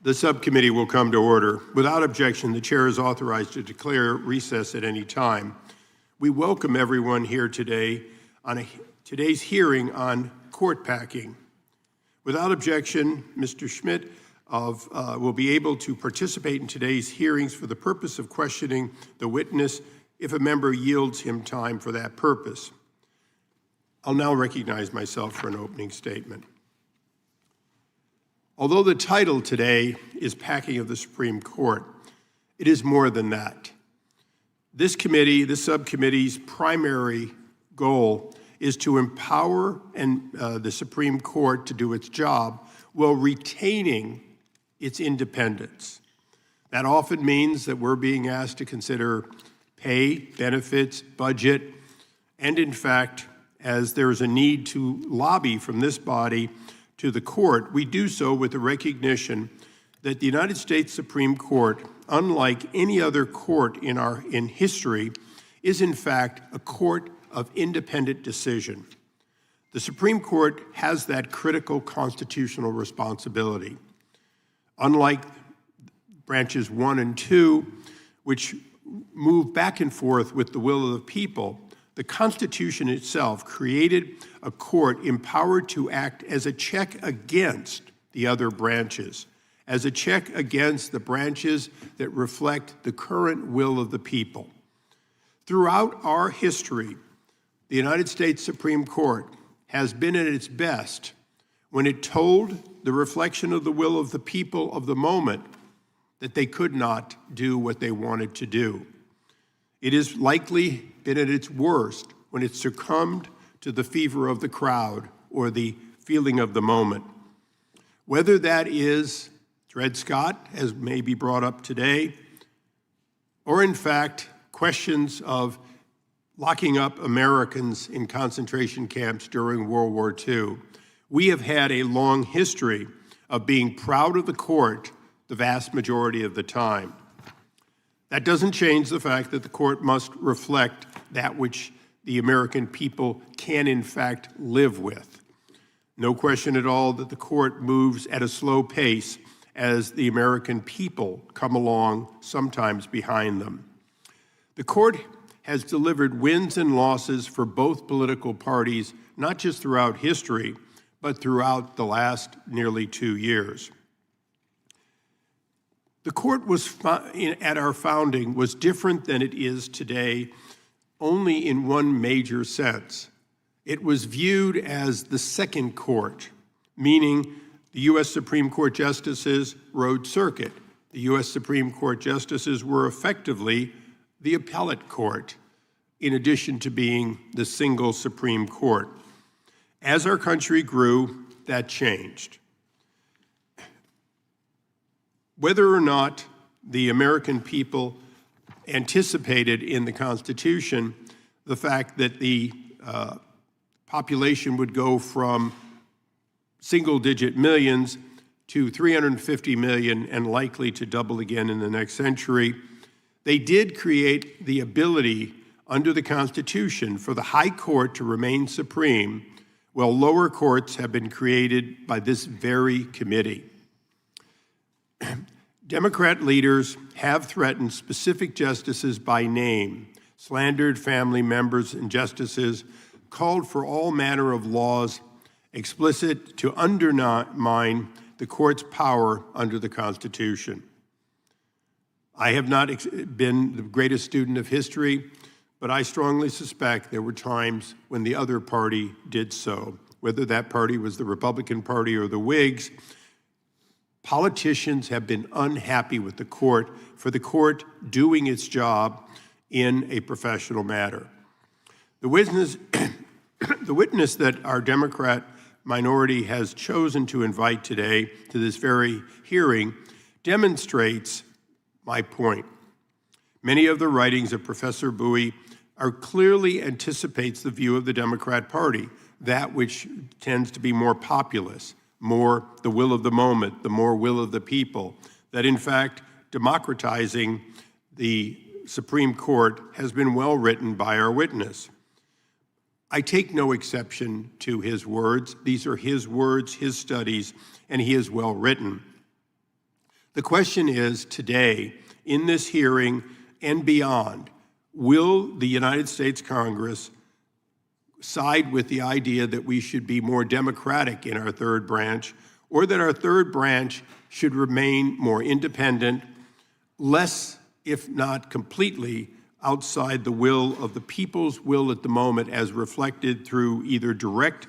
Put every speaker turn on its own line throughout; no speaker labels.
The subcommittee will come to order. Without objection, the chair is authorized to declare recess at any time. We welcome everyone here today on today's hearing on court packing. Without objection, Mr. Schmidt will be able to participate in today's hearings for the purpose of questioning the witness if a member yields him time for that purpose. I'll now recognize myself for an opening statement. Although the title today is Packing of the Supreme Court, it is more than that. This subcommittee's primary goal is to empower the Supreme Court to do its job while retaining its independence. That often means that we're being asked to consider pay, benefits, budget, and in fact, as there is a need to lobby from this body to the court, we do so with the recognition that the United States Supreme Court, unlike any other court in history, is in fact a court of independent decision. The Supreme Court has that critical constitutional responsibility. Unlike branches 1 and 2, which move back and forth with the will of the people, the Constitution itself created a court empowered to act as a check against the other branches, as a check against the branches that reflect the current will of the people. Throughout our history, the United States Supreme Court has been at its best when it told the reflection of the will of the people of the moment that they could not do what they wanted to do. It has likely been at its worst when it succumbed to the fever of the crowd or the feeling of the moment. Whether that is Dred Scott, as may be brought up today, or in fact, questions of locking up Americans in concentration camps during World War II, we have had a long history of being proud of the court the vast majority of the time. That doesn't change the fact that the court must reflect that which the American people can in fact live with. No question at all that the court moves at a slow pace as the American people come along, sometimes behind them. The court has delivered wins and losses for both political parties, not just throughout history, but throughout the last nearly 2 years. The court at our founding was different than it is today only in one major sense. It was viewed as the second court, meaning the U.S. Supreme Court justices rode circuit. The U.S. Supreme Court justices were effectively the appellate court, in addition to being the single Supreme Court. As our country grew, that changed. Whether or not the American people anticipated in the Constitution the fact that the population would go from single-digit millions to 350 million and likely to double again in the next century, they did create the ability under the Constitution for the High Court to remain supreme, while lower courts have been created by this very committee. Democrat leaders have threatened specific justices by name, slandered family members and justices, called for all manner of laws explicit to undermine the court's power under the Constitution. I have not been the greatest student of history, but I strongly suspect there were times when the other party did so. Whether that party was the Republican Party or the Whigs, politicians have been unhappy with the court for the court doing its job in a professional manner. The witness that our Democrat minority has chosen to invite today to this very hearing demonstrates my point. Many of the writings of Professor Bowie clearly anticipates the view of the Democrat Party, that which tends to be more populist, more the will of the moment, the more will of the people, that in fact democratizing the Supreme Court has been well written by our witness. I take no exception to his words. These are his words, his studies, and he is well written. The question is today, in this hearing and beyond, will the United States Congress side with the idea that we should be more democratic in our third branch, or that our third branch should remain more independent, less, if not completely, outside the will of the people's will at the moment as reflected through either direct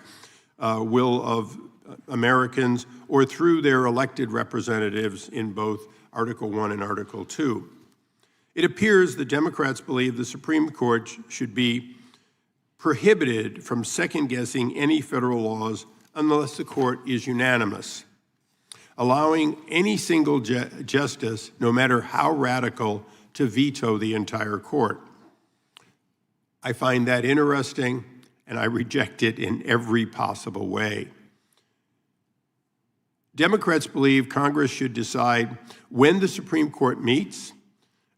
will of Americans or through their elected representatives in both Article 1 and Article 2. It appears the Democrats believe the Supreme Court should be prohibited from second-guessing any federal laws unless the court is unanimous, allowing any single justice, no matter how radical, to veto the entire court. I find that interesting, and I reject it in every possible way. Democrats believe Congress should decide when the Supreme Court meets,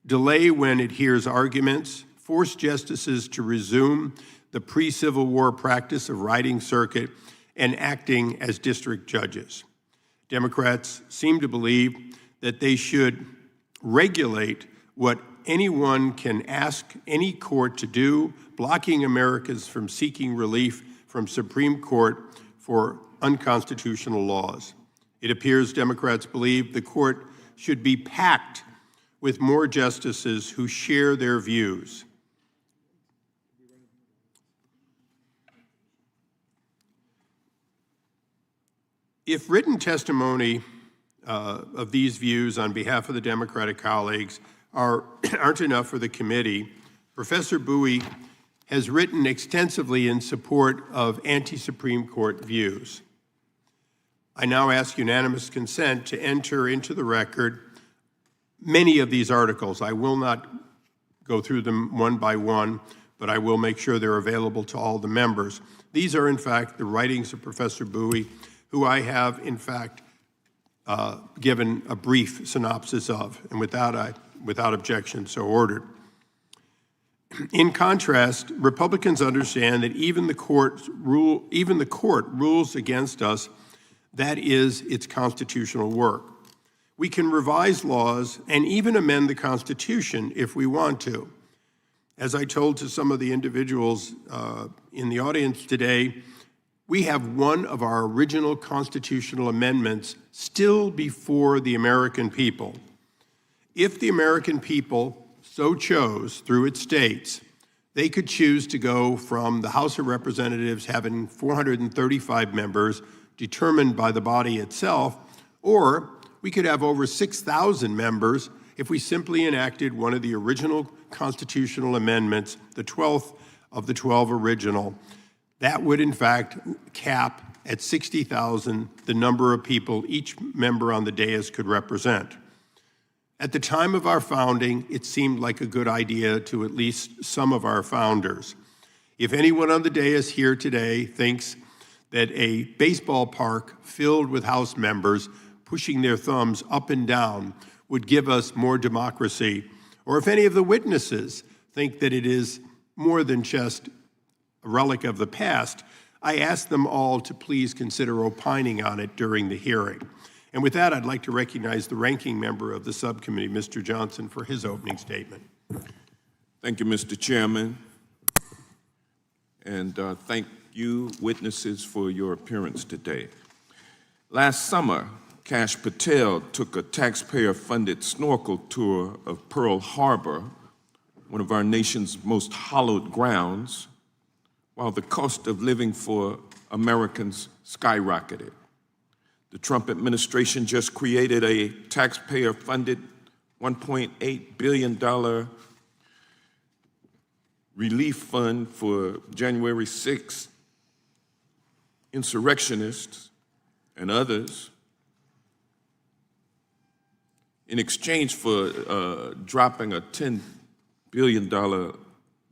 delay when it hears arguments, force justices to resume the pre-Civil War practice of riding circuit and acting as district judges. Democrats seem to believe that they should regulate what anyone can ask any court to do, blocking Americans from seeking relief from Supreme Court for unconstitutional laws. It appears Democrats believe the court should be packed with more justices who share their views. If written testimony of these views on behalf of the Democratic colleagues aren't enough for the committee, Professor Bowie has written extensively in support of anti-Supreme Court views. I now ask unanimous consent to enter into the record many of these articles. I will not go through them one by one, but I will make sure they're available to all the members. These are, in fact, the writings of Professor Bowie, who I have, in fact, given a brief synopsis of, and without objection, so ordered. In contrast, Republicans understand that even the court rules against us. That is its constitutional work. We can revise laws and even amend the Constitution if we want to. As I told to some of the individuals in the audience today, we have one of our original constitutional amendments still before the American people. If the American people so chose through its states, they could choose to go from the House of Representatives having 435 members determined by the body itself, or we could have over 6,000 members if we simply enacted one of the original constitutional amendments, the 12th of the 12 original. That would, in fact, cap at 60,000 the number of people each member on the dais could represent. At the time of our founding, it seemed like a good idea to at least some of our founders. If anyone on the dais here today thinks that a baseball park filled with House members pushing their thumbs up and down would give us more democracy, or if any of the witnesses think that it is more than just a relic of the past, I ask them all to please consider opining on it during the hearing. And with that, I'd like to recognize the ranking member of the subcommittee, Mr. Johnson, for his opening statement.
Thank you, Mr. Chairman. And thank you, witnesses, for your appearance today. Last summer, Kash Patel took a taxpayer-funded snorkel tour of Pearl Harbor, one of our nation's most hallowed grounds, while the cost of living for Americans skyrocketed. The Trump administration just created a taxpayer-funded $1.8 billion relief fund for January 6th insurrectionists and others in exchange for dropping a $10 billion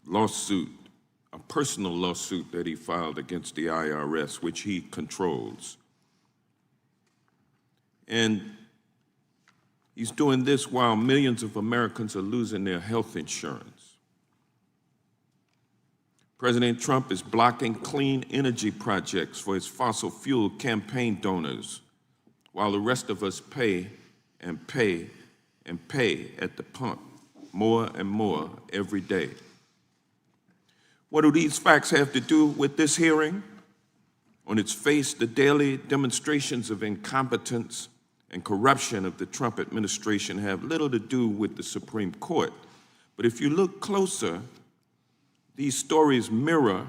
lawsuit, a personal lawsuit that he filed against the IRS, which he controls. And he's doing this while millions of Americans are losing their health insurance. President Trump is blocking clean energy projects for his fossil fuel campaign donors, while the rest of us pay and pay and pay at the pump more and more every day. What do these facts have to do with this hearing? On its face, the daily demonstrations of incompetence and corruption of the Trump administration have little to do with the Supreme Court. But if you look closer, these stories mirror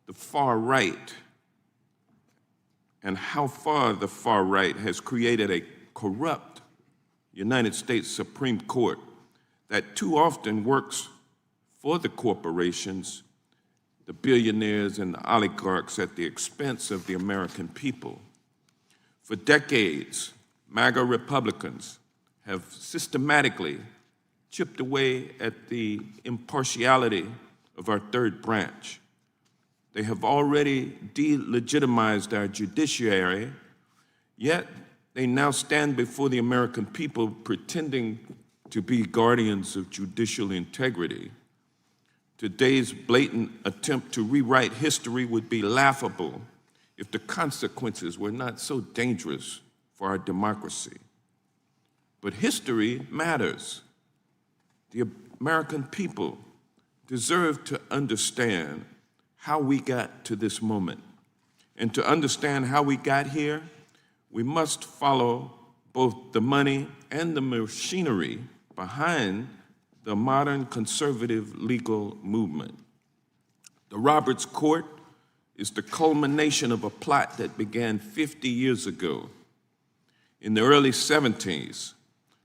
the far right and how far the far right has created a corrupt United States Supreme Court that too often works for the corporations, the billionaires and the oligarchs at the expense of the American people. For decades, MAGA Republicans have systematically chipped away at the impartiality of our third branch. They have already delegitimized our judiciary, yet they now stand before the American people pretending to be guardians of judicial integrity. Today's blatant attempt to rewrite history would be laughable if the consequences were not so dangerous for our democracy. But history matters. The American people deserve to understand how we got to this moment. And to understand how we got here, we must follow both the money and the machinery behind the modern conservative legal movement. The Roberts Court is the culmination of a plot that began 50 years ago. In the early 70s,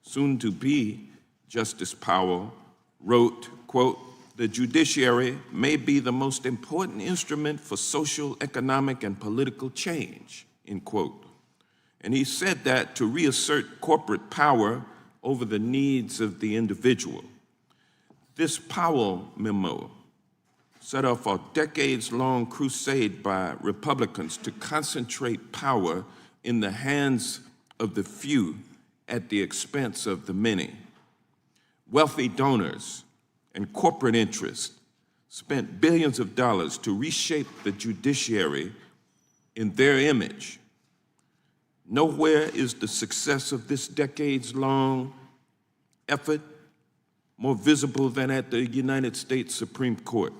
soon-to-be Justice Powell wrote, quote, "The judiciary may be the most important instrument for social, economic, and political change," end quote. And he said that to reassert corporate power over the needs of the individual. This Powell memo set off a decades-long crusade by Republicans to concentrate power in the hands of the few at the expense of the many. Wealthy donors and corporate interests spent billions of dollars to reshape the judiciary in their image. Nowhere is the success of this decades-long effort more visible than at the United States Supreme Court,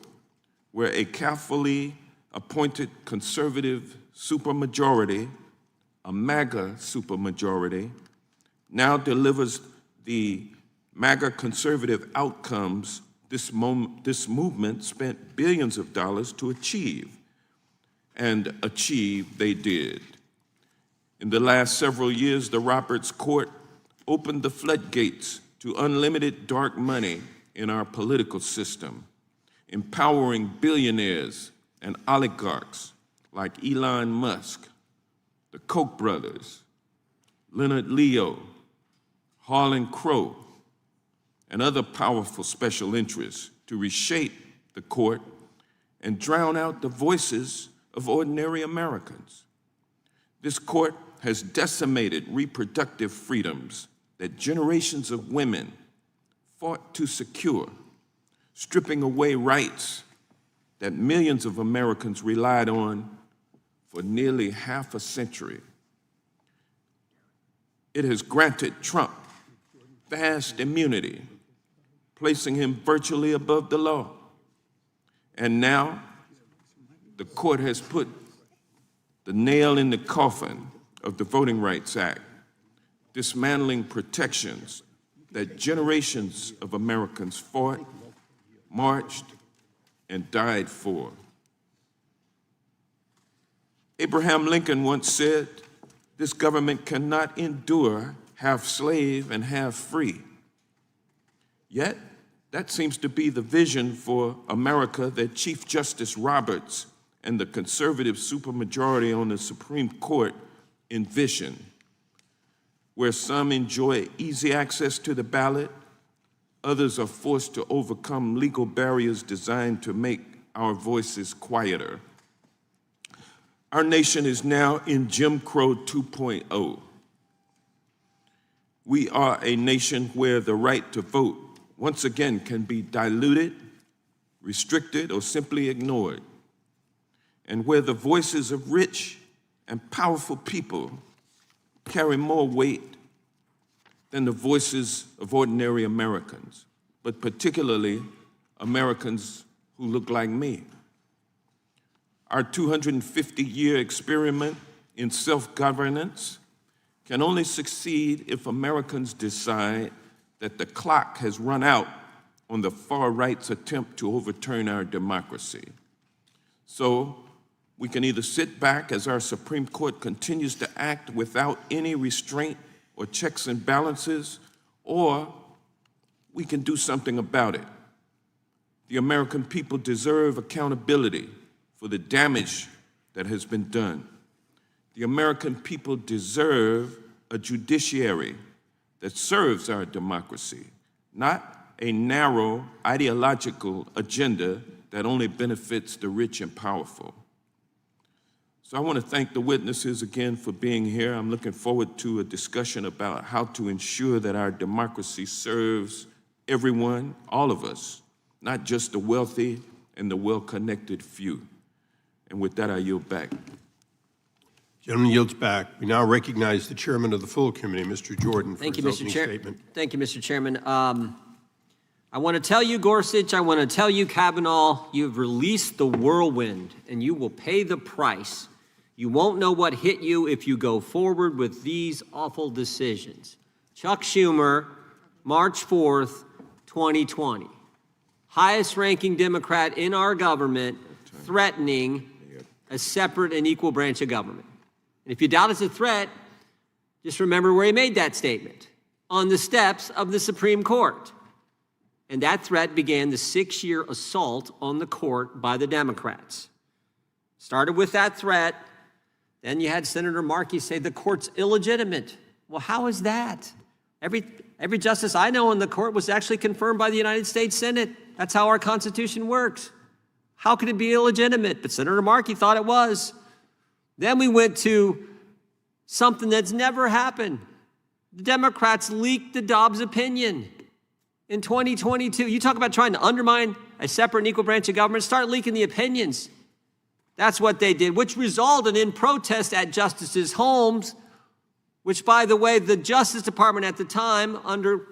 where a carefully appointed conservative supermajority, a MAGA supermajority, now delivers the MAGA conservative outcomes this movement spent billions of dollars to achieve, and achieve they did. In the last several years, the Roberts Court opened the floodgates to unlimited dark money in our political system, empowering billionaires and oligarchs like Elon Musk, the Koch brothers, Leonard Leo, Harlan Crow, and other powerful special interests to reshape the court and drown out the voices of ordinary Americans. This court has decimated reproductive freedoms that generations of women fought to secure, stripping away rights that millions of Americans relied on for nearly half a century. It has granted Trump vast immunity, placing him virtually above the law. And now, the court has put the nail in the coffin of the Voting Rights Act, dismantling protections that generations of Americans fought, marched, and died for. Abraham Lincoln once said, "This government cannot endure half slave and half free." Yet, that seems to be the vision for America that Chief Justice Roberts and the conservative supermajority on the Supreme Court envision, where some enjoy easy access to the ballot, others are forced to overcome legal barriers designed to make our voices quieter. Our nation is now in Jim Crow 2.0. We are a nation where the right to vote once again can be diluted restricted, or simply ignored, and where the voices of rich and powerful people carry more weight than the voices of ordinary Americans, but particularly Americans who look like me. Our 250-year experiment in self-governance can only succeed if Americans decide that the clock has run out on the far right's attempt to overturn our democracy. So we can either sit back as our Supreme Court continues to act without any restraint or checks and balances, or we can do something about it. The American people deserve accountability for the damage that has been done. The American people deserve a judiciary that serves our democracy, not a narrow ideological agenda that only benefits the rich and powerful. So I want to thank the witnesses again for being here. I'm looking forward to a discussion about how to ensure that our democracy serves everyone, all of us, not just the wealthy and the well-connected few. And with that, I yield back.
Gentleman yields back. We now recognize the chairman of the full committee, Mr. Jordan, for
Thank you,
his
Mr.
opening
Chair.
statement.
Thank you, Mr. Chairman. I want to tell you, Gorsuch, I want to tell you, Kavanaugh, you've released the whirlwind, and you will pay the price. You won't know what hit you if you go forward with these awful decisions. Chuck Schumer, March 4th, 2020. Highest-ranking Democrat in our government threatening a separate and equal branch of government. And if you doubt it's a threat, just remember where he made that statement, on the steps of the Supreme Court. And that threat began the 6-year assault on the court by the Democrats. Started with that threat, then you had Senator Markey say the court's illegitimate. Well, how is that? Every justice I know in the court was actually confirmed by the United States Senate. That's how our Constitution works. How could it be illegitimate? But Senator Markey thought it was. Then we went to something that's never happened. The Democrats leaked the Dobbs opinion in 2022. You talk about trying to undermine a separate and equal branch of government, start leaking the opinions. That's what they did, which resulted in protest at justices' homes, which, by the way, the Justice Department at the time, under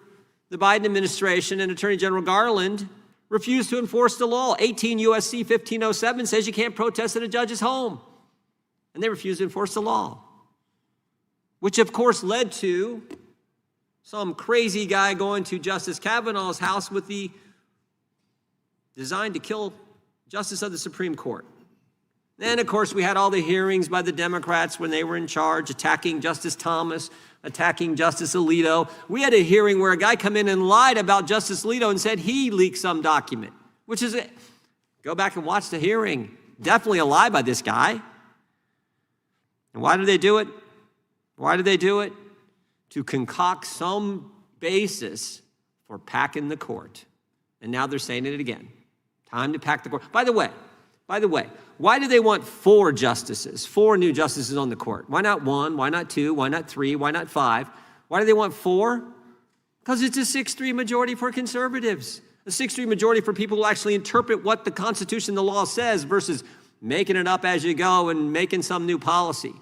the Biden administration and Attorney General Garland, refused to enforce the law. 18 U.S.C. 1507 says you can't protest at a judge's home. And they refused to enforce the law, which, of course, led to some crazy guy going to Justice Kavanaugh's house with the design to kill Justice of the Supreme Court. Then, of course, we had all the hearings by the Democrats when they were in charge, attacking Justice Thomas, attacking Justice Alito. We had a hearing where a guy come in and lied about Justice Alito and said he leaked some document, which is, go back and watch the hearing. Definitely a lie by this guy. And why did they do it? Why did they do it? To concoct some basis for packing the court. And now they're saying it again. Time to pack the court. By the way, why do they want 4 justices, 4 new justices on the court? Why not 1? Why not 2? Why not 3? Why not 5? Why do they want 4? Because it's a 6-3 majority for conservatives. A 6-3 majority for people who actually interpret what the Constitution, the law says, versus making it up as you go and making some new policy.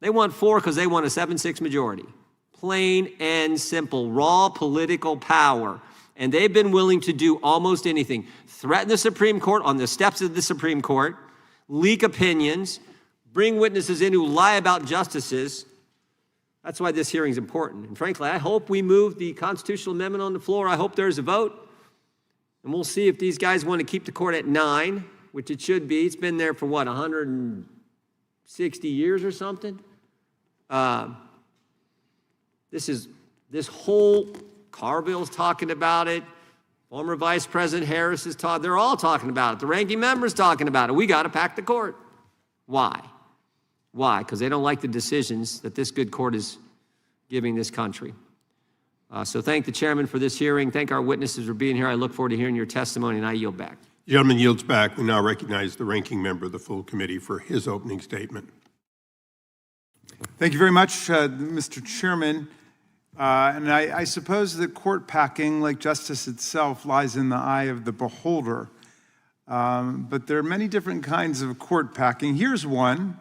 They want 4 because they want a 7-6 majority. Plain and simple, raw political power. And they've been willing to do almost anything. Threaten the Supreme Court on the steps of the Supreme Court, leak opinions, bring witnesses in who lie about justices. That's why this hearing is important. And frankly, I hope we move the constitutional amendment on the floor. I hope there's a vote. And we'll see if these guys want to keep the court at 9, which it should be. It's been there for, what, 160 years or something? This whole Carville's talking about it. Former Vice President Harris is talking. They're all talking about it. The ranking member's talking about it. We got to pack the court. Why? Why? Because they don't like the decisions that this good court is giving this country. So thank the chairman for this hearing. Thank our witnesses for being here. I look forward to hearing your testimony, and I yield back.
The gentleman yields back. We now recognize the ranking member of the full committee for his opening statement.
Thank you very much, Mr. Chairman. And I suppose that court packing, like justice itself, lies in the eye of the beholder. But there are many different kinds of court packing. Here's one.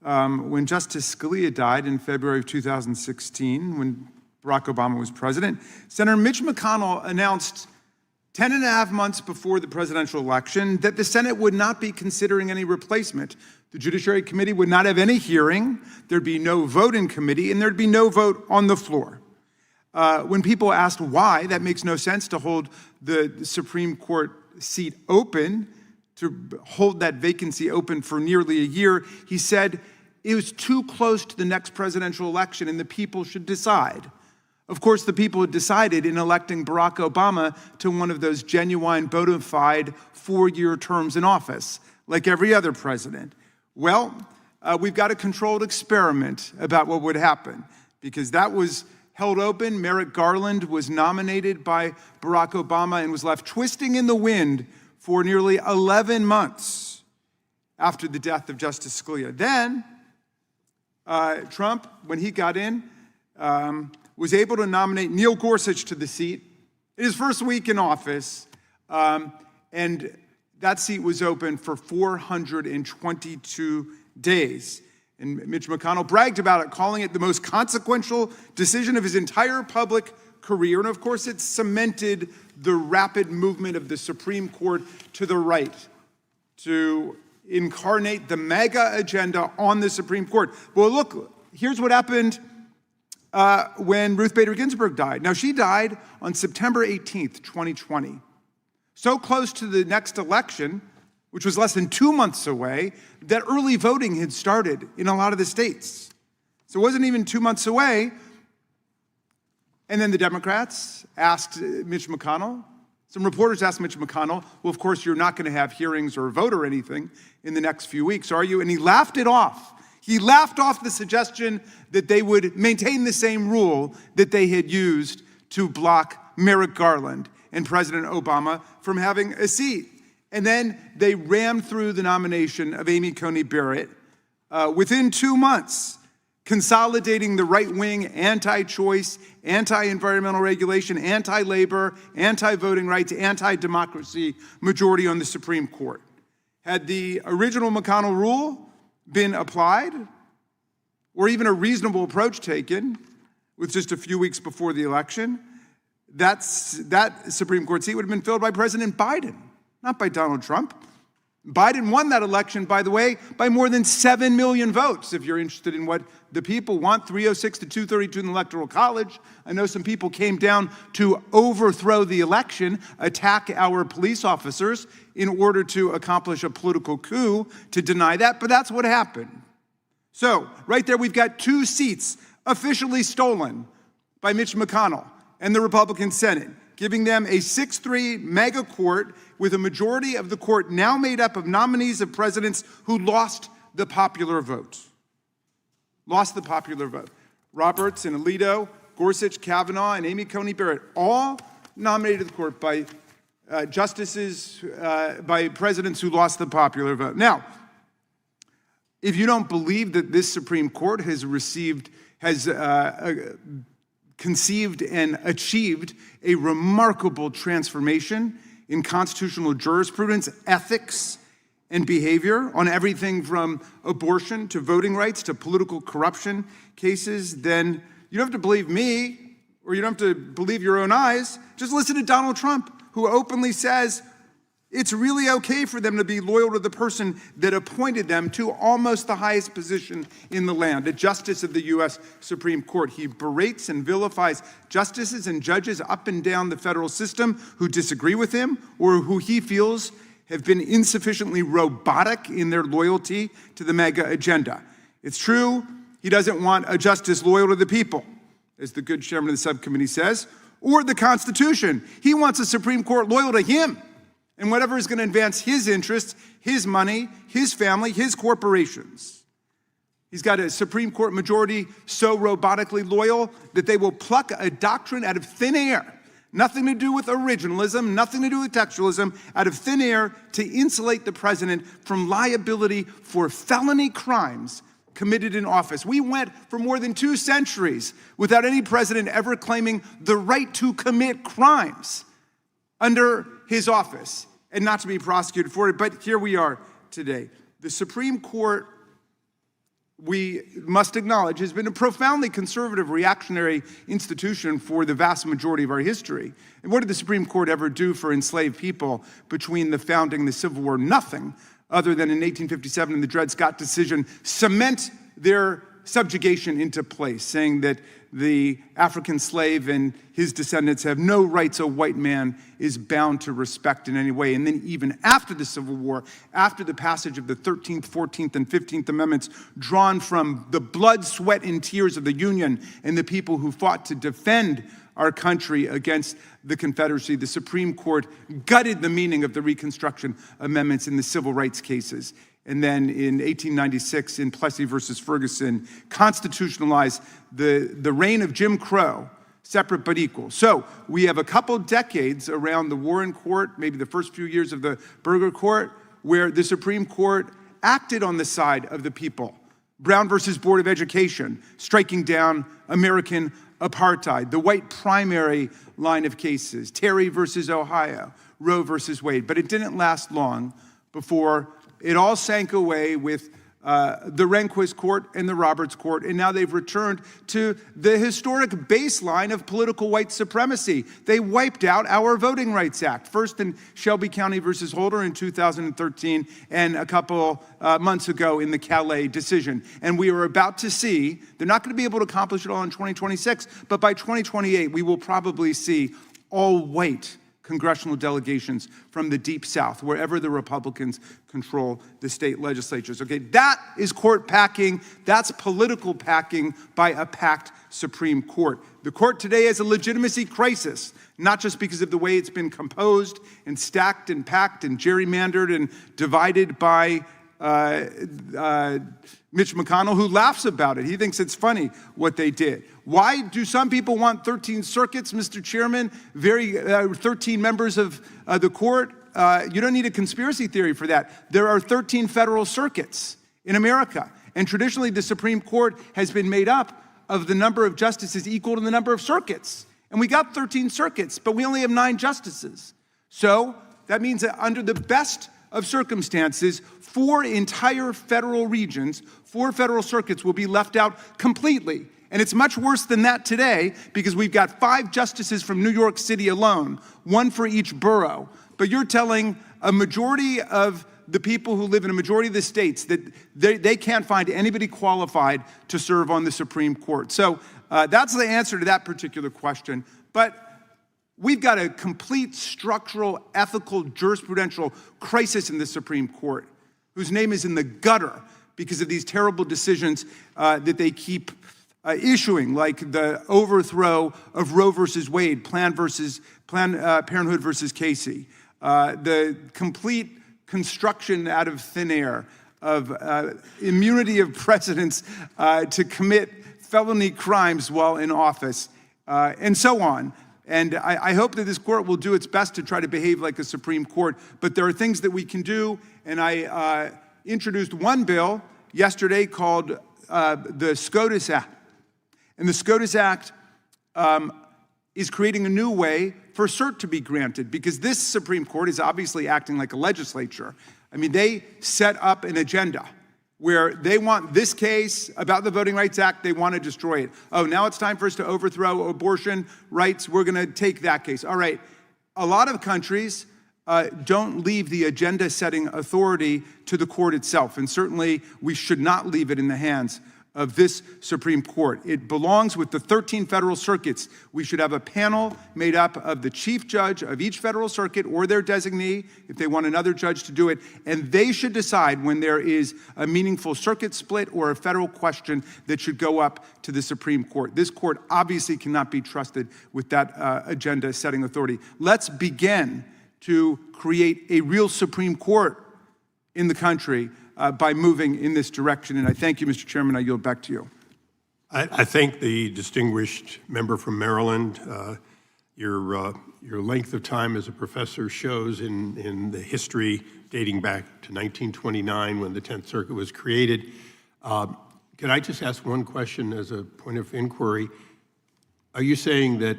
When Justice Scalia died in February of 2016, when Barack Obama was president, Senator Mitch McConnell announced 10 and a half months before the presidential election that the Senate would not be considering any replacement. The Judiciary Committee would not have any hearing, there'd be no vote in committee, and there'd be no vote on the floor. When people asked why, that makes no sense to hold the Supreme Court seat open, to hold that vacancy open for nearly a year, he said it was too close to the next presidential election and the people should decide. Of course, the people had decided in electing Barack Obama to one of those genuine, bona fide 4-year terms in office, like every other president. Well, we've got a controlled experiment about what would happen, because that was held open. Merrick Garland was nominated by Barack Obama and was left twisting in the wind for nearly 11 months after the death of Justice Scalia. Then, Trump, when he got in, was able to nominate Neil Gorsuch to the seat in his first week in office, and that seat was open for 422 days. And Mitch McConnell bragged about it, calling it the most consequential decision of his entire public career. And of course, it cemented the rapid movement of the Supreme Court to the right, to incarnate the MAGA agenda on the Supreme Court. Well, look, here's what happened when Ruth Bader Ginsburg died. Now, she died on September 18th, 2020. So close to the next election, which was less than 2 months away, that early voting had started in a lot of the states. So it wasn't even 2 months away. And then the Democrats asked Mitch McConnell, some reporters asked Mitch McConnell, well, of course, you're not going to have hearings or a vote or anything in the next few weeks, are you? And he laughed it off. He laughed off the suggestion that they would maintain the same rule that they had used to block Merrick Garland and President Obama from having a seat. And then they rammed through the nomination of Amy Coney Barrett within 2 months, consolidating the right-wing anti-choice, anti-environmental regulation, anti-labor, anti-voting rights, anti-democracy majority on the Supreme Court. Had the original McConnell rule been applied, or even a reasonable approach taken with just a few weeks before the election, that Supreme Court seat would have been filled by President Biden, not by Donald Trump. Biden won that election, by the way, by more than 7 million votes. If you're interested in what the people want, 306 to 232 in the Electoral College. I know some people came down to overthrow the election, attack our police officers in order to accomplish a political coup to deny that, but that's what happened. So, right there, we've got 2 seats officially stolen by Mitch McConnell and the Republican Senate, giving them a 6-3 mega court with a majority of the court now made up of nominees of presidents who lost the popular vote. Lost the popular vote. Roberts and Alito, Gorsuch, Kavanaugh, and Amy Coney Barrett, all nominated to the court by by presidents who lost the popular vote. Now, if you don't believe that this Supreme Court has conceived and achieved a remarkable transformation in constitutional jurisprudence, ethics, and behavior on everything from abortion to voting rights to political corruption cases, then you don't have to believe me, or you don't have to believe your own eyes. Just listen to Donald Trump, who openly says it's really okay for them to be loyal to the person that appointed them to almost the highest position in the land, a justice of the U.S. Supreme Court. He berates and vilifies justices and judges up and down the federal system who disagree with him or who he feels have been insufficiently robotic in their loyalty to the MAGA agenda. It's true, he doesn't want a justice loyal to the people, as the good chairman of the subcommittee says, or the Constitution. He wants a Supreme Court loyal to him and whatever is going to advance his interests, his money, his family, his corporations. He's got a Supreme Court majority so robotically loyal that they will pluck a doctrine out of thin air, nothing to do with originalism, nothing to do with textualism, out of thin air to insulate the president from liability for felony crimes committed in office. We went for more than 2 centuries without any president ever claiming the right to commit crimes under his office. and not to be prosecuted for it, but here we are today. The Supreme Court, we must acknowledge, has been a profoundly conservative, reactionary institution for the vast majority of our history. And what did the Supreme Court ever do for enslaved people between the founding and the Civil War? Nothing, other than in 1857 in the Dred Scott decision, cement their subjugation into place, saying that the African slave and his descendants have no rights a white man is bound to respect in any way. And then even after the Civil War, after the passage of the 13th, 14th, and 15th Amendments, drawn from the blood, sweat, and tears of the Union and the people who fought to defend our country against the Confederacy, the Supreme Court gutted the meaning of the Reconstruction Amendments in the civil rights cases. And then in 1896, in Plessy versus Ferguson, constitutionalized the reign of Jim Crow, separate but equal. So we have a couple decades around the Warren Court, maybe the first few years of the Brewer Court, where the Supreme Court acted on the side of the people. Brown versus Board of Education, striking down American apartheid, the white primary line of cases, Terry versus Ohio, Roe versus Wade. But it didn't last long before it all sank away with the Rehnquist Court and the Roberts Court, and now they've returned to the historic baseline of political white supremacy. They wiped out our Voting Rights Act, first in Shelby County versus Holder in 2013, and a couple months ago in the Calais decision. And we are about to see, they're not going to be able to accomplish it all in 2026, but by 2028, we will probably see all white congressional delegations from the Deep South, wherever the Republicans control the state legislatures. Okay, that is court packing. That's political packing by a packed Supreme Court. The court today has a legitimacy crisis, not just because of the way it's been composed and stacked and packed and gerrymandered and divided by Mitch McConnell, who laughs about it. He thinks it's funny what they did. Why do some people want 13 circuits, Mr. Chairman? 13 members of the court? You don't need a conspiracy theory for that. There are 13 federal circuits in America. And traditionally, the Supreme Court has been made up of the number of justices equal to the number of circuits. And we got 13 circuits, but we only have 9 justices. So that means that under the best of circumstances, 4 entire federal regions, 4 federal circuits will be left out completely. And it's much worse than that today because we've got 5 justices from New York City alone, 1 for each borough. But you're telling a majority of the people who live in a majority of the states that they can't find anybody qualified to serve on the Supreme Court. So that's the answer to that particular question. But we've got a complete structural, ethical, jurisprudential crisis in the Supreme Court, whose name is in the gutter because of these terrible decisions that they keep issuing, like the overthrow of Roe versus Wade, Planned Parenthood versus Casey, the complete construction out of thin air of immunity of presidents to commit felony crimes while in office, and so on. And I hope that this court will do its best to try to behave like a Supreme Court, but there are things that we can do, and I introduced one bill yesterday called the SCOTUS Act. And the SCOTUS Act is creating a new way for cert to be granted, because this Supreme Court is obviously acting like a legislature. I mean, they set up an agenda where they want this case about the Voting Rights Act, they want to destroy it. Oh, now it's time for us to overthrow abortion rights, we're going to take that case. All right, a lot of countries don't leave the agenda-setting authority to the court itself, and certainly we should not leave it in the hands of this Supreme Court. It belongs with the 13 federal circuits. We should have a panel made up of the chief judge of each federal circuit or their designee, if they want another judge to do it, and they should decide when there is a meaningful circuit split or a federal question that should go up to the Supreme Court. This court obviously cannot be trusted with that agenda-setting authority. Let's begin to create a real Supreme Court in the country by moving in this direction. And I thank you, Mr. Chairman. I yield back to you.
I thank the distinguished member from Maryland. Your length of time as a professor shows in the history dating back to 1929 when the 10th Circuit was created. Can I just ask one question as a point of inquiry? Are you saying that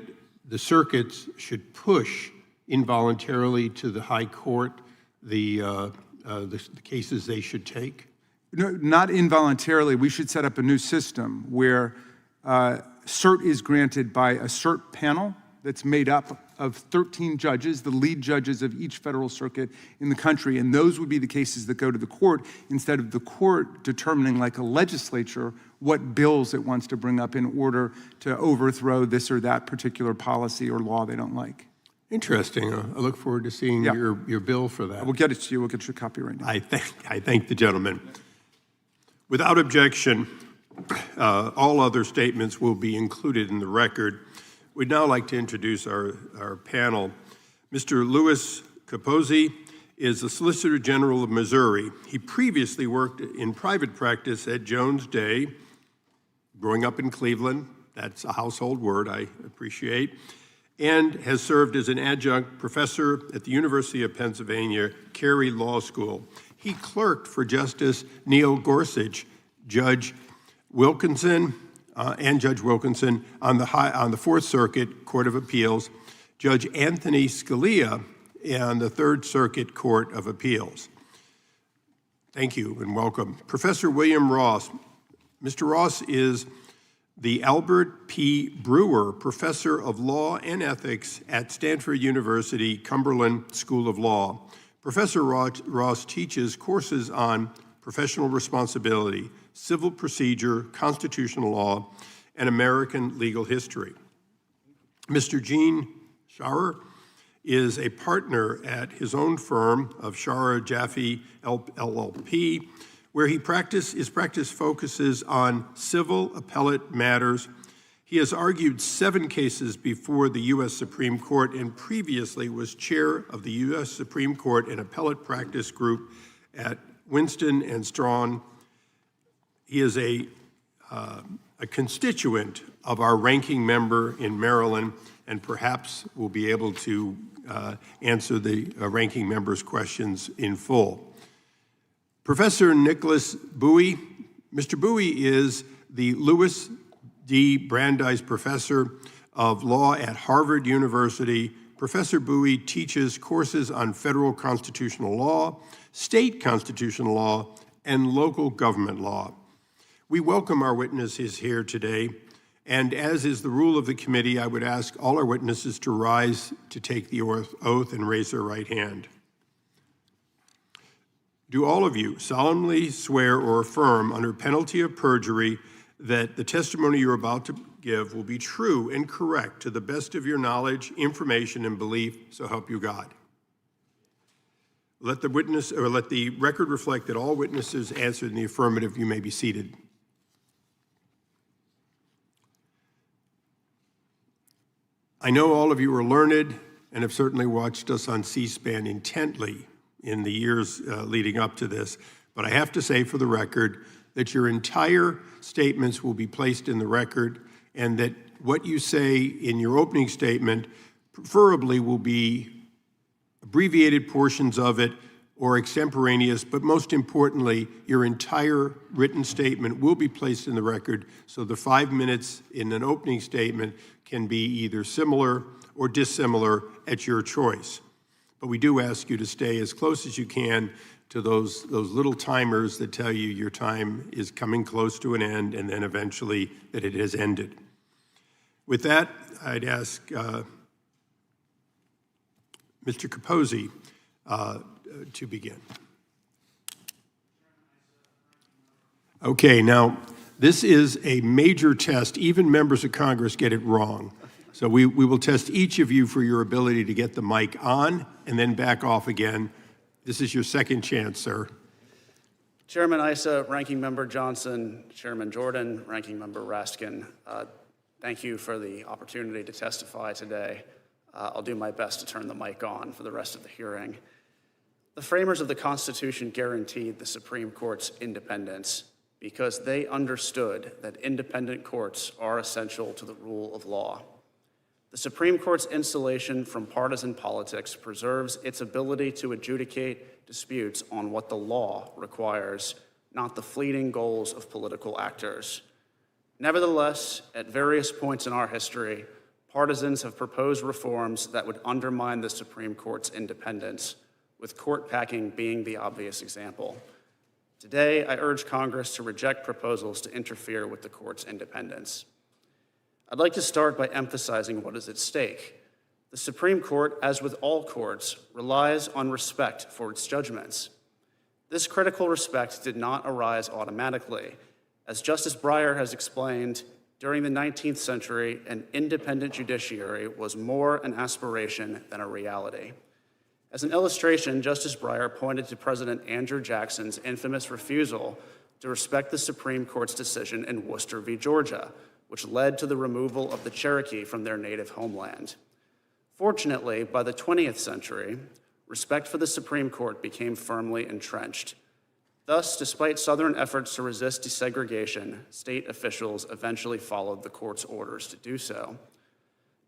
the circuits should push involuntarily to the High Court the cases they should take?
No, not involuntarily. We should set up a new system where cert is granted by a cert panel that's made up of 13 judges, the lead judges of each federal circuit in the country, and those would be the cases that go to the court instead of the court determining, like a legislature, what bills it wants to bring up in order to overthrow this or that particular policy or law they don't like.
Interesting. I look forward to seeing your bill for that.
We'll get it to you. We'll get you a copy right now.
I thank the gentleman. Without objection, all other statements will be included in the record. We'd now like to introduce our panel. Mr. Louis Capozzi is the Solicitor General of Missouri. He previously worked in private practice at Jones Day, growing up in Cleveland. That's a household word I appreciate. And has served as an adjunct professor at the University of Pennsylvania Carey Law School. He clerked for Justice Neil Gorsuch, Judge Wilkinson, and Judge Wilkinson on the Fourth Circuit Court of Appeals, Judge Anthony Scalia on the Third Circuit Court of Appeals. Thank you and welcome. Professor William Ross. Mr. Ross is the Albert P. Brewer Professor of Law and Ethics at Stanford University Cumberland School of Law. Professor Ross teaches courses on professional responsibility, civil procedure, constitutional law, and American legal history. Mr. Gene Schaerr is a partner at his own firm of Schaerr Jaffe LLP, where his practice focuses on civil appellate matters. He has argued 7 cases before the U.S. Supreme Court and previously was chair of the U.S. Supreme Court and Appellate Practice Group at Winston and Strawn. He is a constituent of our ranking member in Maryland, and perhaps will be able to answer the ranking member's questions in full. Professor Nicholas Bowie. Mr. Bowie is the Louis D. Brandeis Professor of Law at Harvard University. Professor Bowie teaches courses on federal constitutional law, state constitutional law, and local government law. We welcome our witnesses here today, and as is the rule of the committee, I would ask all our witnesses to rise to take the oath and raise their right hand. Do all of you solemnly swear or affirm under penalty of perjury that the testimony you're about to give will be true and correct to the best of your knowledge, information, and belief, so help you God? Let the record reflect that all witnesses answered in the affirmative. You may be seated. I know all of you are learned and have certainly watched us on C-SPAN intently in the years leading up to this, but I have to say for the record that your entire statements will be placed in the record, and that what you say in your opening statement preferably will be abbreviated portions of it or extemporaneous, but most importantly, your entire written statement will be placed in the record, so the 5 minutes in an opening statement can be either similar or dissimilar at your choice. But we do ask you to stay as close as you can to those little timers that tell you your time is coming close to an end and then eventually that it has ended. With that, I'd ask Mr. Capozzi to begin. Okay, now this is a major test. Even members of Congress get it wrong. So we will test each of you for your ability to get the mic on and then back off again. This is your second chance, sir.
Chairman Issa, Ranking Member Johnson, Chairman Jordan, Ranking Member Raskin, thank you for the opportunity to testify today. I'll do my best to turn the mic on for the rest of the hearing. The framers of the Constitution guaranteed the Supreme Court's independence because they understood that independent courts are essential to the rule of law. The Supreme Court's insulation from partisan politics preserves its ability to adjudicate disputes on what the law requires, not the fleeting goals of political actors. Nevertheless, at various points in our history, partisans have proposed reforms that would undermine the Supreme Court's independence, with court packing being the obvious example. Today, I urge Congress to reject proposals to interfere with the court's independence. I'd like to start by emphasizing what is at stake. The Supreme Court, as with all courts, relies on respect for its judgments. This critical respect did not arise automatically. As Justice Breyer has explained, during the 19th century, an independent judiciary was more an aspiration than a reality. As an illustration, Justice Breyer pointed to President Andrew Jackson's infamous refusal to respect the Supreme Court's decision in Worcester v. Georgia, which led to the removal of the Cherokee from their native homeland. Fortunately, by the 20th century, respect for the Supreme Court became firmly entrenched. Thus, despite Southern efforts to resist desegregation, state officials eventually followed the court's orders to do so.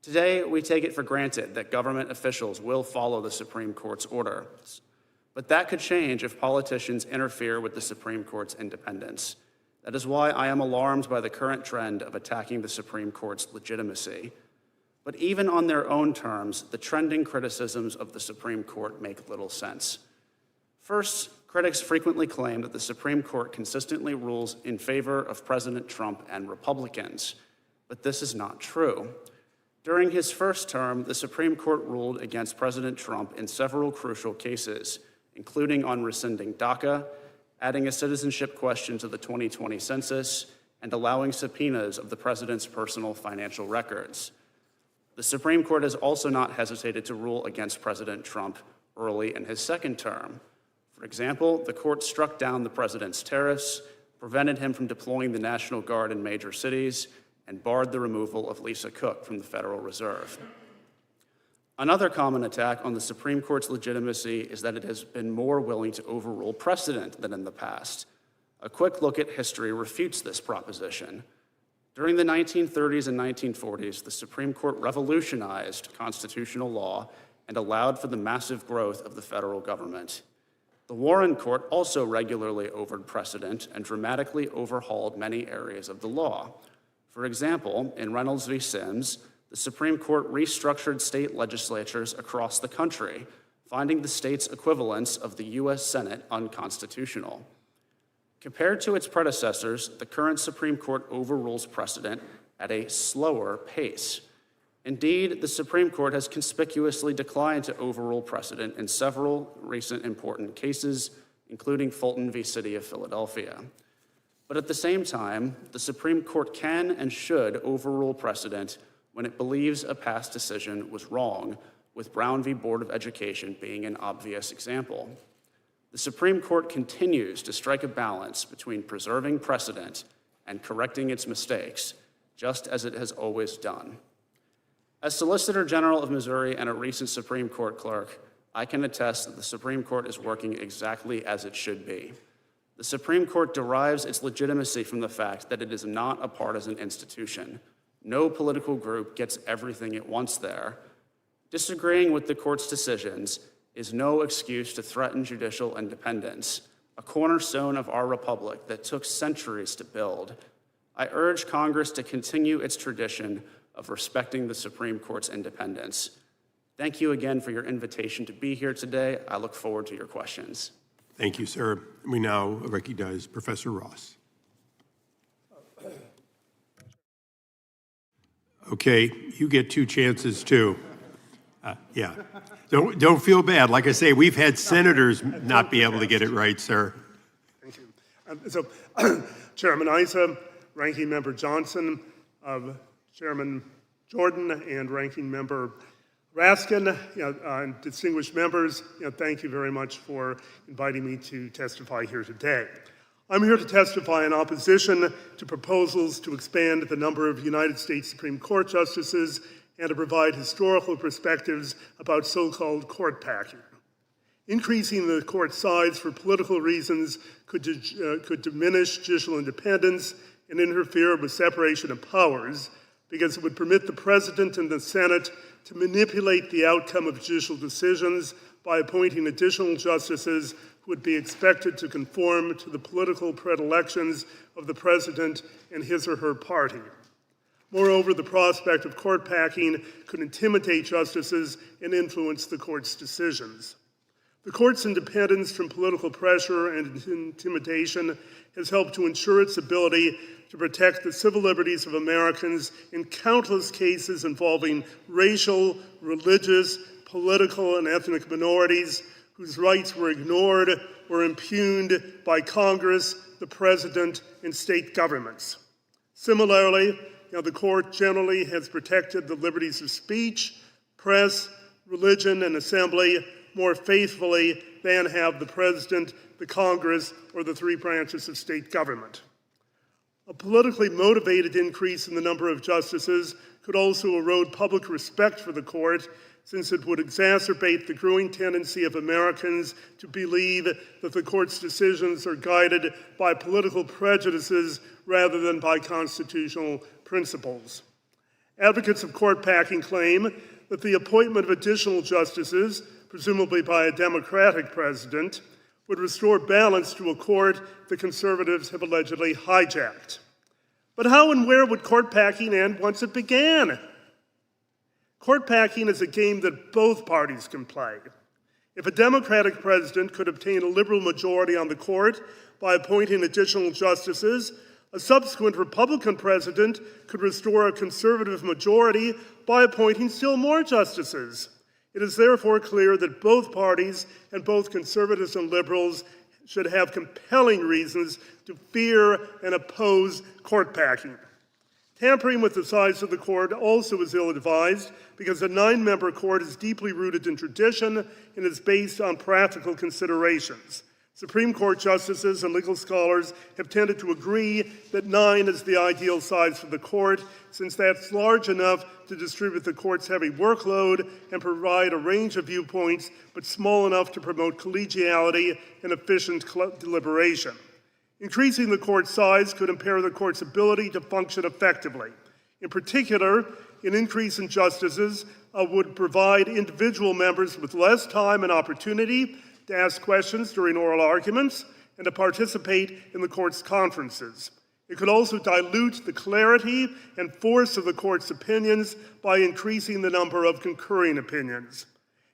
Today, we take it for granted that government officials will follow the Supreme Court's orders. But that could change if politicians interfere with the Supreme Court's independence. That is why I am alarmed by the current trend of attacking the Supreme Court's legitimacy. But even on their own terms, the trending criticisms of the Supreme Court make little sense. First, critics frequently claim that the Supreme Court consistently rules in favor of President Trump and Republicans. But this is not true. During his first term, the Supreme Court ruled against President Trump in several crucial cases, including on rescinding DACA, adding a citizenship question to the 2020 census, and allowing subpoenas of the president's personal financial records. The Supreme Court has also not hesitated to rule against President Trump early in his second term. For example, the court struck down the president's tariffs, prevented him from deploying the National Guard in major cities, and barred the removal of Lisa Cook from the Federal Reserve. Another common attack on the Supreme Court's legitimacy is that it has been more willing to overrule precedent than in the past. A quick look at history refutes this proposition. During the 1930s and 1940s, the Supreme Court revolutionized constitutional law and allowed for the massive growth of the federal government. The Warren Court also regularly overruled precedent and dramatically overhauled many areas of the law. For example, in Reynolds v. Sims, the Supreme Court restructured state legislatures across the country, finding the state's equivalents of the U.S. Senate unconstitutional. Compared to its predecessors, the current Supreme Court overrules precedent at a slower pace. Indeed, the Supreme Court has conspicuously declined to overrule precedent in several recent important cases, including Fulton v. City of Philadelphia. But at the same time, the Supreme Court can and should overrule precedent when it believes a past decision was wrong, with Brown v. Board of Education being an obvious example. The Supreme Court continues to strike a balance between preserving precedent and correcting its mistakes, just as it has always done. As Solicitor General of Missouri and a recent Supreme Court clerk, I can attest that the Supreme Court is working exactly as it should be. The Supreme Court derives its legitimacy from the fact that it is not a partisan institution. No political group gets everything it wants there. Disagreeing with the court's decisions is no excuse to threaten judicial independence, a cornerstone of our republic that took centuries to build. I urge Congress to continue its tradition of respecting the Supreme Court's independence. Thank you again for your invitation to be here today. I look forward to your questions.
Thank you, sir. We now recognize Professor Ross. Okay, you get two chances too. Yeah, don't feel bad. Like I say, we've had senators not be able to get it right, sir.
Thank you. Chairman Issa, Ranking Member Johnson, Chairman Jordan, and Ranking Member Raskin, and distinguished members, thank you very much for inviting me to testify here today. I'm here to testify in opposition to proposals to expand the number of United States Supreme Court justices and to provide historical perspectives about so-called court packing. Increasing the court size for political reasons could diminish judicial independence and interfere with separation of powers because it would permit the President and the Senate to manipulate the outcome of judicial decisions by appointing additional justices who would be expected to conform to the political predilections of the President and his or her party. Moreover, the prospect of court packing could intimidate justices and influence the court's decisions. The court's independence from political pressure and intimidation has helped to ensure its ability to protect the civil liberties of Americans in countless cases involving racial, religious, political, and ethnic minorities whose rights were ignored or impugned by Congress, the President, and state governments. Similarly, the court generally has protected the liberties of speech, press, religion, and assembly more faithfully than have the President, the Congress, or the three branches of state government. A politically motivated increase in the number of justices could also erode public respect for the court, since it would exacerbate the growing tendency of Americans to believe that the court's decisions are guided by political prejudices rather than by constitutional principles. Advocates of court packing claim that the appointment of additional justices, presumably by a Democratic president, would restore balance to a court the conservatives have allegedly hijacked. But how and where would court packing end once it began? Court packing is a game that both parties can play. If a Democratic president could obtain a liberal majority on the court by appointing additional justices, a subsequent Republican president could restore a conservative majority by appointing still more justices. It is therefore clear that both parties, and both conservatives and liberals, should have compelling reasons to fear and oppose court packing. Tampering with the size of the court also is ill-advised because a 9-member court is deeply rooted in tradition and is based on practical considerations. Supreme Court justices and legal scholars have tended to agree that 9 is the ideal size for the court, since that's large enough to distribute the court's heavy workload and provide a range of viewpoints, but small enough to promote collegiality and efficient deliberation. Increasing the court's size could impair the court's ability to function effectively. In particular, an increase in justices would provide individual members with less time and opportunity to ask questions during oral arguments and to participate in the court's conferences. It could also dilute the clarity and force of the court's opinions by increasing the number of concurring opinions.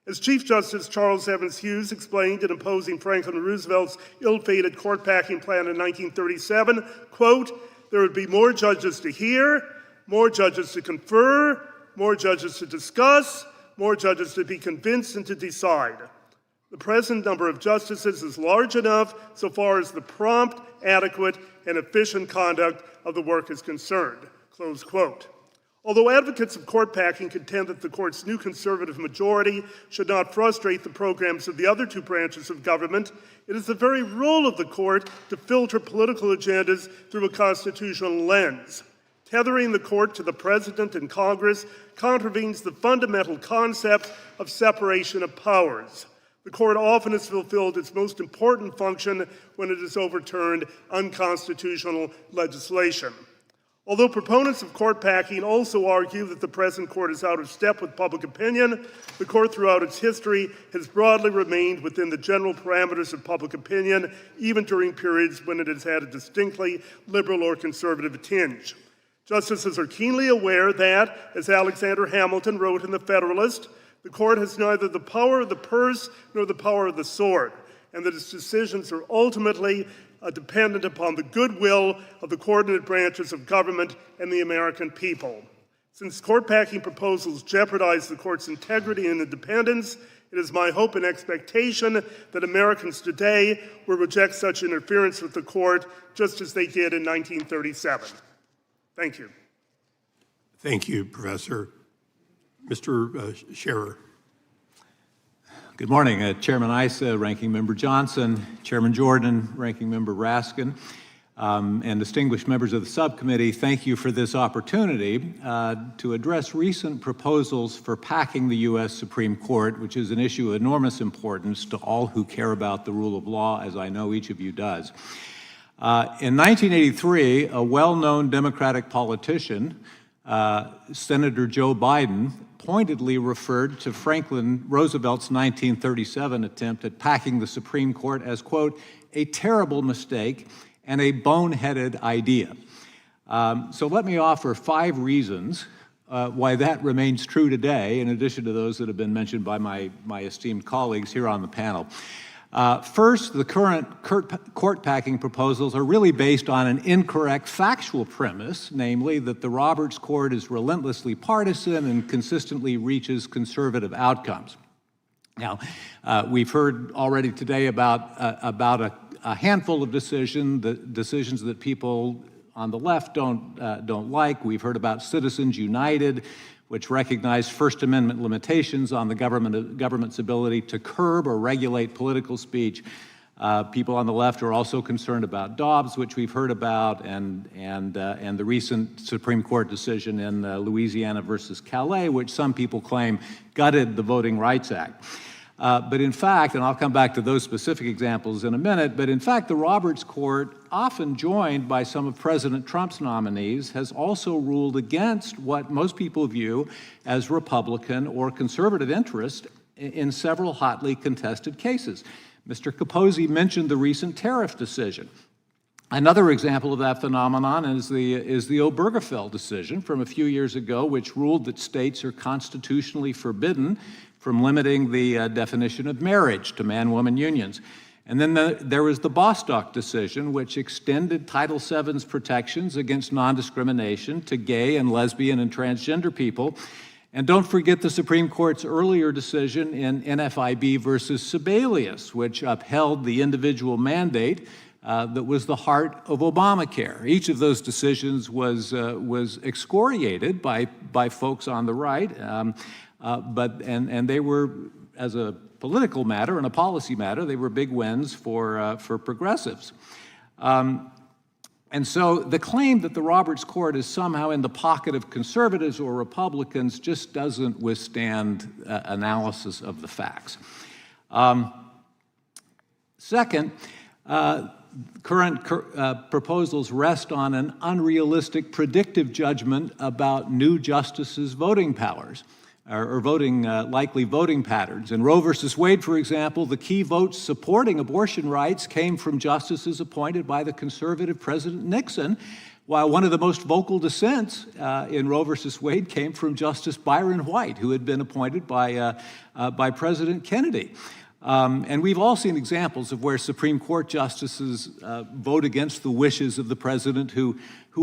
As Chief Justice Charles Evans Hughes explained in opposing Franklin Roosevelt's ill-fated court-packing plan in 1937, quote, "There would be more judges to hear, more judges to confer, more judges to discuss, more judges to be convinced and to decide. The present number of justices is large enough so far as the prompt, adequate, and efficient conduct of the work is concerned," close quote. Although advocates of court packing contend that the court's new conservative majority should not frustrate the programs of the other two branches of government, it is the very role of the court to filter political agendas through a constitutional lens. Tethering the court to the President and Congress contravenes the fundamental concept of separation of powers. The court often has fulfilled its most important function when it has overturned unconstitutional legislation. Although proponents of court packing also argue that the present court is out of step with public opinion, the court throughout its history has broadly remained within the general parameters of public opinion, even during periods when it has had a distinctly liberal or conservative tinge. Justices are keenly aware that, as Alexander Hamilton wrote in The Federalist, the court has neither the power of the purse nor the power of the sword, and that its decisions are ultimately dependent upon the goodwill of the coordinate branches of government and the American people. Since court packing proposals jeopardize the court's integrity and independence, it is my hope and expectation that Americans today will reject such interference with the court, just as they did in 1937. Thank you.
Thank you, Professor. Mr. Schaerr.
Good morning, Chairman Issa, Ranking Member Johnson, Chairman Jordan, Ranking Member Raskin, and distinguished members of the subcommittee. Thank you for this opportunity to address recent proposals for packing the U.S. Supreme Court, which is an issue of enormous importance to all who care about the rule of law, as I know each of you does. In 1983, a well-known Democratic politician, Senator Joe Biden, pointedly referred to Franklin Roosevelt's 1937 attempt at packing the Supreme Court as, quote, "a terrible mistake and a boneheaded idea." So let me offer 5 reasons why that remains true today, in addition to those that have been mentioned by my esteemed colleagues here on the panel. First, the current court packing proposals are really based on an incorrect factual premise, namely that the Roberts Court is relentlessly partisan and consistently reaches conservative outcomes. Now, we've heard already today about a handful of decisions that people on the left don't like. We've heard about Citizens United, which recognized First Amendment limitations on the government's ability to curb or regulate political speech. People on the left are also concerned about Dobbs, which we've heard about, and the recent Supreme Court decision in Louisiana versus Calais, which some people claim gutted the Voting Rights Act. But in fact, and I'll come back to those specific examples in a minute, but in fact, the Roberts Court, often joined by some of President Trump's nominees, has also ruled against what most people view as Republican or conservative interest in several hotly contested cases. Mr. Capozzi mentioned the recent tariff decision. Another example of that phenomenon is the Obergefell decision from a few years ago, which ruled that states are constitutionally forbidden from limiting the definition of marriage to man-woman unions. And then there was the Bostock decision, which extended Title VII's protections against non-discrimination to gay and lesbian and transgender people. And don't forget the Supreme Court's earlier decision in NFIB versus Sebelius, which upheld the individual mandate that was the heart of Obamacare. Each of those decisions was excoriated by folks on the right, but they were, as a political matter and a policy matter, they were big wins for progressives. And so the claim that the Roberts Court is somehow in the pocket of conservatives or Republicans just doesn't withstand analysis of the facts. Second, current proposals rest on an unrealistic predictive judgment about new justices' voting powers or likely voting patterns. In Roe versus Wade, for example, the key votes supporting abortion rights came from justices appointed by the conservative President Nixon, while one of the most vocal dissents in Roe versus Wade came from Justice Byron White, who had been appointed by President Kennedy. And we've all seen examples of where Supreme Court justices vote against the wishes of the president who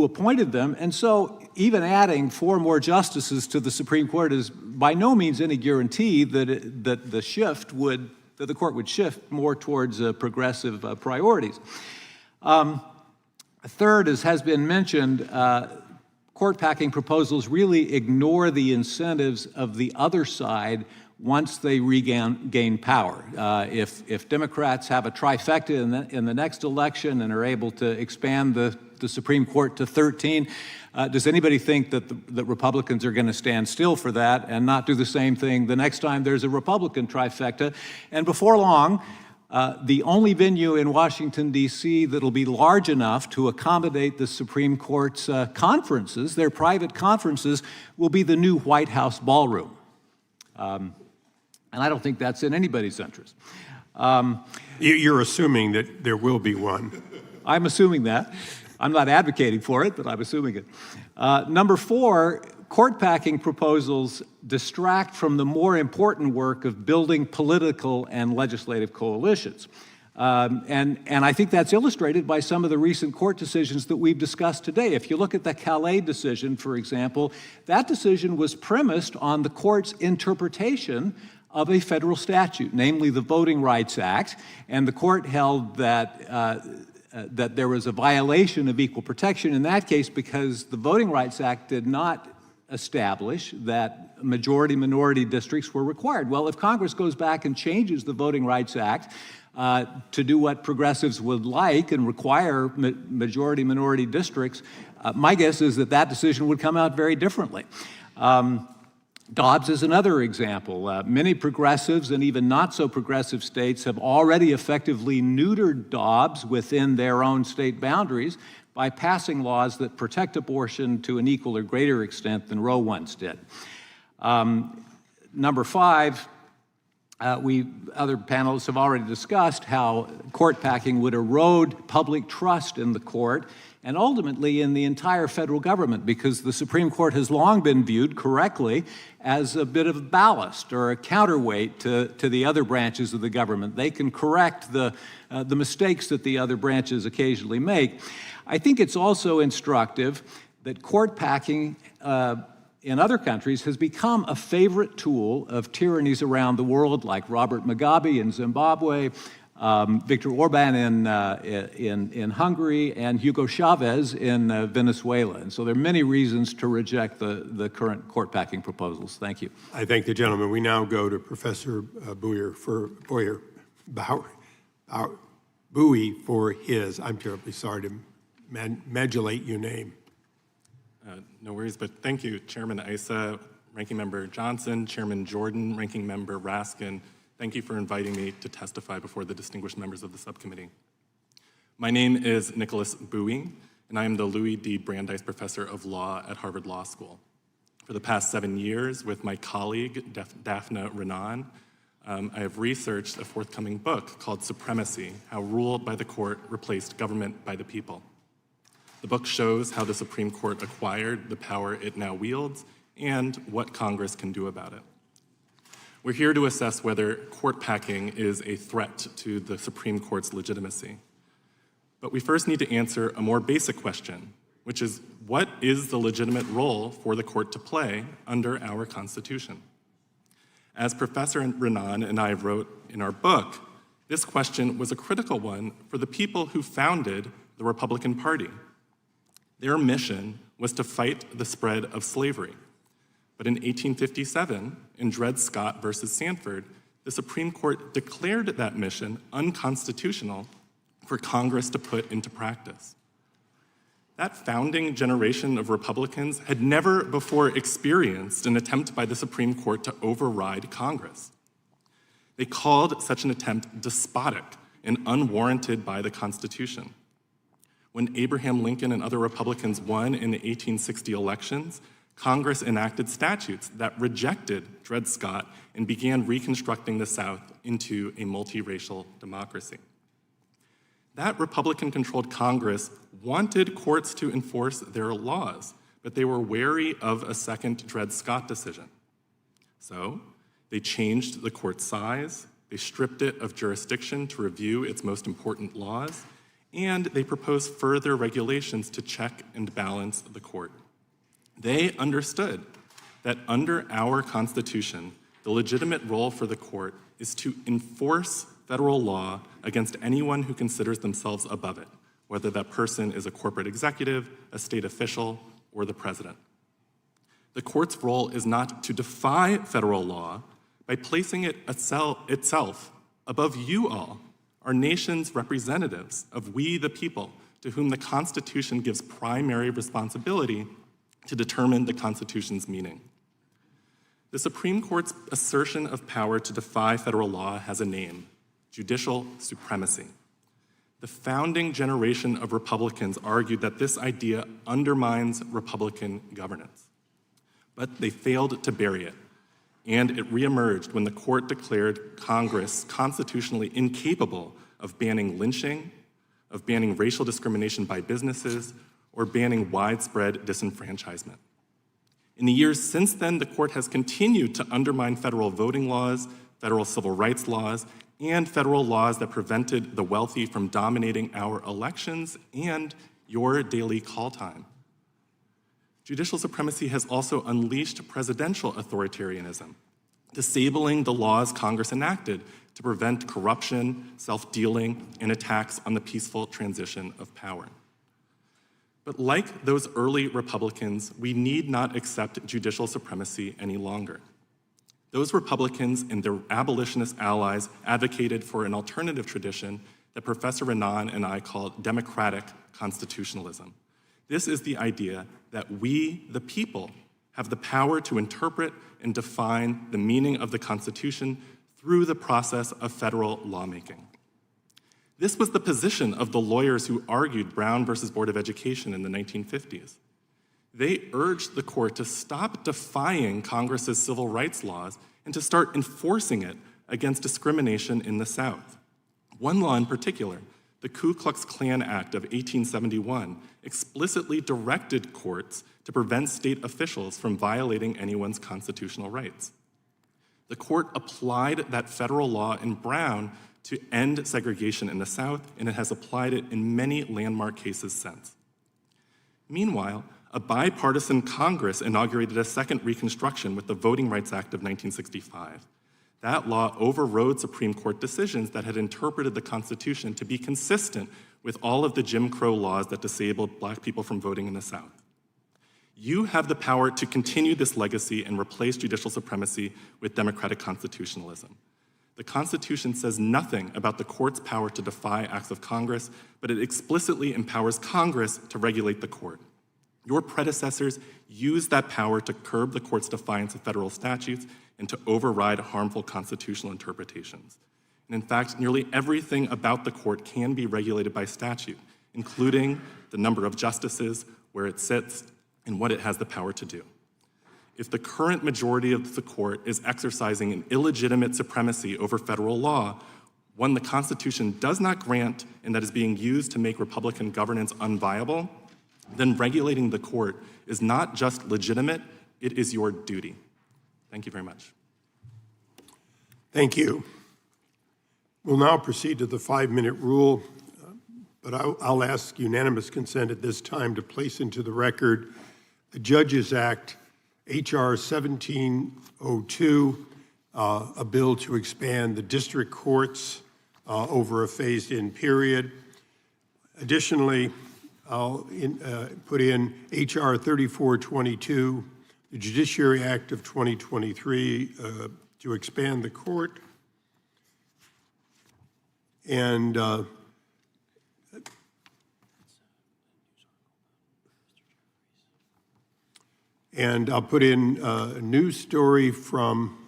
appointed them. And so even adding 4 more justices to the Supreme Court is by no means any guarantee that the court would shift more towards progressive priorities. Third, as has been mentioned, court packing proposals really ignore the incentives of the other side once they regain power. If Democrats have a trifecta in the next election and are able to expand the Supreme Court to 13, does anybody think that Republicans are going to stand still for that and not do the same thing the next time there's a Republican trifecta? And before long, the only venue in Washington, D.C. that'll be large enough to accommodate the Supreme Court's conferences, their private conferences, will be the new White House ballroom. And I don't think that's in anybody's interest.
You're assuming that there will be one.
I'm assuming that. I'm not advocating for it, but I'm assuming it. Number 4, court packing proposals distract from the more important work of building political and legislative coalitions. And I think that's illustrated by some of the recent court decisions that we've discussed today. If you look at the Calais decision, for example, that decision was premised on the court's interpretation of a federal statute, namely the Voting Rights Act, and the court held that there was a violation of equal protection in that case because the Voting Rights Act did not establish that majority-minority districts were required. Well, if Congress goes back and changes the Voting Rights Act to do what progressives would like and require majority-minority districts, my guess is that decision would come out very differently. Dobbs is another example. Many progressives and even not so progressive states have already effectively neutered Dobbs within their own state boundaries by passing laws that protect abortion to an equal or greater extent than Roe once did. Number 5, Other panelists have already discussed how court packing would erode public trust in the court and ultimately in the entire federal government, because the Supreme Court has long been viewed correctly as a bit of ballast or a counterweight to the other branches of the government. They can correct the mistakes that the other branches occasionally make. I think it's also instructive that court packing in other countries has become a favorite tool of tyrannies around the world, like Robert Mugabe in Zimbabwe, Viktor Orban in Hungary, and Hugo Chavez in Venezuela. And so there are many reasons to reject the current court packing proposals. Thank you.
I thank the gentleman. We now go to Professor Bowie for his, I'm terribly sorry to modulate your name.
No worries, but thank you, Chairman Issa, Ranking Member Johnson, Chairman Jordan, Ranking Member Raskin. Thank you for inviting me to testify before the distinguished members of the subcommittee. My name is Nicholas Bowie, and I am the Louis D. Brandeis Professor of Law at Harvard Law School. For the past 7 years, with my colleague, Daphne Renan, I have researched a forthcoming book called Supremacy: How Rule by the Court Replaced Government by the People. The book shows how the Supreme Court acquired the power it now wields and what Congress can do about it. We're here to assess whether court packing is a threat to the Supreme Court's legitimacy. But we first need to answer a more basic question, which is, what is the legitimate role for the court to play under our Constitution? As Professor Renan and I wrote in our book, this question was a critical one for the people who founded the Republican Party. Their mission was to fight the spread of slavery. But in 1857, in Dred Scott versus Sanford, the Supreme Court declared that mission unconstitutional for Congress to put into practice. That founding generation of Republicans had never before experienced an attempt by the Supreme Court to override Congress. They called such an attempt despotic and unwarranted by the Constitution. When Abraham Lincoln and other Republicans won in the 1860 elections, Congress enacted statutes that rejected Dred Scott and began reconstructing the South into a multiracial democracy. That Republican-controlled Congress wanted courts to enforce their laws, but they were wary of a second Dred Scott decision. So they changed the court's size, they stripped it of jurisdiction to review its most important laws, and they proposed further regulations to check and balance the court. They understood that under our Constitution, the legitimate role for the court is to enforce federal law against anyone who considers themselves above it, whether that person is a corporate executive, a state official, or the president. The court's role is not to defy federal law by placing it itself above you all, our nation's representatives of we the people, to whom the Constitution gives primary responsibility to determine the Constitution's meaning. The Supreme Court's assertion of power to defy federal law has a name: judicial supremacy. The founding generation of Republicans argued that this idea undermines Republican governance, but they failed to bury it, and it reemerged when the court declared Congress constitutionally incapable of banning lynching, of banning racial discrimination by businesses, or banning widespread disenfranchisement. In the years since then, the court has continued to undermine federal voting laws, federal civil rights laws, and federal laws that prevented the wealthy from dominating our elections and your daily call time. Judicial supremacy has also unleashed presidential authoritarianism, disabling the laws Congress enacted to prevent corruption, self-dealing, and attacks on the peaceful transition of power. But like those early Republicans, we need not accept judicial supremacy any longer. Those Republicans and their abolitionist allies advocated for an alternative tradition that Professor Renan and I call democratic constitutionalism. This is the idea that we, the people, have the power to interpret and define the meaning of the Constitution through the process of federal lawmaking. This was the position of the lawyers who argued Brown versus Board of Education in the 1950s. They urged the court to stop defying Congress's civil rights laws and to start enforcing it against discrimination in the South. One law in particular, the Ku Klux Klan Act of 1871, explicitly directed courts to prevent state officials from violating anyone's constitutional rights. The court applied that federal law in Brown to end segregation in the South, and it has applied it in many landmark cases since. Meanwhile, a bipartisan Congress inaugurated a second Reconstruction with the Voting Rights Act of 1965. That law overrode Supreme Court decisions that had interpreted the Constitution to be consistent with all of the Jim Crow laws that disabled Black people from voting in the South. You have the power to continue this legacy and replace judicial supremacy with democratic constitutionalism. The Constitution says nothing about the court's power to defy acts of Congress, but it explicitly empowers Congress to regulate the court. Your predecessors used that power to curb the court's defiance of federal statutes and to override harmful constitutional interpretations. And in fact, nearly everything about the court can be regulated by statute, including the number of justices, where it sits, and what it has the power to do. If the current majority of the court is exercising an illegitimate supremacy over federal law, one the Constitution does not grant and that is being used to make Republican governance unviable, then regulating the court is not just legitimate, it is your duty. Thank you very much.
Thank you. We'll now proceed to the 5-minute rule, but I'll ask unanimous consent at this time to place into the record the Judges Act, H.R. 1702, a bill to expand the district courts over a phased-in period. Additionally, I'll put in H.R. 3422, the Judiciary Act of 2023, to expand the court. And I'll put in a news story from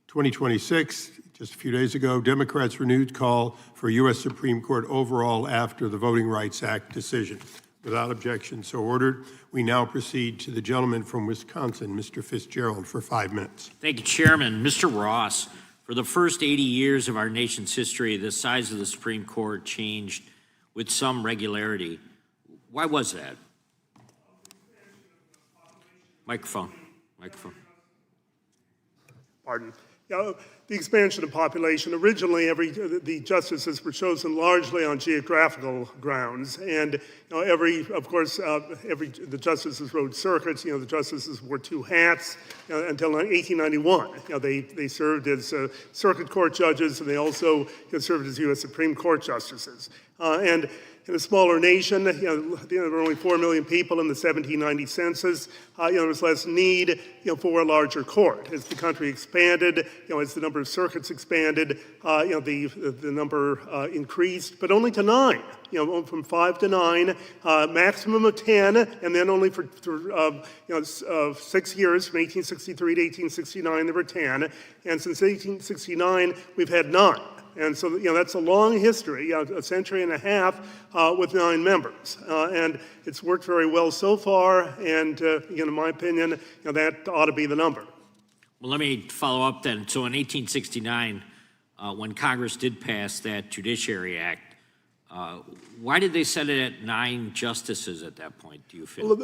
2026, just a few days ago. Democrats' renewed call for U.S. Supreme Court overhaul after the Voting Rights Act decision. Without objection, so ordered. We now proceed to the gentleman from Wisconsin, Mr. Fitzgerald, for 5 minutes.
Thank you, Chairman. Mr. Ross, for the first 80 years of our nation's history, the size of the Supreme Court changed with some regularity. Why was that? Microphone.
Pardon. Yeah, the expansion of population. Originally, the justices were chosen largely on geographical grounds, and the justices rode circuits. The justices wore two hats until 1891. They served as circuit court judges, and they also served as U.S. Supreme Court justices. And in a smaller nation, there were only 4 million people in the 1790 census. There was less need, for a larger court. As the country expanded, as the number of circuits expanded, the number increased, but only to 9. From 5 to 9, maximum of 10, and then only for 6 years, from 1863 to 1869, there were 10, and since 1869, we've had 9. And so, that's a long history, a century and a half with 9 members. And it's worked very well so far, and in my opinion, that ought to be the number.
Well, let me follow up then. So in 1869, when Congress did pass that Judiciary Act, why did they set it at 9 justices at that point, do you feel?
Well,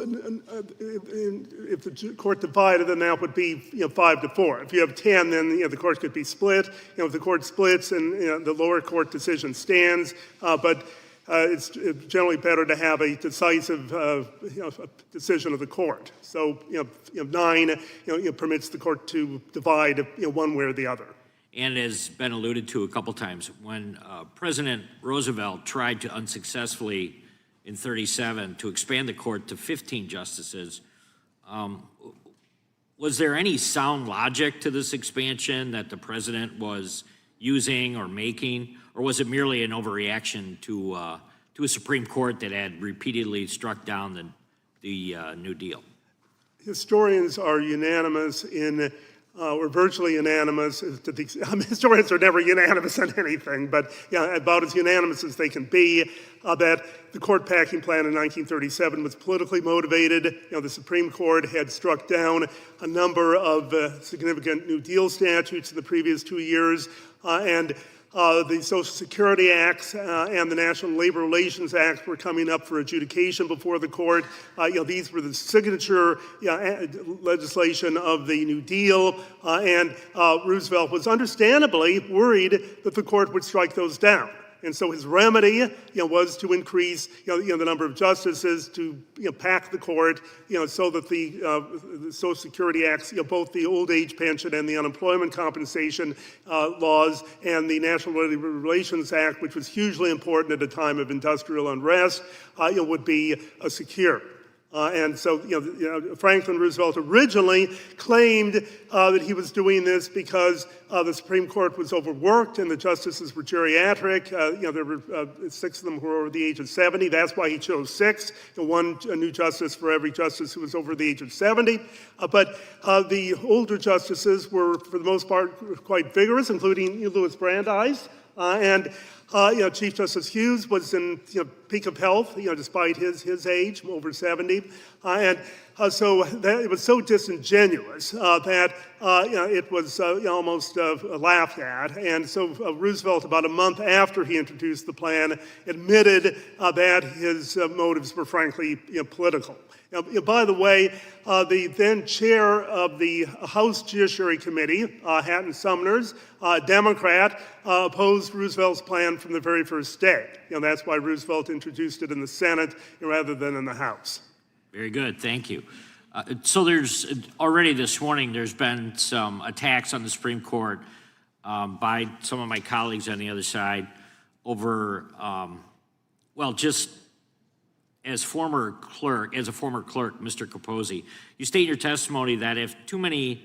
if the court divided, then that would be 5 to 4. If you have 10, then the court could be split. If the court splits and the lower court decision stands, but it's generally better to have a decisive decision of the court. So 9 permits the court to divide one way or the other.
And as been alluded to a couple times, when President Roosevelt tried to unsuccessfully in 1937 to expand the court to 15 justices, was there any sound logic to this expansion that the president was using or making, or was it merely an overreaction to a Supreme Court that had repeatedly struck down the New Deal?
Historians are unanimous in were virtually unanimous. Historians are never unanimous on anything, but yeah, about as unanimous as they can be, that the court packing plan in 1937 was politically motivated. The Supreme Court had struck down a number of significant New Deal statutes in the previous 2 years, and the Social Security Acts and the National Labor Relations Act were coming up for adjudication before the court. These were the signature legislation of the New Deal, and Roosevelt was understandably worried that the court would strike those down. And so his remedy, was to increase, the number of justices, to pack the court, so that the Social Security Acts, both the old age pension and the unemployment compensation laws, and the National Labor Relations Act, which was hugely important at a time of industrial unrest, would be secure. And so, Franklin Roosevelt originally claimed that he was doing this because the Supreme Court was overworked and the justices were geriatric. There were 6 of them who were over the age of 70. That's why he chose 6, one new justice for every justice who was over the age of 70. But the older justices were, for the most part, quite vigorous, including Louis Brandeis. And Chief Justice Hughes was in peak of health, despite his age, over 70, and so that, it was so disingenuous that it was almost laughed at. And so Roosevelt, about a month after he introduced the plan, admitted that his motives were frankly political. By the way, the then chair of the House Judiciary Committee, Hatton Sumner's, Democrat, opposed Roosevelt's plan from the very first day. That's why Roosevelt introduced it in the Senate rather than in the House.
Very good, thank you. So there's already this morning, there's been some attacks on the Supreme Court by some of my colleagues on the other side over, just as a former clerk, Mr. Capozzi, you state in your testimony that if too many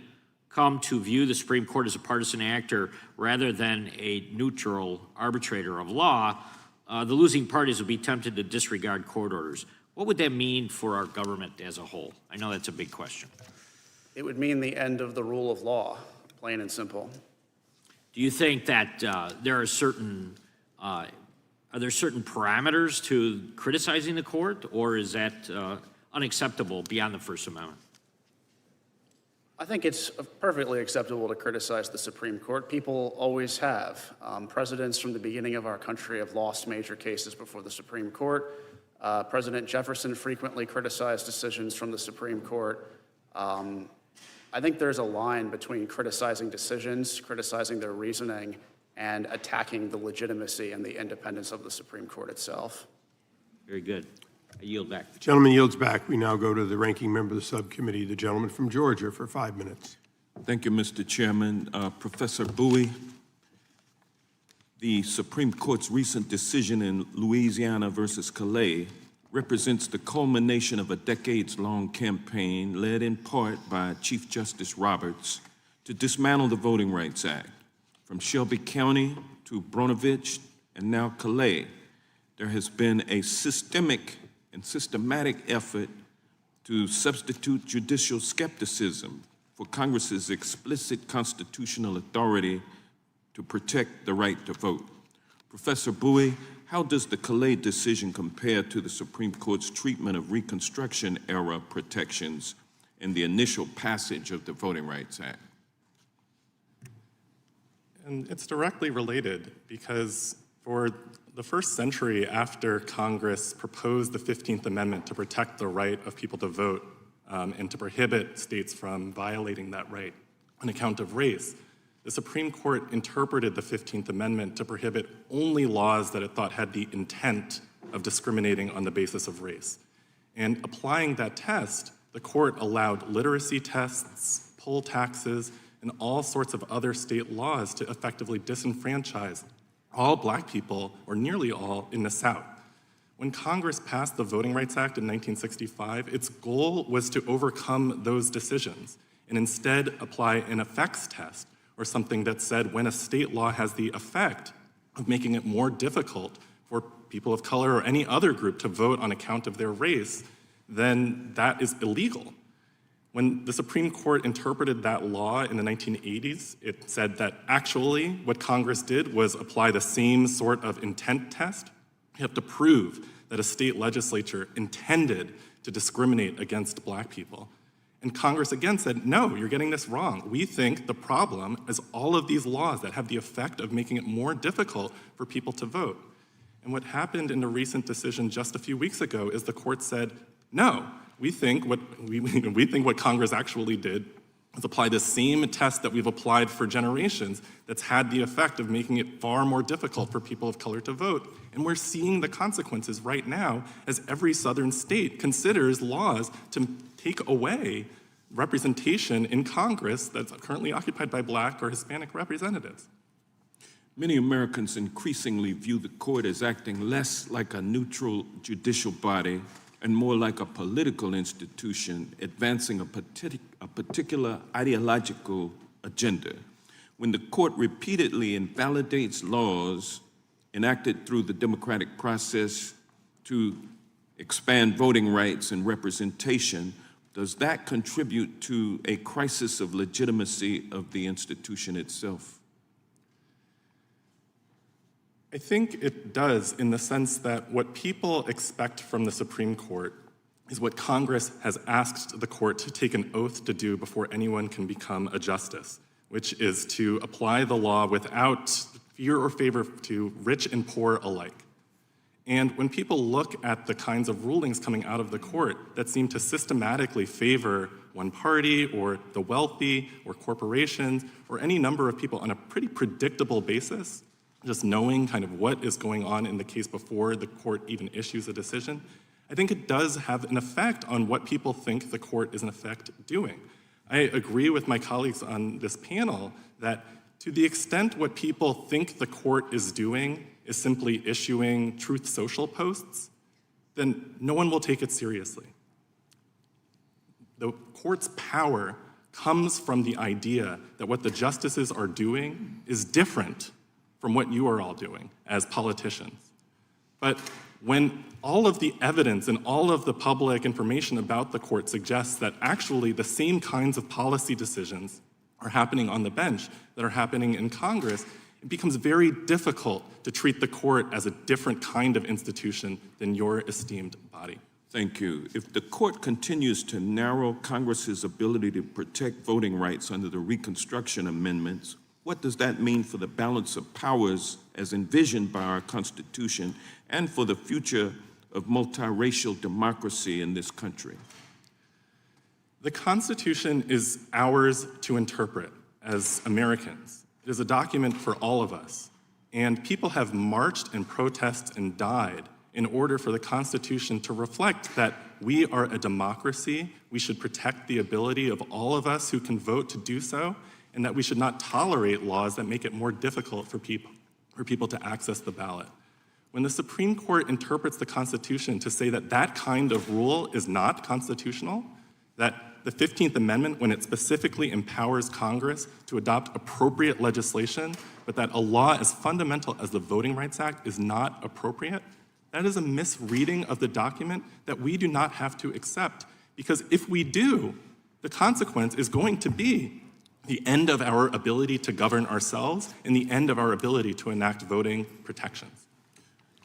come to view the Supreme Court as a partisan actor rather than a neutral arbitrator of law, the losing parties will be tempted to disregard court orders. What would that mean for our government as a whole? I know that's a big question.
It would mean the end of the rule of law, plain and simple.
Do you think that there are certain parameters to criticizing the court, or is that unacceptable beyond the First Amendment?
I think it's perfectly acceptable to criticize the Supreme Court. People always have. Presidents from the beginning of our country have lost major cases before the Supreme Court. President Jefferson frequently criticized decisions from the Supreme Court. I think there's a line between criticizing decisions, criticizing their reasoning, and attacking the legitimacy and the independence of the Supreme Court itself.
Very good. I yield back.
The gentleman yields back. We now go to the ranking member of the subcommittee, the gentleman from Georgia, for 5 minutes.
Thank you, Mr. Chairman. Professor Bowie, the Supreme Court's recent decision in Louisiana versus Calais represents the culmination of a decades-long campaign led in part by Chief Justice Roberts to dismantle the Voting Rights Act. From Shelby County to Bronovich and now Calais, there has been a systemic and systematic effort to substitute judicial skepticism for Congress's explicit constitutional authority to protect the right to vote. Professor Bowie, how does the Calais decision compare to the Supreme Court's treatment of Reconstruction-era protections in the initial passage of the Voting Rights Act?
And it's directly related because for the first century after Congress proposed the 15th Amendment to protect the right of people to vote and to prohibit states from violating that right on account of race, the Supreme Court interpreted the 15th Amendment to prohibit only laws that it thought had the intent of discriminating on the basis of race. And applying that test, the court allowed literacy tests, poll taxes, and all sorts of other state laws to effectively disenfranchise all Black people, or nearly all, in the South. When Congress passed the Voting Rights Act in 1965, its goal was to overcome those decisions and instead apply an effects test, or something that said when a state law has the effect of making it more difficult for people of color or any other group to vote on account of their race, then that is illegal. When the Supreme Court interpreted that law in the 1980s, it said that actually what Congress did was apply the same sort of intent test. You have to prove that a state legislature intended to discriminate against black people. And Congress again said, no, you're getting this wrong. We think the problem is all of these laws that have the effect of making it more difficult for people to vote. And what happened in a recent decision just a few weeks ago is the court said, no, we think what Congress actually did is apply the same test that we've applied for generations that's had the effect of making it far more difficult for people of color to vote. And we're seeing the consequences right now as every southern state considers laws to take away representation in Congress that's currently occupied by black or Hispanic representatives.
Many Americans increasingly view the court as acting less like a neutral judicial body and more like a political institution advancing a particular ideological agenda. When the court repeatedly invalidates laws enacted through the democratic process to expand voting rights and representation, does that contribute to a crisis of legitimacy of the institution itself?
I think it does, in the sense that what people expect from the Supreme Court is what Congress has asked the court to take an oath to do before anyone can become a justice, which is to apply the law without fear or favor to rich and poor alike. And when people look at the kinds of rulings coming out of the court that seem to systematically favor one party or the wealthy or corporations or any number of people on a pretty predictable basis, just knowing kind of what is going on in the case before the court even issues a decision, I think it does have an effect on what people think the court is in effect doing. I agree with my colleagues on this panel that to the extent what people think the court is doing is simply issuing truth social posts, then no one will take it seriously. The court's power comes from the idea that what the justices are doing is different from what you are all doing as politicians. But when all of the evidence and all of the public information about the court suggests that actually the same kinds of policy decisions are happening on the bench that are happening in Congress, it becomes very difficult to treat the court as a different kind of institution than your esteemed body.
Thank you. If the court continues to narrow Congress's ability to protect voting rights under the Reconstruction Amendments, what does that mean for the balance of powers as envisioned by our Constitution and for the future of multiracial democracy in this country?
The Constitution is ours to interpret as Americans. It is a document for all of us. And people have marched and protested and died in order for the Constitution to reflect that we are a democracy, we should protect the ability of all of us who can vote to do so, and that we should not tolerate laws that make it more difficult for people to access the ballot. When the Supreme Court interprets the Constitution to say that that kind of rule is not constitutional, that the 15th Amendment, when it specifically empowers Congress to adopt appropriate legislation, but that a law as fundamental as the Voting Rights Act is not appropriate, that is a misreading of the document that we do not have to accept. Because if we do, the consequence is going to be the end of our ability to govern ourselves and the end of our ability to enact voting protections.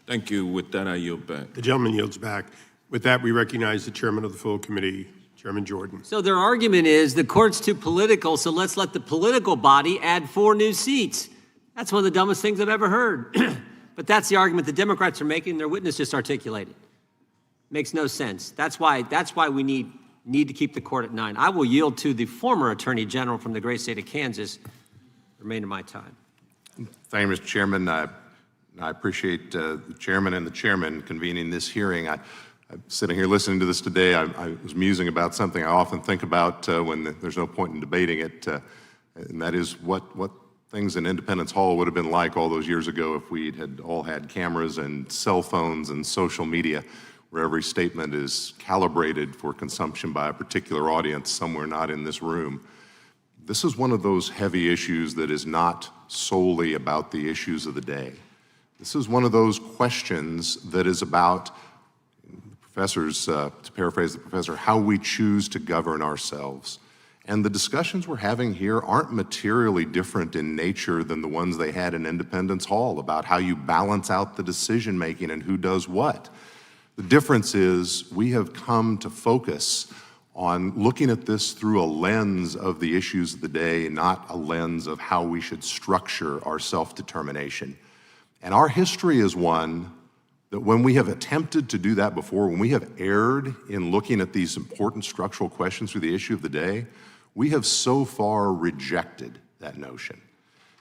Thank you. With that, I yield back.
The gentleman yields back. With that, we recognize the chairman of the full committee, Chairman Jordan.
So their argument is the court's too political, so let's let the political body add 4 new seats. That's one of the dumbest things I've ever heard. But that's the argument the Democrats are making, their witness just articulated. Makes no sense. That's why we need to keep the court at 9. I will yield to the former Attorney General from the great state of Kansas the remainder of my time.
Thank you, Mr. Chairman. I appreciate the chairman and the chairman convening this hearing. I'm sitting here listening to this today. I was musing about something I often think about when there's no point in debating it, and that is what things in Independence Hall would have been like all those years ago if we had all had cameras and cell phones and social media, where every statement is calibrated for consumption by a particular audience somewhere not in this room. This is one of those heavy issues that is not solely about the issues of the day. This is one of those questions that is about professors, to paraphrase the professor, how we choose to govern ourselves. And the discussions we're having here aren't materially different in nature than the ones they had in Independence Hall about how you balance out the decision-making and who does what. The difference is we have come to focus on looking at this through a lens of the issues of the day, not a lens of how we should structure our self-determination. And our history is one that when we have attempted to do that before, when we have erred in looking at these important structural questions through the issue of the day, we have so far rejected that notion.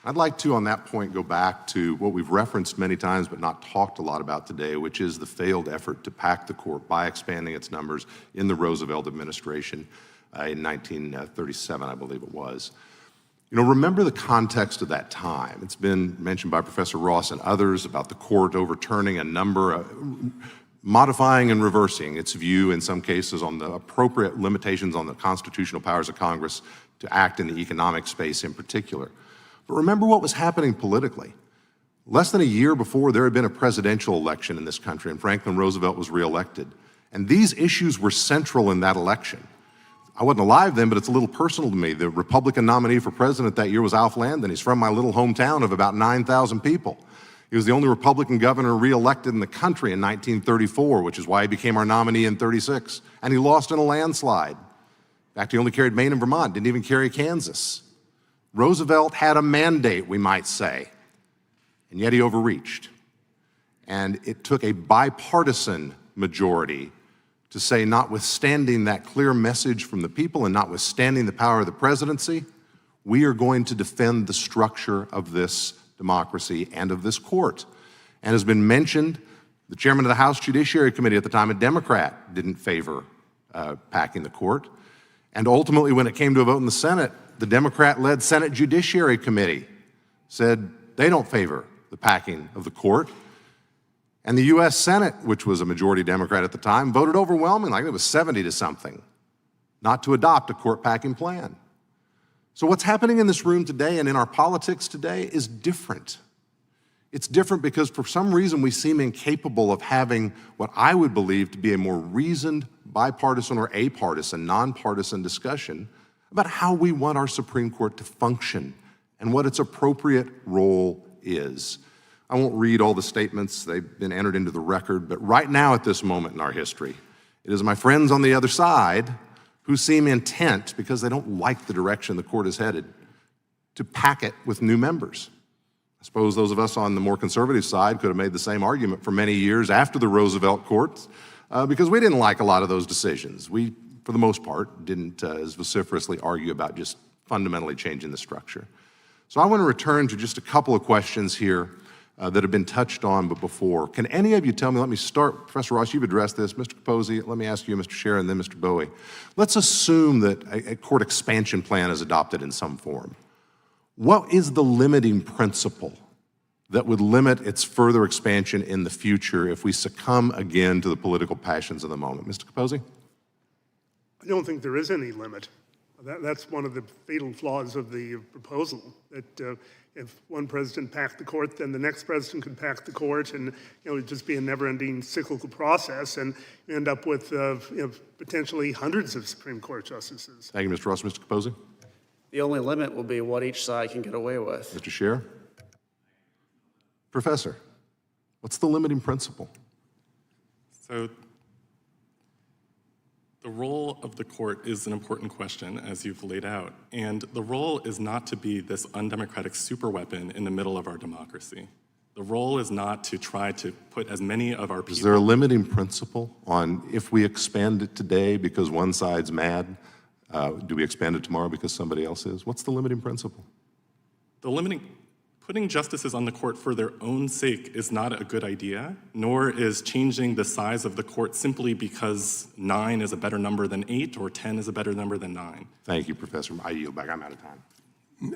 I'd like to, on that point, go back to what we've referenced many times but not talked a lot about today, which is the failed effort to pack the court by expanding its numbers in the Roosevelt administration in 1937, I believe it was. You know, remember the context of that time. It's been mentioned by Professor Ross and others about the court overturning a number of, modifying and reversing its view in some cases on the appropriate limitations on the constitutional powers of Congress to act in the economic space in particular. But remember what was happening politically. Less than a year before, there had been a presidential election in this country, and Franklin Roosevelt was reelected. And these issues were central in that election. I wasn't alive then, but it's a little personal to me. The Republican nominee for president that year was Alf Landon. He's from my little hometown of about 9,000 people. He was the only Republican governor reelected in the country in 1934, which is why he became our nominee in 36. And he lost in a landslide. In fact, he only carried Maine and Vermont, didn't even carry Kansas. Roosevelt had a mandate, we might say, and yet he overreached. And it took a bipartisan majority to say, notwithstanding that clear message from the people and notwithstanding the power of the presidency, we are going to defend the structure of this democracy and of this court. And has been mentioned, the chairman of the House Judiciary Committee at the time, a Democrat, didn't favor packing the court. And ultimately, when it came to a vote in the Senate, the Democrat-led Senate Judiciary Committee said they don't favor the packing of the court. And the U.S. Senate, which was a majority Democrat at the time, voted overwhelmingly, I think it was 70 to something, not to adopt a court packing plan. So what's happening in this room today and in our politics today is different. It's different because for some reason we seem incapable of having what I would believe to be a more reasoned, bipartisan or apartisan, nonpartisan discussion about how we want our Supreme Court to function and what its appropriate role is. I won't read all the statements, they've been entered into the record, but right now at this moment in our history, it is my friends on the other side who seem intent, because they don't like the direction the court is headed, to pack it with new members. I suppose those of us on the more conservative side could have made the same argument for many years after the Roosevelt courts, because we didn't like a lot of those decisions. We, for the most part, didn't as vociferously argue about just fundamentally changing the structure. So I want to return to just a couple of questions here that have been touched on but before. Can any of you tell me, let me start, Professor Ross, you've addressed this, Mr. Capozzi, let me ask you, Mr. Schaerr, and then Mr. Bowie. Let's assume that a court expansion plan is adopted in some form. What is the limiting principle that would limit its further expansion in the future if we succumb again to the political passions of the moment? Mr. Capozzi?
I don't think there is any limit. That's one of the fatal flaws of the proposal, that if one president packed the court, then the next president could pack the court, and it would just be a never-ending cyclical process, and you end up with potentially hundreds of Supreme Court justices.
Thank you, Mr. Ross. Mr. Capozzi?
The only limit will be what each side can get away with.
Mr. Schaerr? Professor, what's the limiting principle?
So the role of the court is an important question, as you've laid out. And the role is not to be this undemocratic superweapon in the middle of our democracy. The role is not to try to put as many of our people...
Is there a limiting principle on if we expand it today because one side's mad, do we expand it tomorrow because somebody else is? What's the limiting principle?
Putting justices on the court for their own sake is not a good idea, nor is changing the size of the court simply because 9 is a better number than 8 or 10 is a better number than 9.
Thank you, Professor. I yield back. I'm out of time.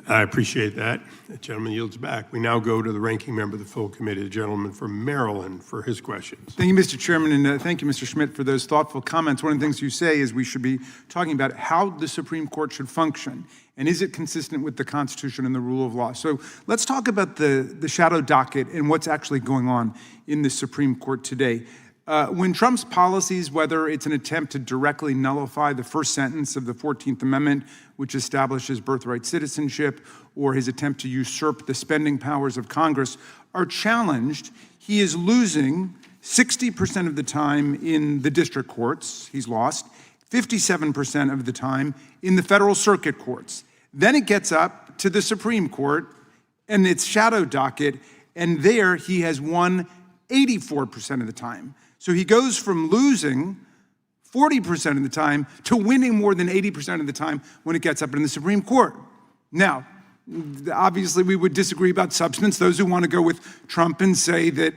I appreciate that. The gentleman yields back. We now go to the ranking member of the full committee, the gentleman from Maryland, for his questions.
Thank you, Mr. Chairman, and thank you, Mr. Schmidt, for those thoughtful comments. One of the things you say is we should be talking about how the Supreme Court should function, and is it consistent with the Constitution and the rule of law? So let's talk about the shadow docket and what's actually going on in the Supreme Court today. When Trump's policies, whether it's an attempt to directly nullify the first sentence of the 14th Amendment, which establishes birthright citizenship, or his attempt to usurp the spending powers of Congress, are challenged, he is losing 60% of the time in the district courts, he's lost, 57% of the time in the federal circuit courts. Then it gets up to the Supreme Court and its shadow docket, and there he has won 84% of the time. So he goes from losing 40% of the time to winning more than 80% of the time when it gets up in the Supreme Court. Now, obviously we would disagree about substance. Those who want to go with Trump and say that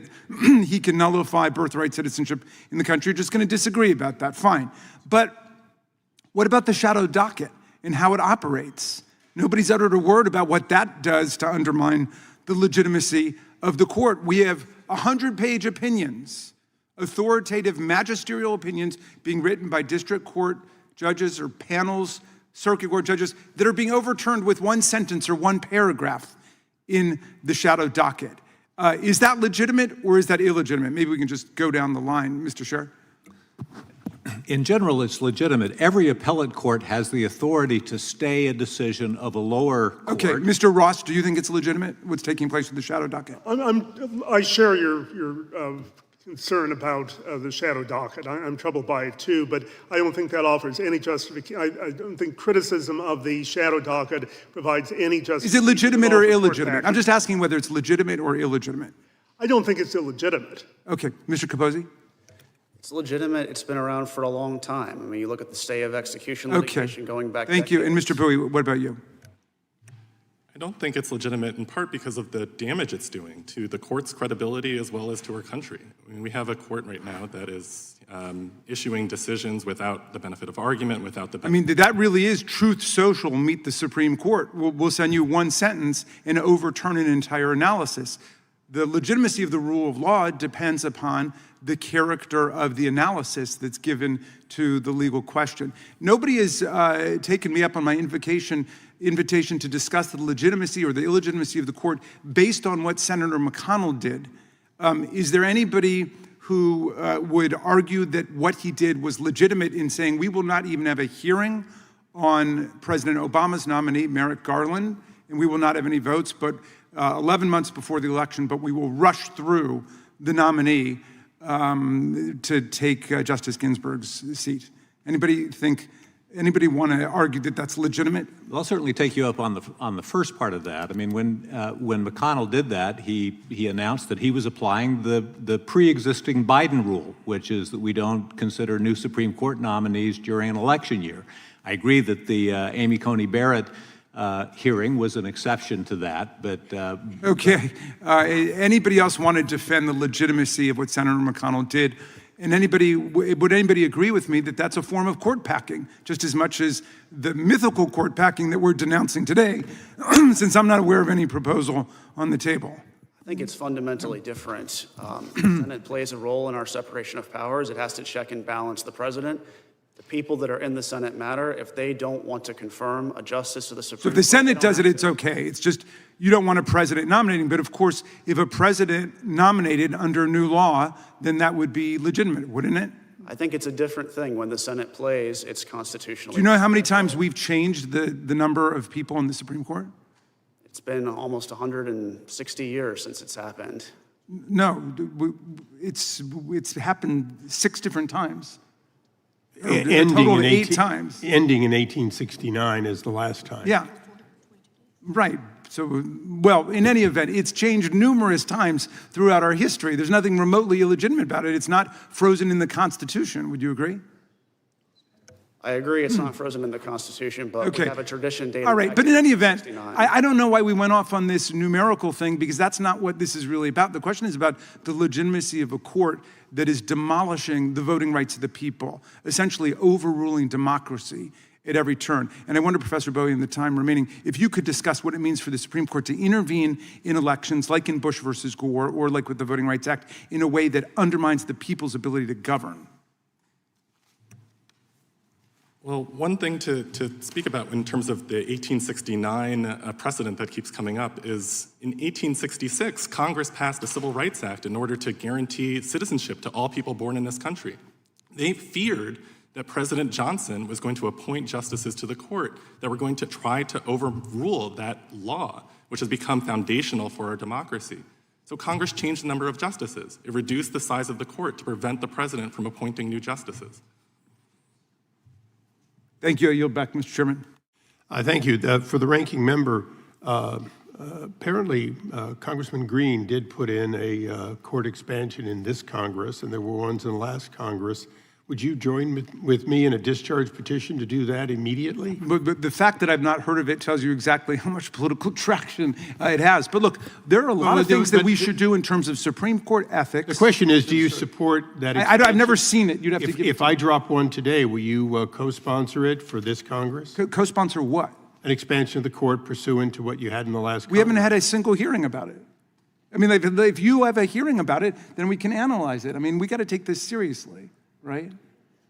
he can nullify birthright citizenship in the country are just going to disagree about that, fine. But what about the shadow docket and how it operates? Nobody's uttered a word about what that does to undermine the legitimacy of the court. We have 100-page opinions, authoritative magisterial opinions being written by district court judges or panels, circuit court judges, that are being overturned with one sentence or one paragraph in the shadow docket. Is that legitimate or is that illegitimate? Maybe we can just go down the line. Mr. Schaerr?
In general, it's legitimate. Every appellate court has the authority to stay a decision of a lower court.
Okay, Mr. Ross, do you think it's legitimate, what's taking place with the shadow docket?
I share your concern about the shadow docket. I'm troubled by it too, but I don't think that offers any justification. I don't think criticism of the shadow docket provides any justification.
Is it legitimate or illegitimate? I'm just asking whether it's legitimate or illegitimate.
I don't think it's illegitimate.
Okay, Mr. Capozzi?
It's legitimate. It's been around for a long time. I mean, you look at the stay of execution litigation going back
Thank you. And
decades.
Mr. Bowie, what about you?
I don't think it's legitimate in part because of the damage it's doing to the court's credibility as well as to our country. I mean, we have a court right now that is issuing decisions without the benefit of argument, without the benefit.
I mean, that really is Truth Social meet the Supreme Court. We'll send you one sentence and overturn an entire analysis. The legitimacy of the rule of law depends upon the character of the analysis that's given to the legal question. Nobody has taken me up on my invitation to discuss the legitimacy or the illegitimacy of the court based on what Senator McConnell did. Is there anybody who would argue that what he did was legitimate in saying we will not even have a hearing on President Obama's nominee, Merrick Garland, and we will not have any votes, but 11 months before the election, but we will rush through the nominee to take Justice Ginsburg's seat? Anybody want to argue that that's legitimate?
I'll certainly take you up on the first part of that. I mean, when McConnell did that, he announced that he was applying the pre-existing Biden rule, which is that we don't consider new Supreme Court nominees during an election year. I agree that the Amy Coney Barrett hearing was an exception to that, but...
Okay. Anybody else want to defend the legitimacy of what Senator McConnell did? And would anybody agree with me that that's a form of court packing, just as much as the mythical court packing that we're denouncing today, since I'm not aware of any proposal on the table?
I think it's fundamentally different. And it plays a role in our separation of powers. It has to check and balance the president. The people that are in the Senate matter. If they don't want to confirm a justice to the Supreme Court.
So if the Senate does it, it's okay. It's just you don't want a president nominating. But of course, if a president nominated under new law, then that would be legitimate, wouldn't it?
I think it's a different thing when the Senate plays its constitutionally.
Do you know how many times we've changed the number of people in the Supreme Court?
It's been almost 160 years since it's happened.
No, it's happened 6 different times. A total of 8 times.
Ending in 1869 is the last time.
Yeah, right. So, well, in any event, it's changed numerous times throughout our history. There's nothing remotely illegitimate about it. It's not frozen in the Constitution. Would you agree?
I agree it's not frozen in the Constitution, but we have a tradition dating
All right,
back
but
to
in any event,
1869.
I don't know why we went off on this numerical thing, because that's not what this is really about. The question is about the legitimacy of a court that is demolishing the voting rights of the people, essentially overruling democracy at every turn. And I wonder, Professor Bowie, in the time remaining, if you could discuss what it means for the Supreme Court to intervene in elections, like in Bush versus Gore, or like with the Voting Rights Act, in a way that undermines the people's ability to govern.
Well, one thing to speak about in terms of the 1869 precedent that keeps coming up is in 1866, Congress passed the Civil Rights Act in order to guarantee citizenship to all people born in this country. They feared that President Johnson was going to appoint justices to the court that were going to try to overrule that law, which has become foundational for our democracy. So Congress changed the number of justices. It reduced the size of the court to prevent the president from appointing new justices.
Thank you. I yield back, Mr. Chairman.
Thank you. For the ranking member, apparently Congressman Green did put in a court expansion in this Congress, and there were ones in the last Congress. Would you join with me in a discharge petition to do that immediately?
But the fact that I've not heard of it tells you exactly how much political traction it has. But look, there are a lot of things that we should do in terms of Supreme Court ethics.
The question is, do you support that expansion?
I've never seen it. You'd have to give
If I drop one today, will you co-sponsor it for this Congress?
Co-sponsor what?
An expansion of the court pursuant to what you had in the last Congress.
We haven't had a single hearing about it. I mean, if you have a hearing about it, then we can analyze it. I mean, we got to take this seriously, right?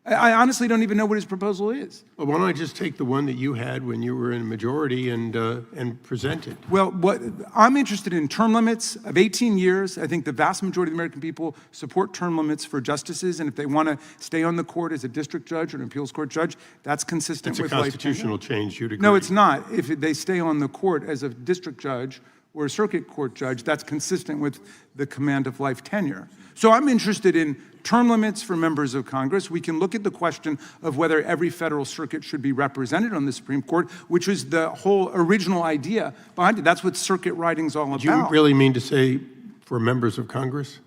I honestly don't even know what his proposal is.
Well, why don't I just take the one that you had when you were in majority and present it?
Well, what I'm interested in term limits of 18 years. I think the vast majority of the American people support term limits for justices, and if they want to stay on the court as a district judge or an appeals court judge, that's consistent
It's
with
a constitutional change, you'd agree.
No, it's not. If they stay on the court as a district judge or a circuit court judge, that's consistent with the command of life tenure. So I'm interested in term limits for members of Congress. We can look at the question of whether every federal circuit should be represented on the Supreme Court, which was the whole original idea behind it. That's what circuit writing's all about.
Do you really mean to say for members of Congress?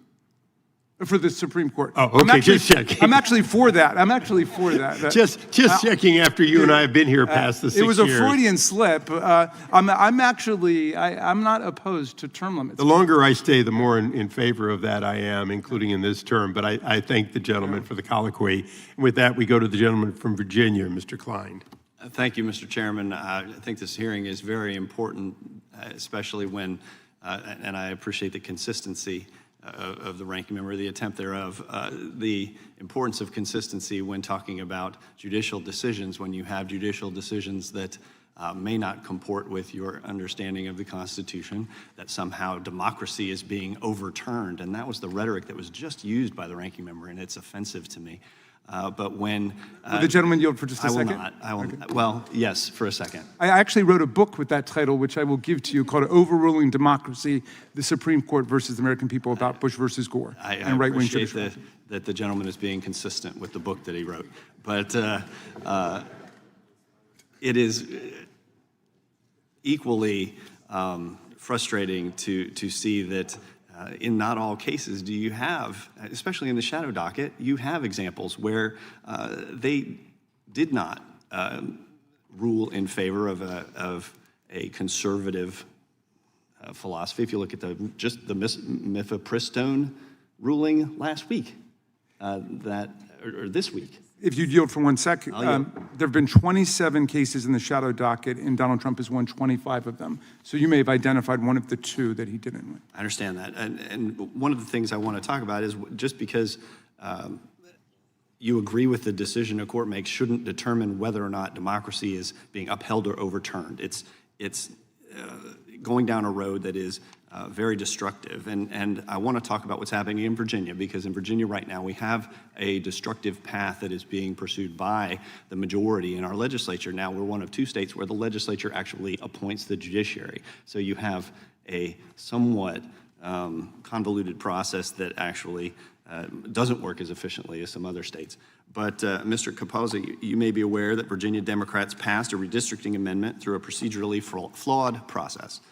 For the Supreme Court.
Oh, okay, just checking.
I'm actually for that. I'm actually for that.
Just checking after you and I have been here past the 6 years.
It was a Freudian slip. I'm not opposed to term limits.
The longer I stay, the more in favor of that I am, including in this term. But I thank the gentleman for the colloquy. And with that, we go to the gentleman from Virginia, Mr. Klein.
Thank you, Mr. Chairman. I think this hearing is very important, especially when, and I appreciate the consistency of the ranking member, the attempt thereof, the importance of consistency when talking about judicial decisions, when you have judicial decisions that may not comport with your understanding of the Constitution, that somehow democracy is being overturned. And that was the rhetoric that was just used by the ranking member, and it's offensive to me. But when...
Will the gentleman yield for just a second?
I will not. Well, yes, for a second.
I actually wrote a book with that title, which I will give to you, called Overruling Democracy, the Supreme Court versus the American People, about Bush versus Gore.
I
and right-wing
appreciate that the gentleman is being consistent with the book that he wrote. But it is equally frustrating to see that in not all cases do you have, especially in the shadow docket, you have examples where they did not rule in favor of a conservative philosophy. If you look at just the mifepristone ruling last week, or this week.
If you'd yield for 1 second, there have been 27 cases in the shadow docket, and Donald Trump has won 25 of them. So you may have identified one of the two that he didn't win.
I understand that. And one of the things I want to talk about is just because you agree with the decision a court makes shouldn't determine whether or not democracy is being upheld or overturned. It's going down a road that is very destructive. And I want to talk about what's happening in Virginia, because in Virginia right now we have a destructive path that is being pursued by the majority in our legislature. Now we're one of two states where the legislature actually appoints the judiciary. So you have a somewhat convoluted process that actually doesn't work as efficiently as some other states. But Mr. Capozzi, you may be aware that Virginia Democrats passed a redistricting amendment through a procedurally flawed process.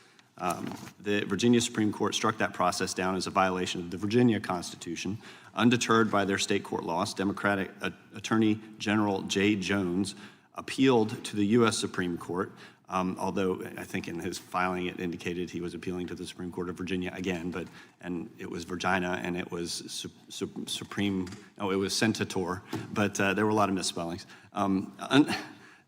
The Virginia Supreme Court struck that process down as a violation of the Virginia Constitution. Undeterred by their state court loss, Democratic Attorney General Jay Jones appealed to the U.S. Supreme Court, although I think in his filing it indicated he was appealing to the Supreme Court of Virginia again, and it was Virginia and it was it was Senator, but there were a lot of misspellings.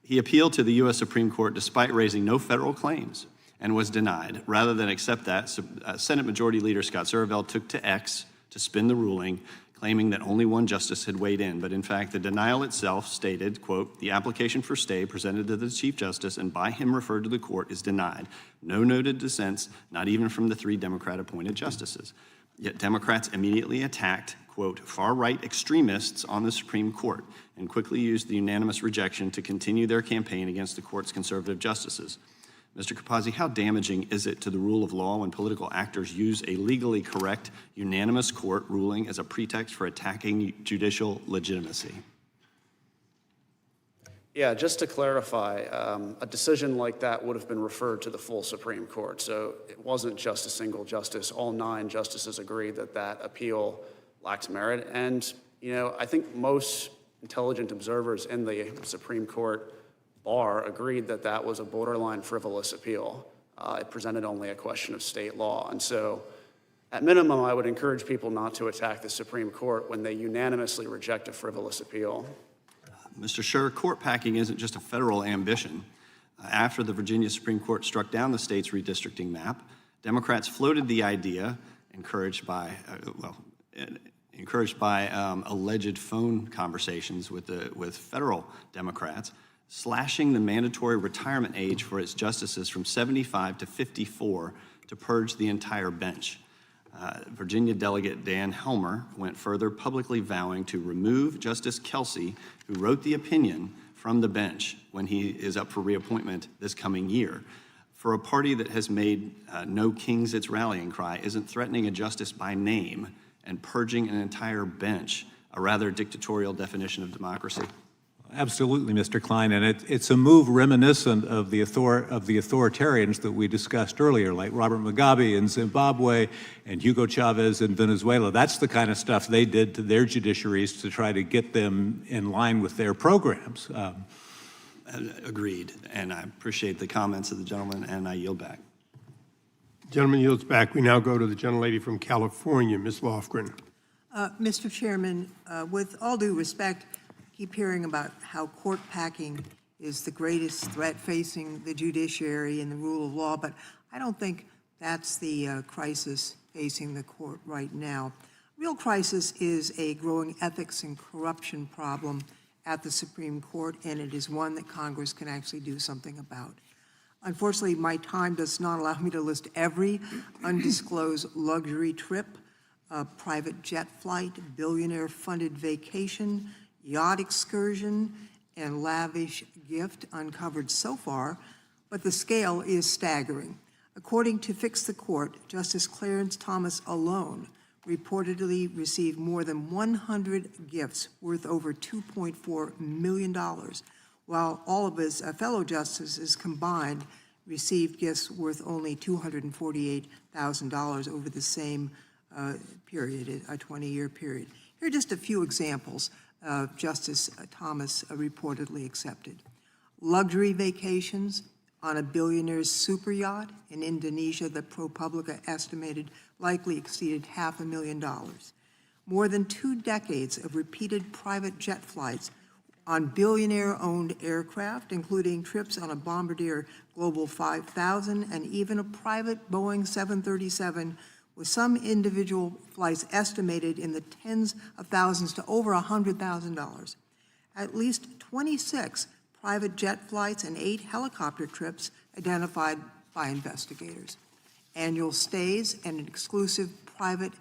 He appealed to the U.S. Supreme Court despite raising no federal claims, and was denied. Rather than accept that, Senate Majority Leader Scott Schaerr took to X to spin the ruling, claiming that only one justice had weighed in, but in fact the denial itself stated, quote, "The application for stay presented to the Chief Justice and by him referred to the court is denied. No noted dissents, not even from the 3 Democrat-appointed justices." Yet Democrats immediately attacked, quote, "far-right extremists on the Supreme Court," and quickly used the unanimous rejection to continue their campaign against the court's conservative justices. Mr. Capozzi, how damaging is it to the rule of law when political actors use a legally correct, unanimous court ruling as a pretext for attacking judicial legitimacy?
Yeah, just to clarify, a decision like that would have been referred to the full Supreme Court. So it wasn't just a single justice. All 9 justices agreed that that appeal lacked merit. And, you know, I think most intelligent observers in the Supreme Court bar agreed that that was a borderline frivolous appeal. It presented only a question of state law. And so, at minimum, I would encourage people not to attack the Supreme Court when they unanimously reject a frivolous appeal.
Mr. Schaerr, court packing isn't just a federal ambition. After the Virginia Supreme Court struck down the state's redistricting map, Democrats floated the idea, encouraged by alleged phone conversations with federal Democrats, slashing the mandatory retirement age for its justices from 75 to 54 to purge the entire bench. Virginia Delegate Dan Helmer went further, publicly vowing to remove Justice Kelsey, who wrote the opinion, from the bench when he is up for reappointment this coming year. For a party that has made no kings its rallying cry, isn't threatening a justice by name and purging an entire bench a rather dictatorial definition of democracy?
Absolutely, Mr. Klein, and it's a move reminiscent of the authoritarians that we discussed earlier, like Robert Mugabe in Zimbabwe and Hugo Chavez in Venezuela. That's the kind of stuff they did to their judiciaries to try to get them in line with their programs.
Agreed, and I appreciate the comments of the gentleman, and I yield back.
Gentleman yields back. We now go to the gentlelady from California, Ms. Lofgren.
Mr. Chairman, with all due respect, keep hearing about how court packing is the greatest threat facing the judiciary and the rule of law, but I don't think that's the crisis facing the court right now. Real crisis is a growing ethics and corruption problem at the Supreme Court, and it is one that Congress can actually do something about. Unfortunately, my time does not allow me to list every undisclosed luxury trip, private jet flight, billionaire-funded vacation, yacht excursion, and lavish gift uncovered so far, but the scale is staggering. According to Fix the Court, Justice Clarence Thomas alone reportedly received more than 100 gifts worth over $2.4 million, while all of his fellow justices combined received gifts worth only $248,000 over the same period, a 20-year period. Here are just a few examples Justice Thomas reportedly accepted. Luxury vacations on a billionaire's super yacht in Indonesia that ProPublica estimated likely exceeded $500,000. More than 2 decades of repeated private jet flights on billionaire-owned aircraft, including trips on a Bombardier Global 5000 and even a private Boeing 737, with some individual flights estimated in the tens of thousands to over $100,000. At least 26 private jet flights and 8 helicopter trips identified by investigators. Annual stays in an exclusive private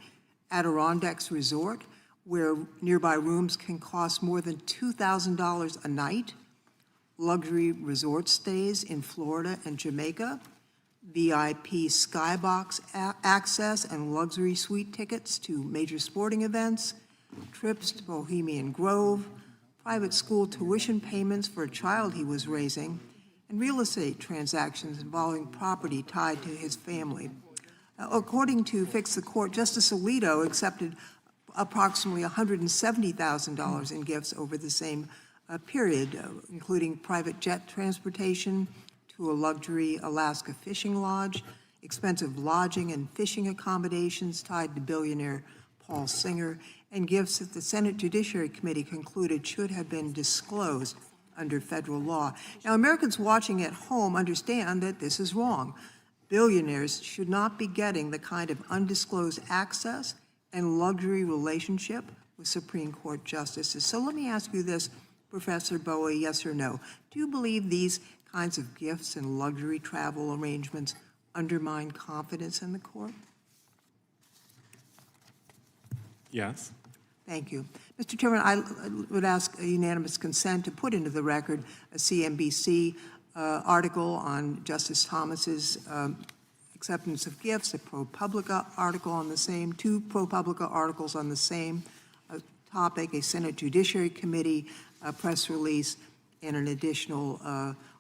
Adirondacks resort where nearby rooms can cost more than $2,000 a night. Luxury resort stays in Florida and Jamaica. VIP skybox access and luxury suite tickets to major sporting events, trips to Bohemian Grove, private school tuition payments for a child he was raising, and real estate transactions involving property tied to his family. According to Fix the Court, Justice Alito accepted approximately $170,000 in gifts over the same period, including private jet transportation to a luxury Alaska fishing lodge, expensive lodging and fishing accommodations tied to billionaire Paul Singer, and gifts that the Senate Judiciary Committee concluded should have been disclosed under federal law. Now, Americans watching at home understand that this is wrong. Billionaires should not be getting the kind of undisclosed access and luxury relationship with Supreme Court justices. So let me ask you this, Professor Bowie, yes or no? Do you believe these kinds of gifts and luxury travel arrangements undermine confidence in the court?
Yes.
Thank you. Mr. Chairman, I would ask a unanimous consent to put into the record a CNBC article on Justice Thomas's acceptance of gifts, a ProPublica article on the same, 2 ProPublica articles on the same topic, a Senate Judiciary Committee press release, and an additional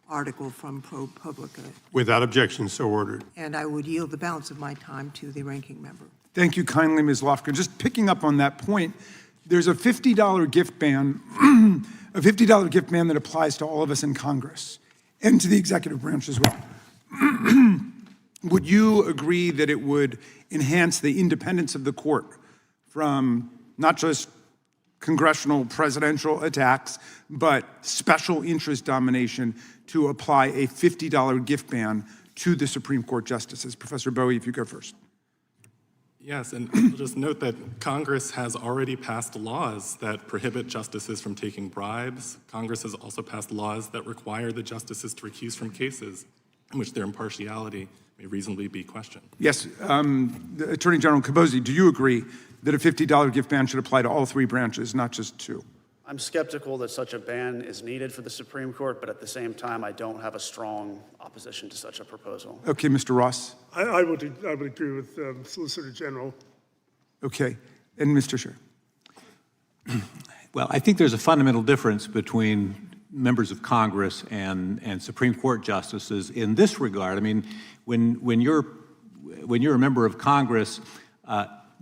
article from ProPublica.
Without objection, so ordered.
And I would yield the balance of my time to the ranking member.
Thank you kindly, Ms. Lofgren. Just picking up on that point, there's a $50 gift ban, a $50 gift ban that applies to all of us in Congress and to the executive branch as well. Would you agree that it would enhance the independence of the court from not just congressional presidential attacks, but special interest domination to apply a $50 gift ban to the Supreme Court justices? Professor Bowie, if you go first.
Yes, and I'll just note that Congress has already passed laws that prohibit justices from taking bribes. Congress has also passed laws that require the justices to recuse from cases in which their impartiality may reasonably be questioned.
Yes, Attorney General Capozzi, do you agree that a $50 gift ban should apply to all 3 branches, not just 2?
I'm skeptical that such a ban is needed for the Supreme Court, but at the same time, I don't have a strong opposition to such a proposal.
Okay, Mr. Ross.
I would agree with Solicitor General.
Okay, and Mr. Schaerr.
Well, I think there's a fundamental difference between members of Congress and Supreme Court justices in this regard. I mean, when you're a member of Congress,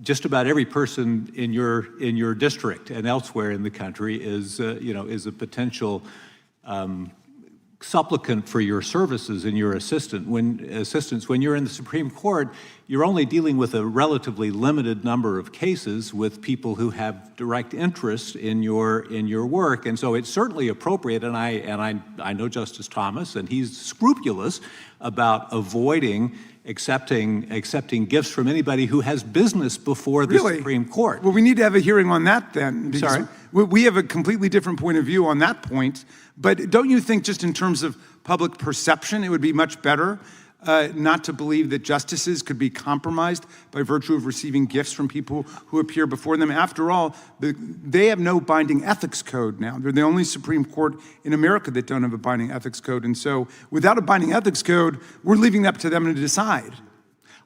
just about every person in your district and elsewhere in the country is a potential supplicant for your services and your assistance. When you're in the Supreme Court, you're only dealing with a relatively limited number of cases with people who have direct interest in your work, and so it's certainly appropriate. And I know Justice Thomas, and he's scrupulous about avoiding accepting gifts from anybody who has business before the Supreme Court.
Well, we need to have a hearing on that then.
Sorry?
We have a completely different point of view on that point. But don't you think just in terms of public perception, it would be much better not to believe that justices could be compromised by virtue of receiving gifts from people who appear before them? After all, they have no binding ethics code now. They're the only Supreme Court in America that don't have a binding ethics code. And so without a binding ethics code, we're leaving that up to them to decide.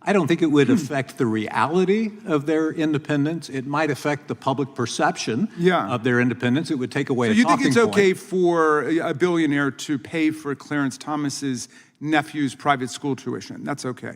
I don't think it would affect the reality of their independence. It might affect the public perception of their independence. It would take away a talking point.
So you think it's okay for a billionaire to pay for Clarence Thomas's nephew's private school tuition? That's okay.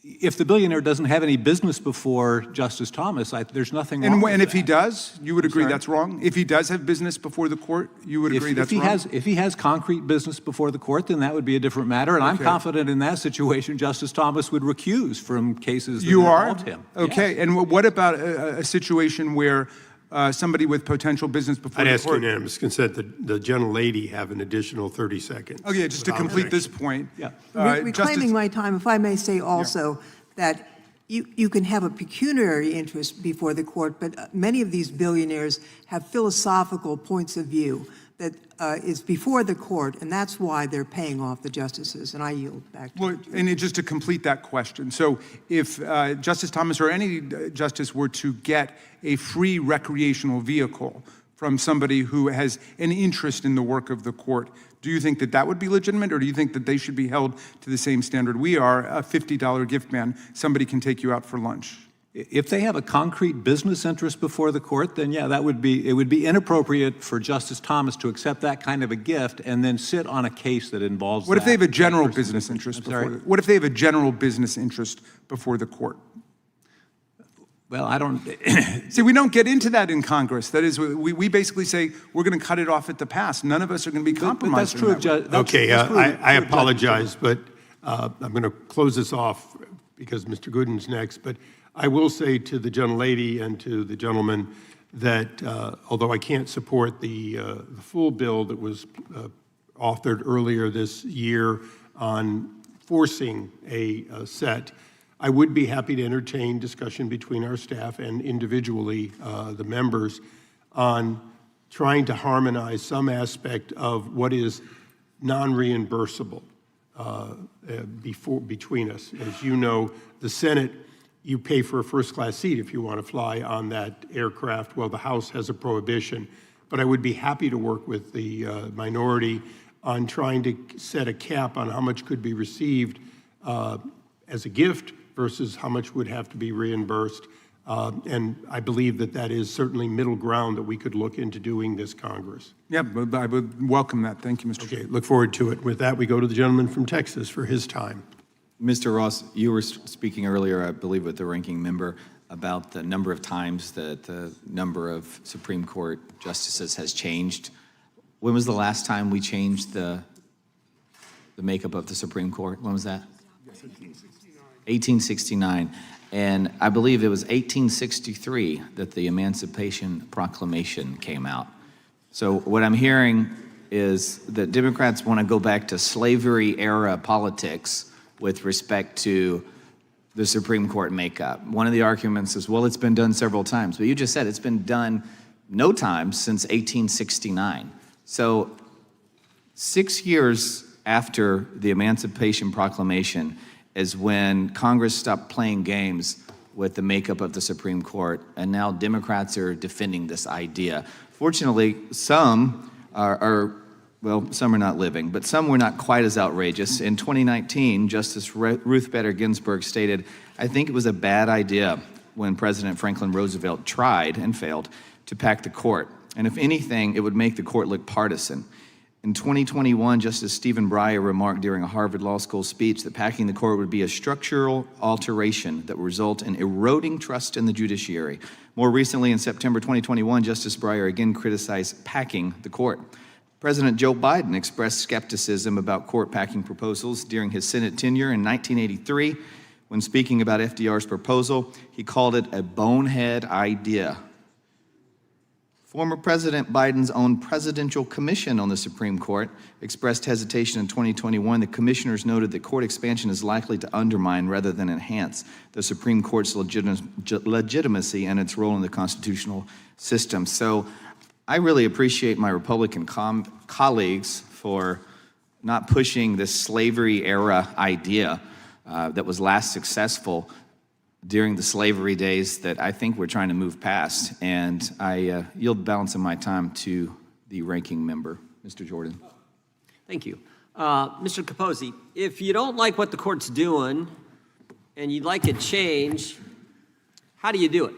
If the billionaire doesn't have any business before Justice Thomas, there's nothing wrong with
And if
that.
he does, you would agree that's wrong? If he does have business before the court, you would agree that's wrong?
If he has concrete business before the court, then that would be a different matter. And I'm confident in that situation, Justice Thomas would recuse from cases that involved him.
Okay.
Yes.
And what about a situation where somebody with potential business before
I'd
the
ask
court?
unanimous consent that the gentlelady have an additional 30 seconds.
Oh, yeah, just to complete this point.
Yeah.
Reclaiming my time, if I may say also that you can have a pecuniary interest before the court, but many of these billionaires have philosophical points of view that is before the court, and that's why they're paying off the justices. And I yield back to you.
And just to complete that question, so if Justice Thomas or any justice were to get a free recreational vehicle from somebody who has an interest in the work of the court, do you think that that would be legitimate, or do you think that they should be held to the same standard we are, a $50 gift ban, somebody can take you out for lunch?
If they have a concrete business interest before the court, then yeah, it would be inappropriate for Justice Thomas to accept that kind of a gift and then sit on a case that involves
What if they have a general
person.
business interest
I'm sorry?
what if they have a general business interest before the court?
Well, I don't.
See, we don't get into that in Congress. That is, we basically say we're going to cut it off at the pass. None of us are going to be compromised.
But that's true of
Okay, I apologize, but I'm going to close this off because Mr. Gooden's next. But I will say to the gentlelady and to the gentleman that although I can't support the full bill that was authored earlier this year on forcing a set I would be happy to entertain discussion between our staff and individually the members on trying to harmonize some aspect of what is non-reimbursable between us. As you know, the Senate, you pay for a first-class seat if you want to fly on that aircraft. Well, the House has a prohibition. But I would be happy to work with the minority on trying to set a cap on how much could be received as a gift versus how much would have to be reimbursed. And I believe that that is certainly middle ground that we could look into doing this Congress.
Yeah, but I would welcome that. Thank you, Mr.
Okay, look forward to it. With that, we go to the gentleman from Texas for his time.
Mr. Ross, you were speaking earlier, I believe, with the ranking member about the number of times that the number of Supreme Court justices has changed. When was the last time we changed the makeup of the Supreme Court? When was that? 1869. And I believe it was 1863 that the Emancipation Proclamation came out. So what I'm hearing is that Democrats want to go back to slavery era politics with respect to the Supreme Court makeup. One of the arguments is, well, it's been done several times, but you just said it's been done no time since 1869. So 6 years after the Emancipation Proclamation is when Congress stopped playing games with the makeup of the Supreme Court, and now Democrats are defending this idea. Fortunately, some well, some are not living, but some were not quite as outrageous. In 2019, Justice Ruth Bader Ginsburg stated, "I think it was a bad idea when President Franklin Roosevelt tried and failed to pack the court. And if anything, it would make the court look partisan." In 2021, Justice Stephen Breyer remarked during a Harvard Law School speech that packing the court would be a structural alteration that would result in eroding trust in the judiciary. More recently, in September 2021, Justice Breyer again criticized packing the court. President Joe Biden expressed skepticism about court packing proposals during his Senate tenure in 1983. When speaking about FDR's proposal, he called it a bonehead idea. Former President Biden's own Presidential Commission on the Supreme Court expressed hesitation in 2021. The commissioners noted that court expansion is likely to undermine rather than enhance the Supreme Court's legitimacy and its role in the constitutional system. So I really appreciate my Republican colleagues for not pushing this slavery era idea that was last successful during the slavery days that I think we're trying to move past. And I yield the balance of my time to the ranking member, Mr. Jordan.
Thank you. Mr. Capozzi, if you don't like what the court's doing and you'd like it changed, how do you do it?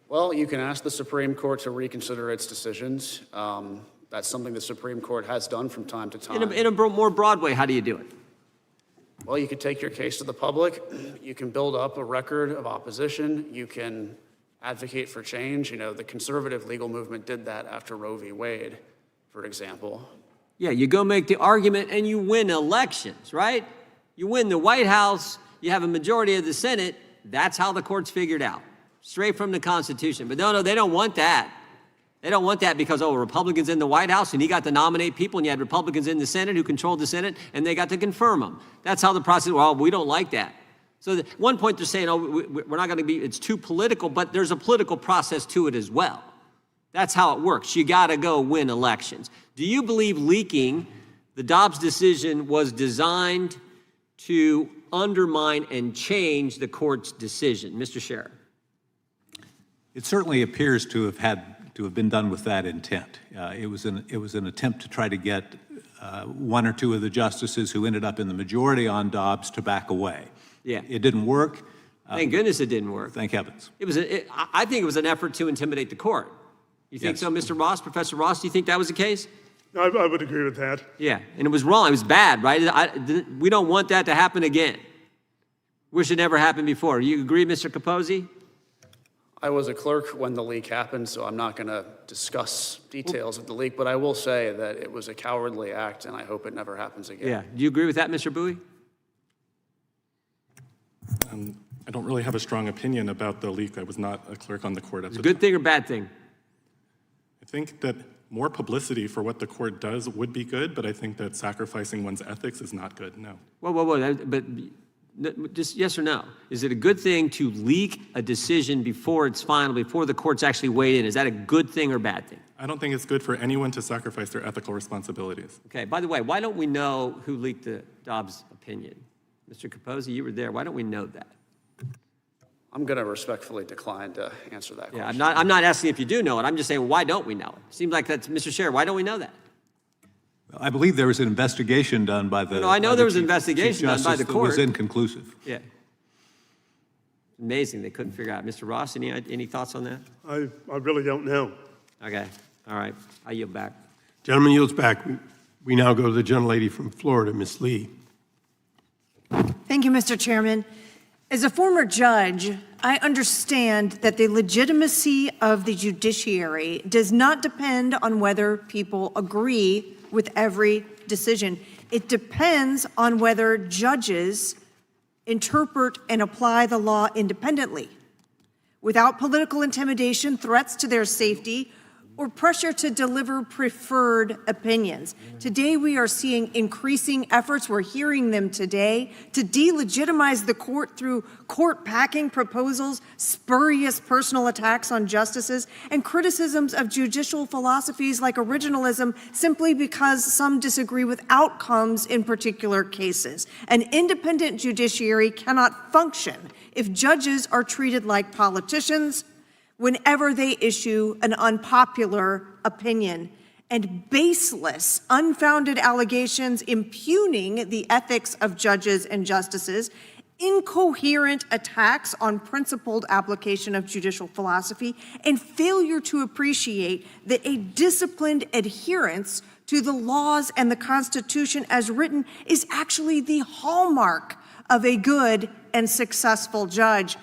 Well, you can ask the Supreme Court to reconsider its decisions. That's something the Supreme Court has done from time to time.
In a more broad way, how do you do it?
Well, you could take your case to the public. You can build up a record of opposition. You can advocate for change. You know, the conservative legal movement did that after Roe v. Wade, for example.
Yeah, you go make the argument and you win elections, right? You win the White House, you have a majority of the Senate. That's how the court's figured out. Straight from the Constitution. But no, they don't want that. They don't want that because, oh, Republicans in the White House and he got to nominate people and you had Republicans in the Senate who controlled the Senate and they got to confirm them. That's how the process, well, we don't like that. So at one point they're saying, oh, we're not going to be, it's too political, but there's a political process to it as well. That's how it works. You got to go win elections. Do you believe leaking the Dobbs decision was designed to undermine and change the court's decision? Mr. Schaerr.
It certainly appears to have been done with that intent. It was an attempt to try to get one or two of the justices who ended up in the majority on Dobbs to back away.
Yeah.
It didn't work.
Thank goodness it didn't work.
Thank heavens.
I think it was an effort to intimidate the court. You think so, Mr. Ross, Professor Ross? Do you think that was the case?
I would agree with that.
Yeah, and it was wrong. It was bad, right? We don't want that to happen again. Wish it never happened before. You agree, Mr. Capozzi?
I was a clerk when the leak happened, so I'm not going to discuss details of the leak, but I will say that it was a cowardly act, and I hope it never happens again.
Yeah. Do you agree with that, Mr. Bowie?
I don't really have a strong opinion about the leak. I was not a clerk on the court at the time.
Good thing or bad thing?
I think that more publicity for what the court does would be good, but I think that sacrificing one's ethics is not good, no.
Whoa. But Just yes or no. Is it a good thing to leak a decision before it's final, before the court's actually weighed in? Is that a good thing or bad thing?
I don't think it's good for anyone to sacrifice their ethical responsibilities.
Okay, by the way, why don't we know who leaked the Dobbs opinion? Mr. Capozzi, you were there. Why don't we know that?
I'm going to respectfully decline to answer that question.
Yeah, I'm not asking if you do know it. I'm just saying, why don't we know it? Seems like that's, Mr. Schaerr, why don't we know that?
I believe there was an investigation done by the.
No, I know there was an investigation done by the court.
It was inconclusive.
Yeah. Amazing, they couldn't figure out. Mr. Ross, any thoughts on that?
I really don't know.
Okay, all right, I yield back.
Gentleman yields back. We now go to the gentlelady from Florida, Ms. Lee.
Thank you, Mr. Chairman. As a former judge, I understand that the legitimacy of the judiciary does not depend on whether people agree with every decision. It depends on whether judges interpret and apply the law independently, without political intimidation, threats to their safety, or pressure to deliver preferred opinions. Today, we are seeing increasing efforts, we're hearing them today, to delegitimize the court through court-packing proposals, spurious personal attacks on justices, and criticisms of judicial philosophies like originalism simply because some disagree with outcomes in particular cases. An independent judiciary cannot function if judges are treated like politicians whenever they issue an unpopular opinion, and baseless, unfounded allegations impugning the ethics of judges and justices, incoherent attacks on principled application of judicial philosophy, and failure to appreciate that a disciplined adherence to the laws and the Constitution as written is actually the hallmark of a good and successful judge.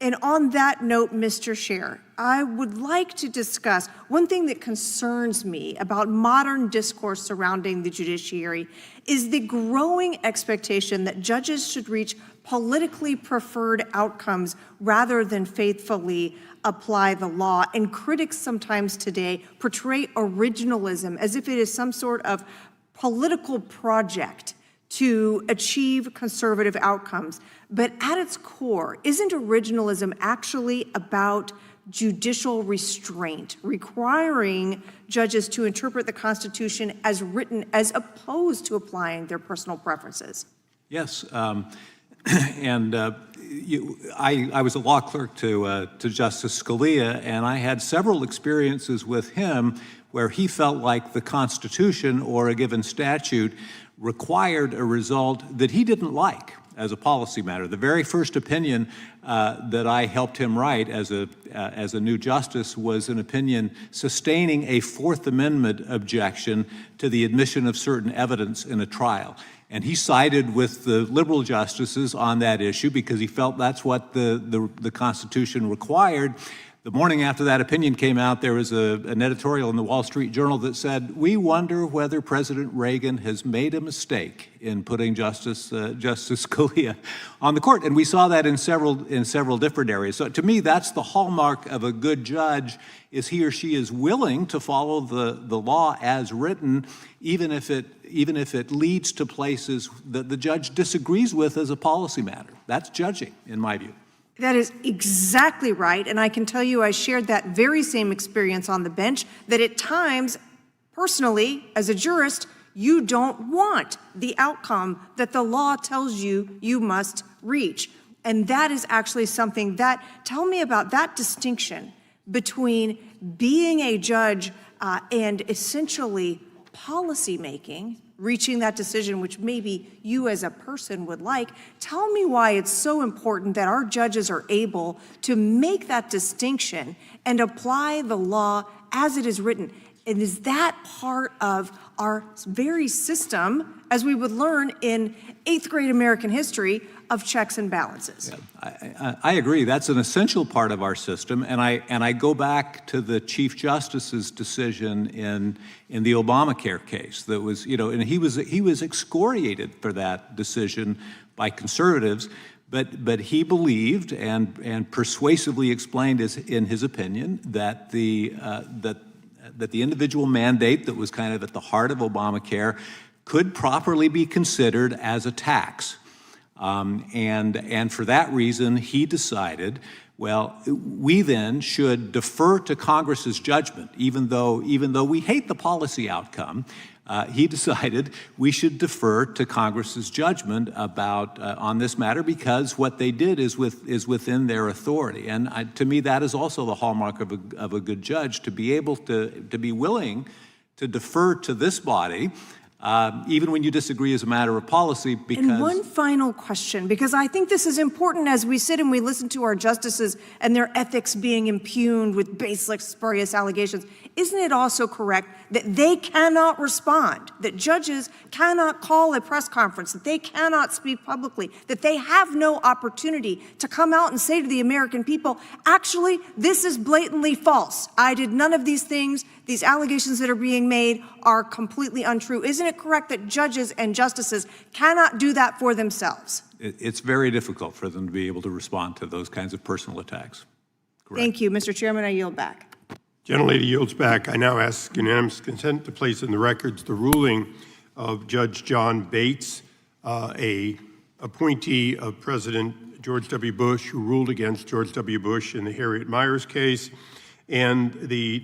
And on that note, Mr. Schaerr, I would like to discuss one thing that concerns me about modern discourse surrounding the judiciary is the growing expectation that judges should reach politically preferred outcomes rather than faithfully apply the law. And critics sometimes today portray originalism as if it is some sort of political project to achieve conservative outcomes. But at its core, isn't originalism actually about judicial restraint, requiring judges to interpret the Constitution as written as opposed to applying their personal preferences?
Yes, and I was a law clerk to Justice Scalia, and I had several experiences with him where he felt like the Constitution or a given statute required a result that he didn't like as a policy matter. The very first opinion that I helped him write as a new justice was an opinion sustaining a Fourth Amendment objection to the admission of certain evidence in a trial. And he sided with the liberal justices on that issue because he felt that's what the Constitution required. The morning after that opinion came out, there was an editorial in the Wall Street Journal that said, "We wonder whether President Reagan has made a mistake in putting Justice Scalia on the court." And we saw that in several different areas. So to me, that's the hallmark of a good judge, is he or she is willing to follow the law as written, even if it leads to places that the judge disagrees with as a policy matter. That's judging, in my view.
That is exactly right, and I can tell you I shared that very same experience on the bench, that at times, personally, as a jurist, you don't want the outcome that the law tells you you must reach. And that is actually something that, tell me about that distinction between being a judge and essentially policymaking, reaching that decision which maybe you as a person would like. Tell me why it's so important that our judges are able to make that distinction and apply the law as it is written. And is that part of our very system, as we would learn in 8th grade American history, of checks and balances?
Yeah, I agree. That's an essential part of our system, and I go back to the Chief Justice's decision in the Obamacare case. That was, and he was excoriated for that decision by conservatives, but he believed and persuasively explained in his opinion that the individual mandate that was kind of at the heart of Obamacare could properly be considered as a tax. And for that reason, he decided, well, we then should defer to Congress's judgment, even though we hate the policy outcome. He decided we should defer to Congress's judgment about on this matter because what they did is within their authority. And to me, that is also the hallmark of a good judge, to be able to be willing to defer to this body, even when you disagree as a matter of policy, because...
And one final question, because I think this is important as we sit and we listen to our justices and their ethics being impugned with baseless, spurious allegations. Isn't it also correct that they cannot respond, that judges cannot call a press conference, that they cannot speak publicly, that they have no opportunity to come out and say to the American people, actually, this is blatantly false. I did none of these things. These allegations that are being made are completely untrue. Isn't it correct that judges and justices cannot do that for themselves?
It's very difficult for them to be able to respond to those kinds of personal attacks. Correct.
Thank you, Mr. Chairman. I yield back.
Gentlelady yields back. I now ask unanimous consent to place in the records the ruling of Judge John Bates, a appointee of President George W. Bush, who ruled against George W. Bush in the Harriet Miers case, and the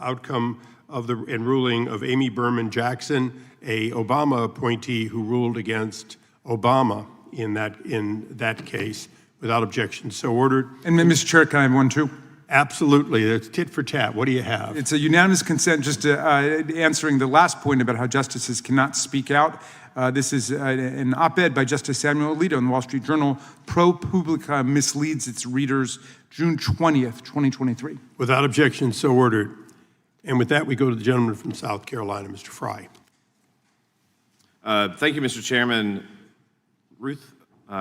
outcome of and ruling of Amy Berman Jackson, a Obama appointee who ruled against Obama in that case, without objection. So ordered.
And Mr. Chair, can I have one too?
Absolutely. It's tit for tat. What do you have?
It's a unanimous consent, just answering the last point about how justices cannot speak out. This is an op-ed by Justice Samuel Alito in the Wall Street Journal. ProPublica misleads its readers, June 20th, 2023.
Without objection, so ordered. And with that, we go to the gentleman from South Carolina, Mr. Fry.
Thank you, Mr. Chairman.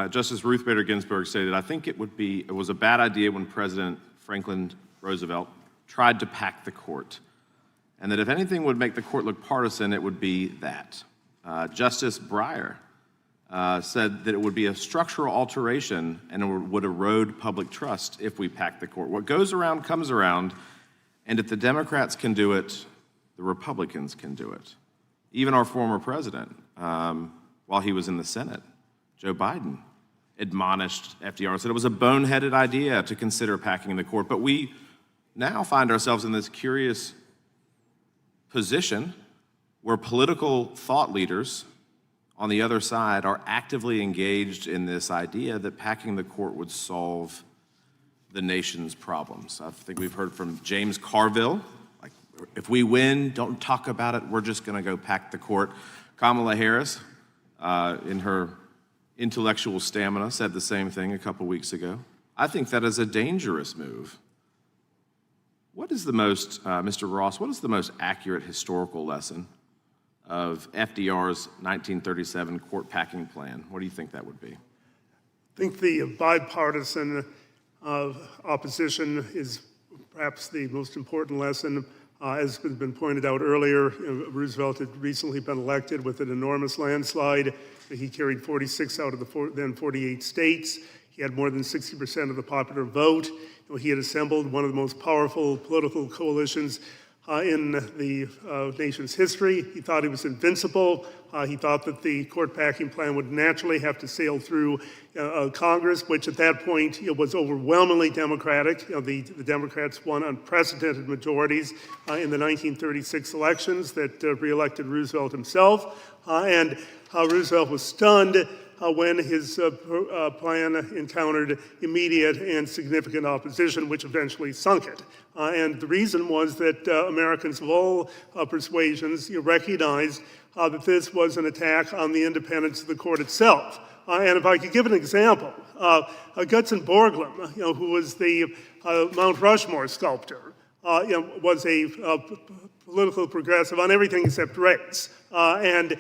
Justice Ruth Bader Ginsburg stated, I think it was a bad idea when President Franklin Roosevelt tried to pack the court, and that if anything would make the court look partisan, it would be that. Justice Breyer said that it would be a structural alteration and it would erode public trust if we packed the court. What goes around comes around, and if the Democrats can do it, the Republicans can do it. Even our former president, while he was in the Senate, Joe Biden, admonished FDR and said it was a boneheaded idea to consider packing the court. But we now find ourselves in this curious position where political thought leaders on the other side are actively engaged in this idea that packing the court would solve the nation's problems. I think we've heard from James Carville, like, if we win, don't talk about it, we're just gonna go pack the court. Kamala Harris, in her intellectual stamina, said the same thing a couple weeks ago. I think that is a dangerous move. What is the most, Mr. Ross, what is the most accurate historical lesson of FDR's 1937 court packing plan? What do you think that would be?
I think the bipartisan opposition is perhaps the most important lesson. As has been pointed out earlier, Roosevelt had recently been elected with an enormous landslide. He carried 46 out of the then 48 states. He had more than 60% of the popular vote. He had assembled one of the most powerful political coalitions in the nation's history. He thought he was invincible. He thought that the court packing plan would naturally have to sail through Congress, which at that point was overwhelmingly Democratic. The Democrats won unprecedented majorities in the 1936 elections that reelected Roosevelt himself. And Roosevelt was stunned when his plan encountered immediate and significant opposition, which eventually sunk it. And the reason was that Americans of all persuasions recognized that this was an attack on the independence of the court itself. And if I could give an example, Gutzon Borglum, who was the Mount Rushmore sculptor, was a political progressive on everything except race. And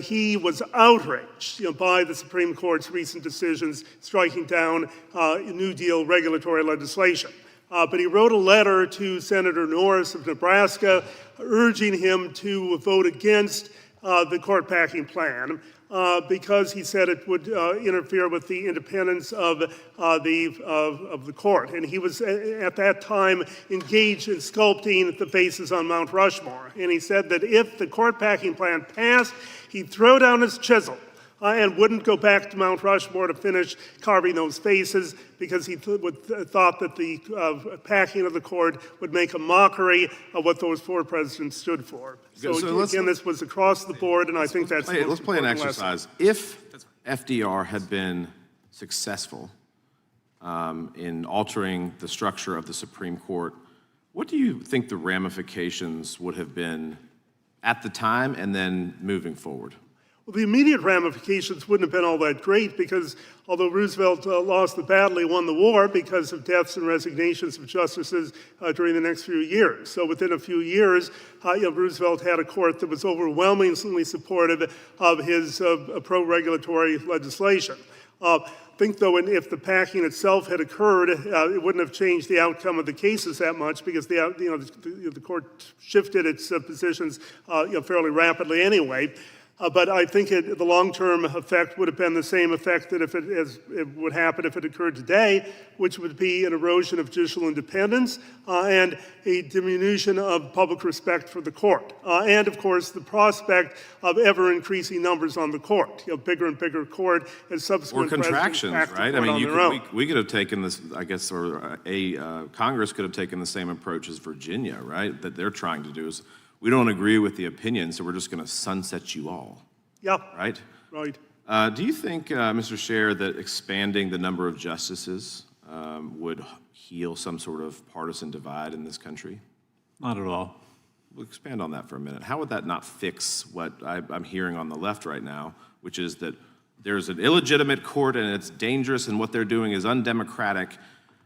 he was outraged by the Supreme Court's recent decisions striking down New Deal regulatory legislation. But he wrote a letter to Senator Norris of Nebraska urging him to vote against the court packing plan because he said it would interfere with the independence of the court. And he was at that time engaged in sculpting the faces on Mount Rushmore. And he said that if the court packing plan passed, he'd throw down his chisel and wouldn't go back to Mount Rushmore to finish carving those faces because he thought that the packing of the court would make a mockery of what those 4 presidents stood for. So again, this was across the board, and I think that's the most
Let's play an
important
exercise.
lesson.
If FDR had been successful in altering the structure of the Supreme Court, what do you think the ramifications would have been at the time and then moving forward?
Well, the immediate ramifications wouldn't have been all that great because although Roosevelt lost the battle, he won the war because of deaths and resignations of justices during the next few years. So within a few years, Roosevelt had a court that was overwhelmingly supportive of his pro-regulatory legislation. I think, though, if the packing itself had occurred, it wouldn't have changed the outcome of the cases that much because the court shifted its positions fairly rapidly anyway. But I think the long-term effect would have been the same effect that as it would happen if it occurred today, which would be an erosion of judicial independence and a diminution of public respect for the court. And, of course, the prospect of ever-increasing numbers on the court, bigger and bigger court as subsequent
or contractions, right? I mean, we could have taken this, I guess, or Congress could have taken the same approach as Virginia, right? That they're trying to do is, we don't agree with the opinion, so we're just going to sunset you all.
Yeah.
Right?
Right.
Do you think, Mr. Schaerr, that expanding the number of justices would heal some sort of partisan divide in this country?
Not at all.
We'll expand on that for a minute. How would that not fix what I'm hearing on the left right now, which is that there's an illegitimate court and it's dangerous and what they're doing is undemocratic,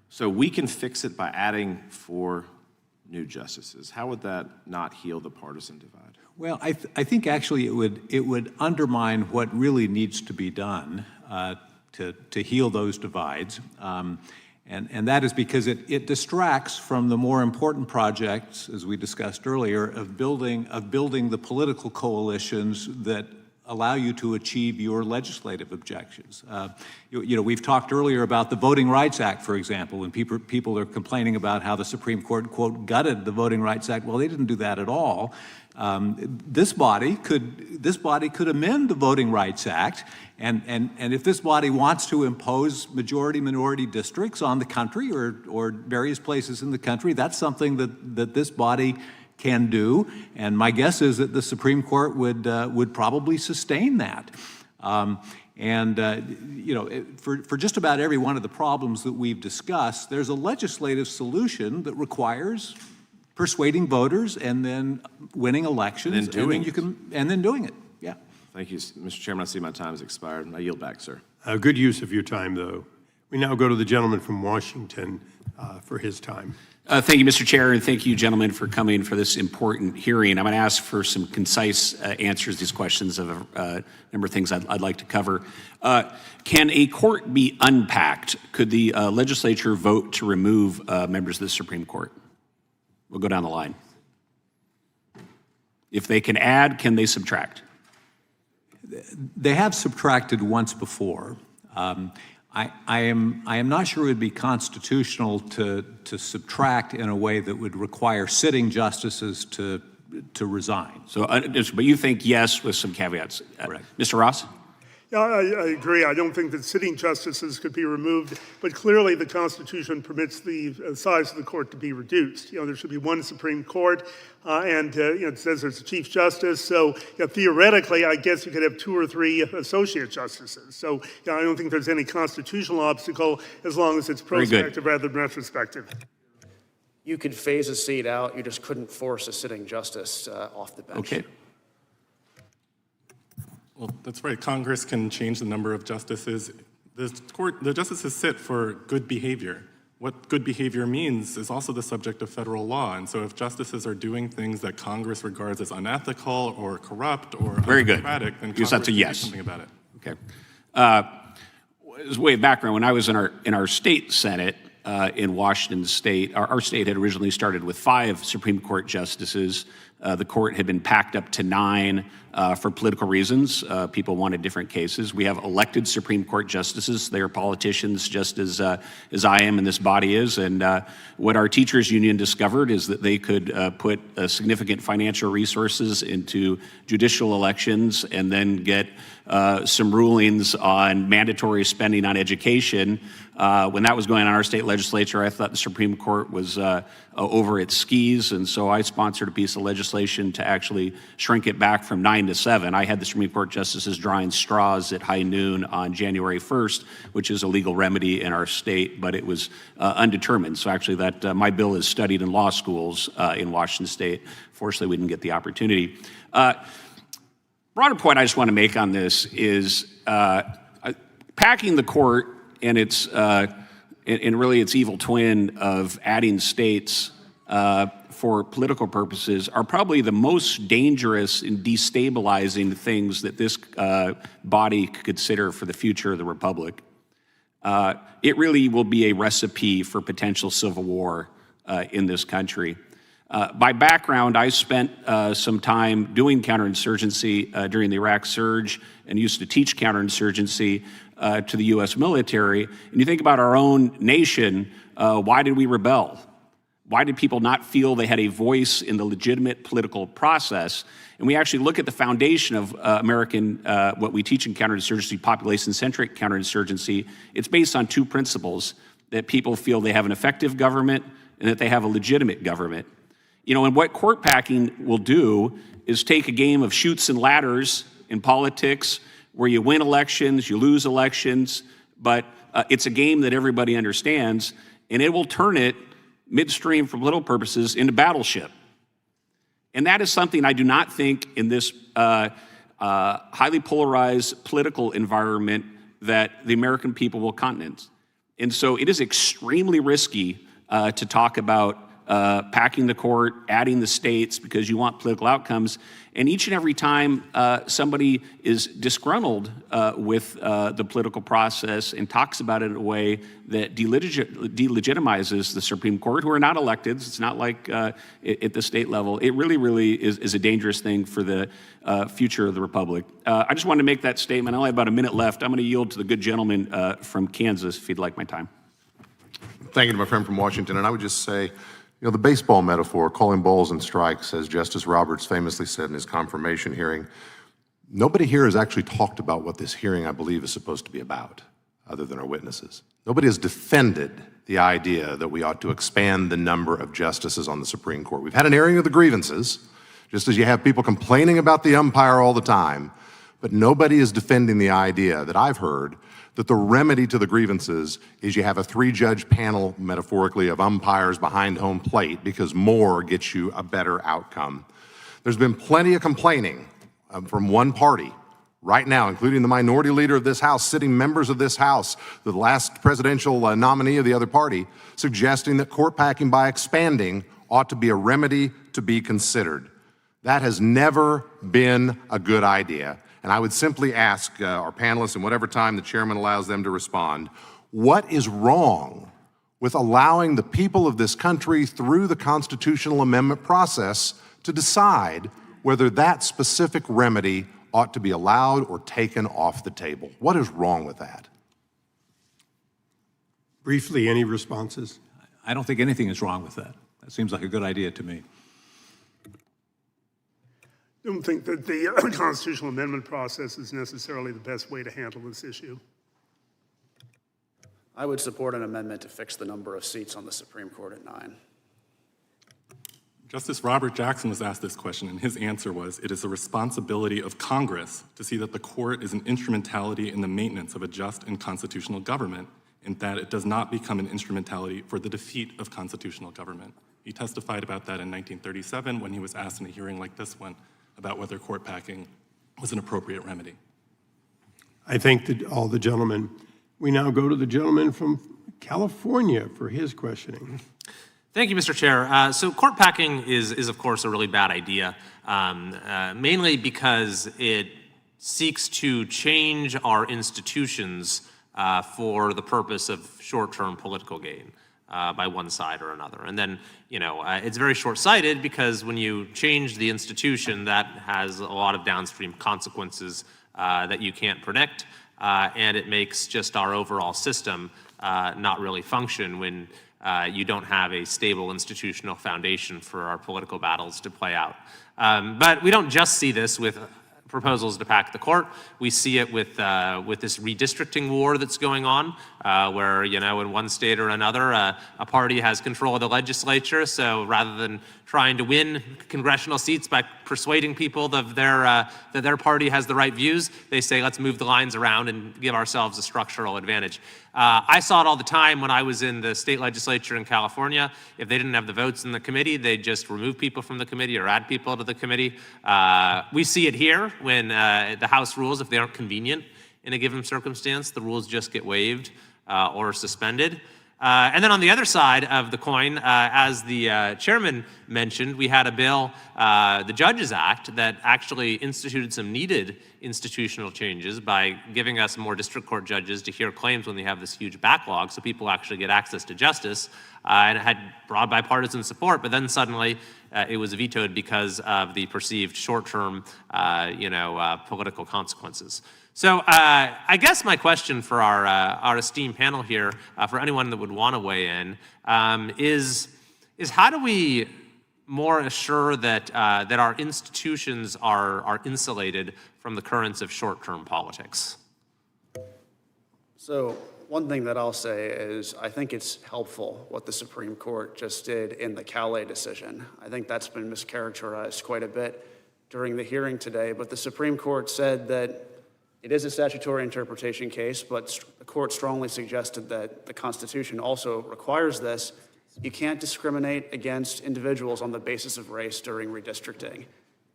so we can fix it by adding 4 new justices? How would that not heal the partisan divide?
Well, I think actually it would undermine what really needs to be done to heal those divides, and that is because it distracts from the more important projects, as we discussed earlier, of building the political coalitions that allow you to achieve your legislative objectives. We've talked earlier about the Voting Rights Act, for example, when people are complaining about how the Supreme Court, quote, gutted the Voting Rights Act. Well, they didn't do that at all. This body could amend the Voting Rights Act, and if this body wants to impose majority-minority districts on the country or various places in the country, that's something that this body can do, and my guess is that the Supreme Court would probably sustain that. For just about every one of the problems that we've discussed, there's a legislative solution that requires persuading voters and then winning elections,
and
then doing it. Yeah.
Thank you, Mr. Chairman. I see my time has expired. I yield back, sir.
Good use of your time, though. We now go to the gentleman from Washington for his time.
Thank you, Mr. Chair, and thank you, gentlemen, for coming for this important hearing. I'm going to ask for some concise answers to these questions of a number of things I'd like to cover. Can a court be unpacked? Could the legislature vote to remove members of the Supreme Court? We'll go down the line. If they can add, can they subtract?
They have subtracted once before. I am not sure it would be constitutional to subtract in a way that would require sitting justices to resign.
So, but you think yes with some caveats.
Correct.
Mr. Ross?
Yeah, I agree. I don't think that sitting justices could be removed, but clearly the Constitution permits the size of the court to be reduced. There should be one Supreme Court, and it says there's a Chief Justice. So theoretically, I guess you could have 2 or 3 associate justices. So I don't think there's any constitutional obstacle as long as it's prospective rather than retrospective.
You could phase a seat out. You just couldn't force a sitting justice off the bench.
Okay.
Well, that's right. Congress can change the number of justices. The justices sit for good behavior. What good behavior means is also the subject of federal law. And so if justices are doing things that Congress regards as unethical or corrupt or undemocratic, then Congress can do something about it.
Okay. As a way of background, when I was in our state Senate in Washington State, our state had originally started with 5 Supreme Court justices. The court had been packed up to 9 for political reasons. People wanted different cases. We have elected Supreme Court justices. They are politicians just as I am and this body is. And what our teachers union discovered is that they could put significant financial resources into judicial elections and then get some rulings on mandatory spending on education. When that was going on in our state legislature, I thought the Supreme Court was over its skis, and so I sponsored a piece of legislation to actually shrink it back from 9 to 7. I had the Supreme Court justices drawing straws at high noon on January 1st, which is a legal remedy in our state, but it was undetermined. So actually that my bill is studied in law schools in Washington State. Fortunately, we didn't get the opportunity. Broader point I just want to make on this is packing the court and its and really its evil twin of adding states for political purposes are probably the most dangerous and destabilizing things that this body could consider for the future of the republic. It really will be a recipe for potential civil war in this country. By background, I spent some time doing counterinsurgency during the Iraq surge and used to teach counterinsurgency to the U.S. military. And you think about our own nation, why did we rebel? Why did people not feel they had a voice in the legitimate political process? And we actually look at the foundation of American, what we teach in counterinsurgency, population-centric counterinsurgency. It's based on 2 principles, that people feel they have an effective government and that they have a legitimate government. You know, and what court packing will do is take a game of chutes and ladders in politics where you win elections, you lose elections, but it's a game that everybody understands, and it will turn it midstream for political purposes into battleship. And that is something I do not think in this highly polarized political environment that the American people will countenance. And so it is extremely risky to talk about packing the court, adding the states because you want political outcomes. And each and every time somebody is disgruntled with the political process and talks about it in a way that delegitimizes the Supreme Court, who are not elected, it's not like at the state level, it really, really is a dangerous thing for the future of the Republic. I just wanted to make that statement. I only have about a minute left. I'm going to yield to the good gentleman from Kansas, if he'd like my time.
Thank you to my friend from Washington. And I would just say, you know, the baseball metaphor, calling balls and strikes, as Justice Roberts famously said in his confirmation hearing, nobody here has actually talked about what this hearing, I believe, is supposed to be about, other than our witnesses. Nobody has defended the idea that we ought to expand the number of justices on the Supreme Court. We've had an airing of the grievances, just as you have people complaining about the umpire all the time, but nobody is defending the idea that I've heard that the remedy to the grievances is you have a 3-judge panel, metaphorically, of umpires behind home plate because more gets you a better outcome. There's been plenty of complaining from one party right now, including the minority leader of this House, sitting members of this House, the last presidential nominee of the other party, suggesting that court packing by expanding ought to be a remedy to be considered. That has never been a good idea. And I would simply ask our panelists, in whatever time the chairman allows them to respond, what is wrong with allowing the people of this country through the constitutional amendment process to decide whether that specific remedy ought to be allowed or taken off the table? What is wrong with that?
Briefly, any responses?
I don't think anything is wrong with that. That seems like a good idea to me.
I don't think that the constitutional amendment process is necessarily the best way to handle this issue.
I would support an amendment to fix the number of seats on the Supreme Court at 9.
Justice Robert Jackson was asked this question, and his answer was, it is the responsibility of Congress to see that the court is an instrumentality in the maintenance of a just and constitutional government, and that it does not become an instrumentality for the defeat of constitutional government. He testified about that in 1937 when he was asked in a hearing like this one about whether court packing was an appropriate remedy.
I thank all the gentlemen. We now go to the gentleman from California for his questioning.
Thank you, Mr. Chair. So court packing is of course a really bad idea, mainly because it seeks to change our institutions for the purpose of short-term political gain. by one side or another. And then, it's very short-sighted because when you change the institution, that has a lot of downstream consequences that you can't predict, and it makes just our overall system not really function when you don't have a stable institutional foundation for our political battles to play out. But we don't just see this with proposals to pack the court. We see it with this redistricting war that's going on, where, in one state or another, a party has control of the legislature. So rather than trying to win congressional seats by persuading people that their party has the right views, they say, let's move the lines around and give ourselves a structural advantage. I saw it all the time when I was in the state legislature in California. If they didn't have the votes in the committee, they'd just remove people from the committee or add people to the committee. We see it here when the House rules, if they aren't convenient in a given circumstance, the rules just get waived or suspended. And then on the other side of the coin, as the chairman mentioned, we had a bill, the Judges Act, that actually instituted some needed institutional changes by giving us more district court judges to hear claims when they have this huge backlog so people actually get access to justice. And it had broad bipartisan support, but then suddenly it was vetoed because of the perceived short-term, political consequences. So I guess my question for our esteemed panel here, for anyone that would want to weigh in, is how do we more assure that that our institutions are insulated from the currents of short-term politics?
So one thing that I'll say is I think it's helpful what the Supreme Court just did in the Calais decision. I think that's been mischaracterized quite a bit during the hearing today, but the Supreme Court said that it is a statutory interpretation case, but the court strongly suggested that the Constitution also requires this. You can't discriminate against individuals on the basis of race during redistricting.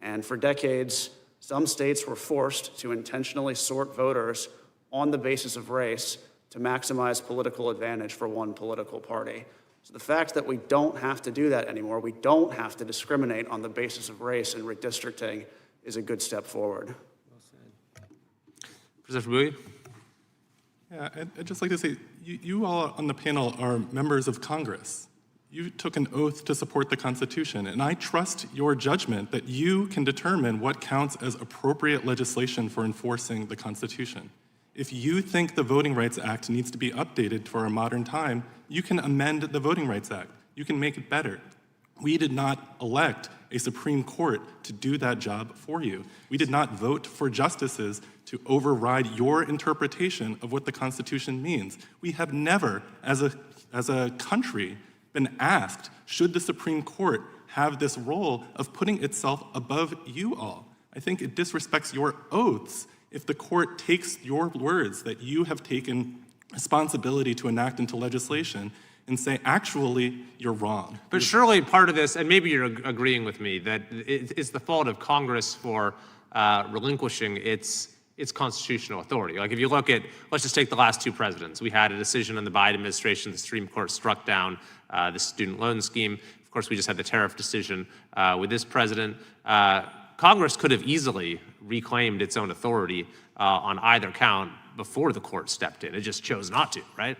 And for decades, some states were forced to intentionally sort voters on the basis of race to maximize political advantage for one political party. So the fact that we don't have to do that anymore, we don't have to discriminate on the basis of race in redistricting, is a good step forward.
Professor Brewer?
Yeah, I'd just like to say, you all on the panel are members of Congress. You took an oath to support the Constitution, and I trust your judgment that you can determine what counts as appropriate legislation for enforcing the Constitution. If you think the Voting Rights Act needs to be updated for a modern time, you can amend the Voting Rights Act. You can make it better. We did not elect a Supreme Court to do that job for you. We did not vote for justices to override your interpretation of what the Constitution means. We have never, as a country, been asked, should the Supreme Court have this role of putting itself above you all? I think it disrespects your oaths if the court takes your words that you have taken responsibility to enact into legislation and say, actually, you're wrong.
But surely part of this, and maybe you're agreeing with me, that it's the fault of Congress for relinquishing its constitutional authority. Like if you look at, let's just take the last two presidents. We had a decision in the Biden administration, the Supreme Court struck down the student loan scheme. Of course, we just had the tariff decision with this president. Congress could have easily reclaimed its own authority on either count before the court stepped in. It just chose not to, right?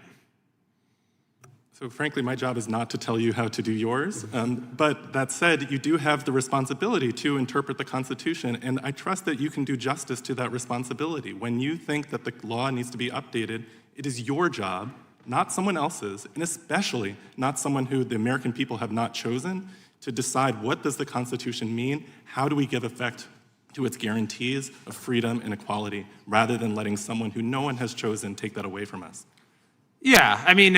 So frankly, my job is not to tell you how to do yours. But that said, you do have the responsibility to interpret the Constitution, and I trust that you can do justice to that responsibility. When you think that the law needs to be updated, it is your job, not someone else's, and especially not someone who the American people have not chosen, to decide what does the Constitution mean, how do we give effect to its guarantees of freedom and equality, rather than letting someone who no one has chosen take that away from us.
Yeah, I mean,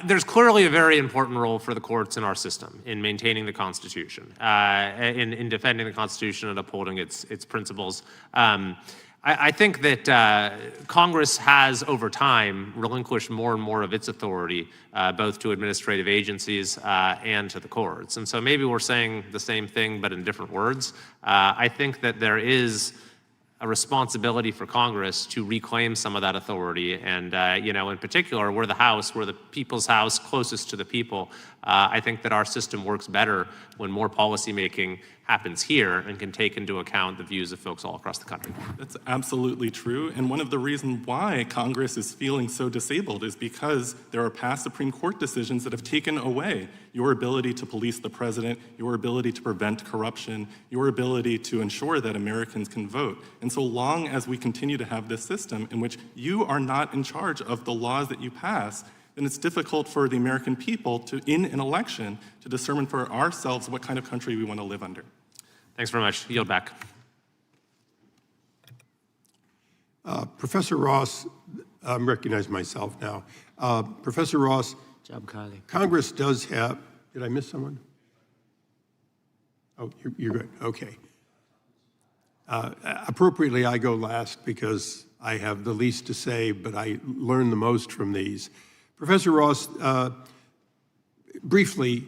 there's clearly a very important role for the courts in our system in maintaining the Constitution, in defending the Constitution and upholding its principles. I think that Congress has, over time, relinquished more and more of its authority, both to administrative agencies and to the courts. And so maybe we're saying the same thing, but in different words. I think that there is a responsibility for Congress to reclaim some of that authority. And, in particular, we're the House, we're the people's house, closest to the people. I think that our system works better when more policymaking happens here and can take into account the views of folks all across the country.
That's absolutely true. And one of the reasons why Congress is feeling so disabled is because there are past Supreme Court decisions that have taken away your ability to police the president, your ability to prevent corruption, your ability to ensure that Americans can vote. And so long as we continue to have this system in which you are not in charge of the laws that you pass, then it's difficult for the American people to, in an election, to determine for ourselves what kind of country we want to live under.
Thanks very much. Yield back.
Professor Ross, I recognize myself now. Professor Ross,
Job, Kylie.
Congress does have, did I miss someone? Oh, you're good, okay. Appropriately, I go last because I have the least to say, but I learn the most from these. Professor Ross, briefly,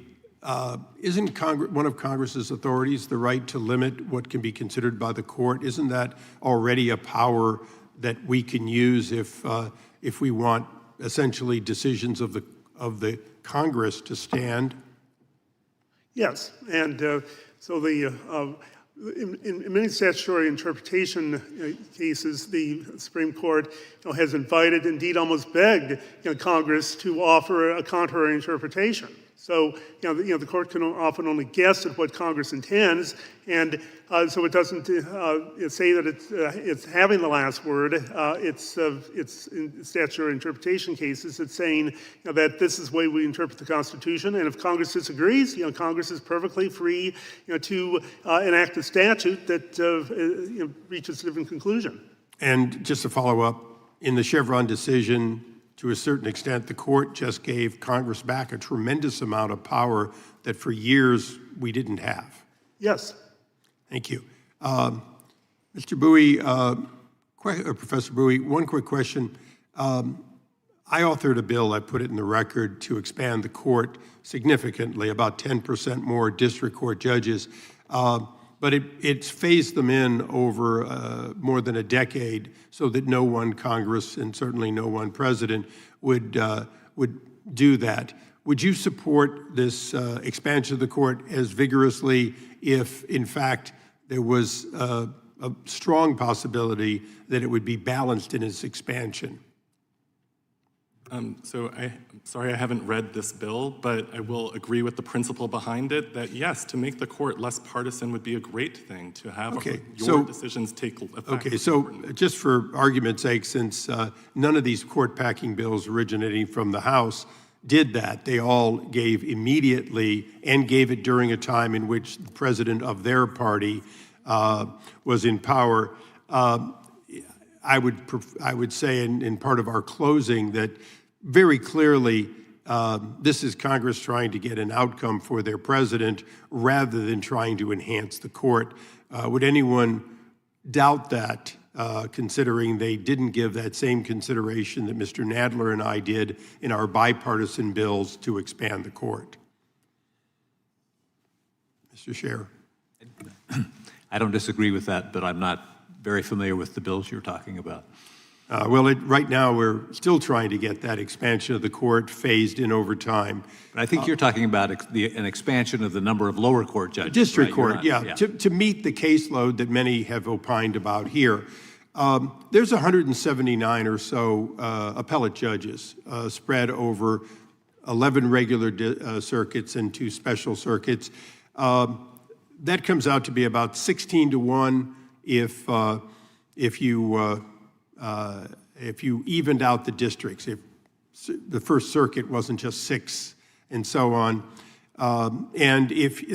isn't one of Congress's authorities the right to limit what can be considered by the court? Isn't that already a power that we can use if we want essentially decisions of the Congress to stand?
Yes, and so in many statutory interpretation cases, the Supreme Court has invited, indeed almost begged, Congress to offer a contrary interpretation. So, the court can often only guess at what Congress intends, and so it doesn't say that it's having the last word. It's in statutory interpretation cases, it's saying that this is the way we interpret the Constitution, and if Congress disagrees, Congress is perfectly free, to enact a statute that reaches a different conclusion.
And just to follow up, in the Chevron decision, to a certain extent, the court just gave Congress back a tremendous amount of power that for years we didn't have.
Yes.
Thank you. Mr. Bowie, Professor Bowie, one quick question. I authored a bill, I put it in the record, to expand the court significantly, about 10% more district court judges. But it's phased them in over more than a decade so that no one Congress and certainly no one president would do that. Would you support this expansion of the court as vigorously if, in fact, there was a strong possibility that it would be balanced in its expansion?
So I'm sorry I haven't read this bill, but I will agree with the principle behind it that yes, to make the court less partisan would be a great thing to have your decisions take effect.
Okay, so just for argument's sake, since none of these court packing bills originating from the House did that, they all gave immediately and gave it during a time in which the president of their party was in power. I would say in part of our closing that very clearly this is Congress trying to get an outcome for their president rather than trying to enhance the court. Would anyone doubt that, considering they didn't give that same consideration that Mr. Nadler and I did in our bipartisan bills to expand the court? Mr. Schaerr.
I don't disagree with that, but I'm not very familiar with the bills you're talking about.
Right now, we're still trying to get that expansion of the court phased in over time.
But I think you're talking about an expansion of the number of lower court judges.
District court, to meet the caseload that many have opined about here. There's 179 or so appellate judges spread over 11 regular circuits and 2 special circuits. That comes out to be about 16-1 if you evened out the districts, if the First Circuit wasn't just 6 and so on, and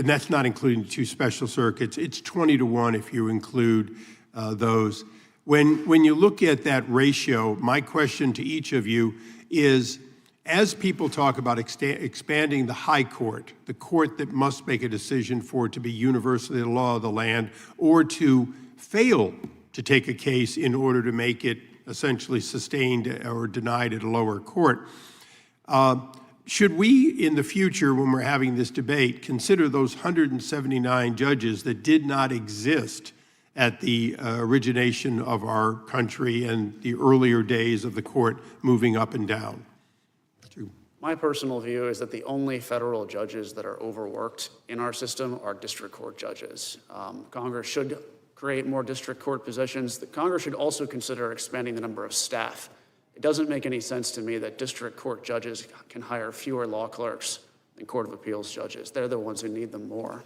that's not including 2 special circuits, it's 20-1 if you include those. When you look at that ratio, my question to each of you is, as people talk about expanding the high court, the court that must make a decision for it to be universally the law of the land, or to fail to take a case in order to make it essentially sustained or denied at a lower court, should we, in the future, when we're having this debate, consider those 179 judges that did not exist at the origination of our country and the earlier days of the court moving up and down?
My personal view is that the only federal judges that are overworked in our system are district court judges. Congress should create more district court positions. The Congress should also consider expanding the number of staff. It doesn't make any sense to me that district court judges can hire fewer law clerks than Court of Appeals judges. They're the ones who need them more.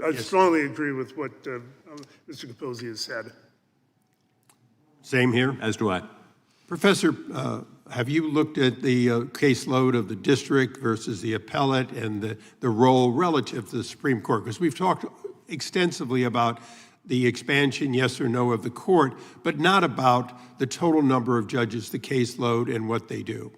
I strongly agree with what Mr. Capozzi has said.
Same here.
As do I.
Professor, have you looked at the caseload of the district versus the appellate and the role relative to the Supreme Court? Because we've talked extensively about the expansion, yes or no, of the court, but not about the total number of judges, the caseload, and what they do.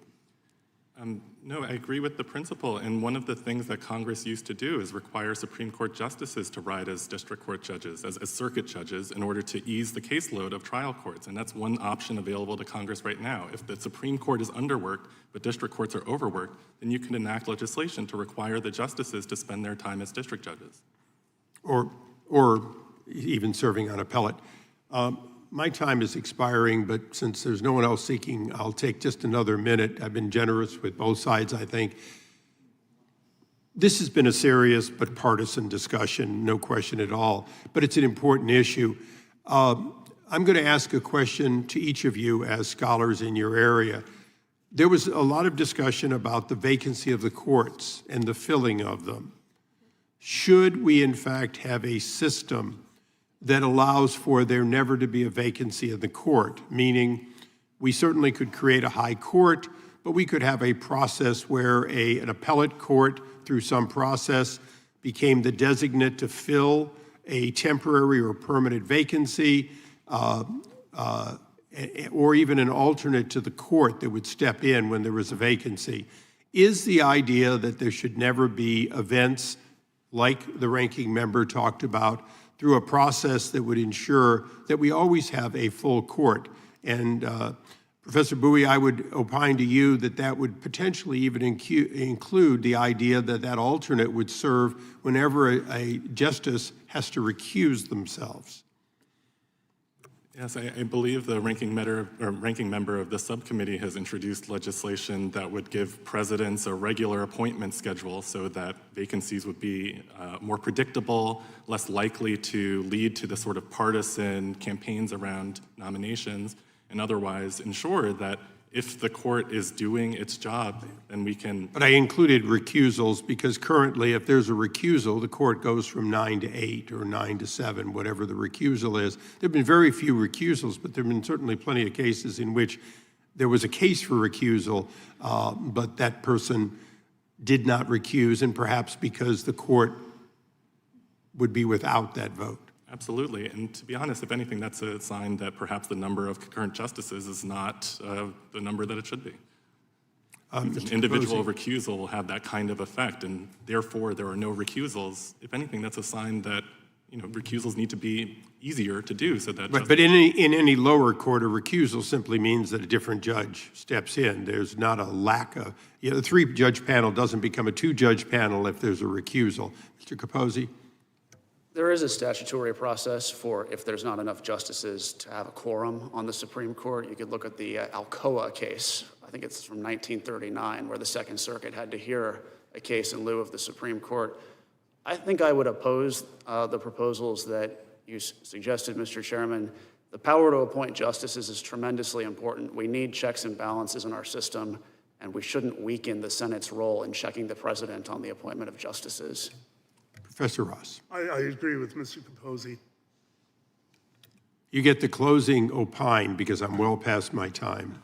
No, I agree with the principle. And one of the things that Congress used to do is require Supreme Court justices to ride as district court judges, as circuit judges, in order to ease the caseload of trial courts. And that's one option available to Congress right now. If the Supreme Court is underworked, but district courts are overworked, then you can enact legislation to require the justices to spend their time as district judges.
Or even serving on appellate. My time is expiring, but since there's no one else seeking, I'll take just another minute. I've been generous with both sides, I think. This has been a serious but partisan discussion, no question at all, but it's an important issue. I'm going to ask a question to each of you as scholars in your area. There was a lot of discussion about the vacancy of the courts and the filling of them. Should we, in fact, have a system that allows for there never to be a vacancy in the court, meaning we certainly could create a high court, but we could have a process where an appellate court, through some process, became the designate to fill a temporary or permanent vacancy, or even an alternate to the court that would step in when there was a vacancy. Is the idea that there should never be events like the ranking member talked about, through a process that would ensure that we always have a full court? And Professor Bowie, I would opine to you that that would potentially even include the idea that that alternate would serve whenever a justice has to recuse themselves.
Yes, I believe the ranking member of the subcommittee has introduced legislation that would give presidents a regular appointment schedule so that vacancies would be more predictable, less likely to lead to the sort of partisan campaigns around nominations, and otherwise ensure that if the court is doing its job, then we can...
But I included recusals because currently if there's a recusal, the court goes from 9 to 8 or 9 to 7, whatever the recusal is. There have been very few recusals, but there have been certainly plenty of cases in which there was a case for recusal, but that person did not recuse, and perhaps because the court would be without that vote.
Absolutely, and to be honest, if anything, that's a sign that perhaps the number of concurrent justices is not the number that it should be. An individual recusal will have that kind of effect, and therefore there are no recusals. If anything, that's a sign that recusals need to be easier to do, so that.
Right, but in any lower court, a recusal simply means that a different judge steps in. There's not a lack of. The 3-judge panel doesn't become a 2-judge panel if there's a recusal. Mr. Capozzi.
There is a statutory process for if there's not enough justices to have a quorum on the Supreme Court. You could look at the Alcoa case. I think it's from 1939, where the Second Circuit had to hear a case in lieu of the Supreme Court. I think I would oppose the proposals that you suggested, Mr. Chairman. The power to appoint justices is tremendously important. We need checks and balances in our system, and we shouldn't weaken the Senate's role in checking the president on the appointment of justices.
Professor Ross.
I agree with Mr. Capozzi.
You get the closing opine because I'm well past my time.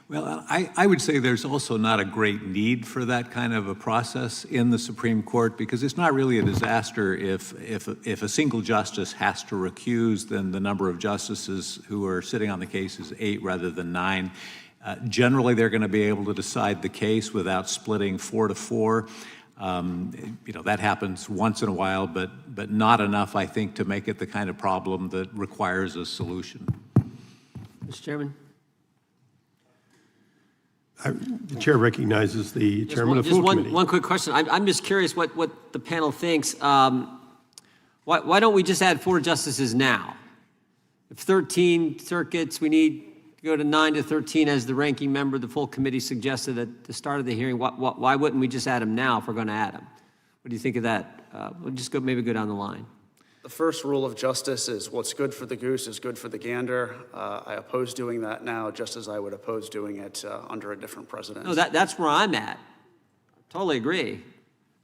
Well, I would say there's also not a great need for that kind of a process in the Supreme Court, because it's not really a disaster if a single justice has to recuse, then the number of justices who are sitting on the case is 8 rather than 9. Generally, they're going to be able to decide the case without splitting 4 to 4. That happens once in a while, but not enough, I think, to make it the kind of problem that requires a solution.
Mr. Chairman?
The chair recognizes the chairman of the full committee.
One quick question. I'm just curious what the panel thinks. One Why don't we just add 4 justices now? If 13 circuits, we need to go to 9 to 13 as the ranking member, the full committee suggested at the start of the hearing. Why wouldn't we just add them now if we're going to add them? What do you think of that? We'll just maybe go down the line.
The first rule of justice is what's good for the goose is good for the gander. I oppose doing that now, just as I would oppose doing it under a different president.
No, that's where I'm at. Totally agree.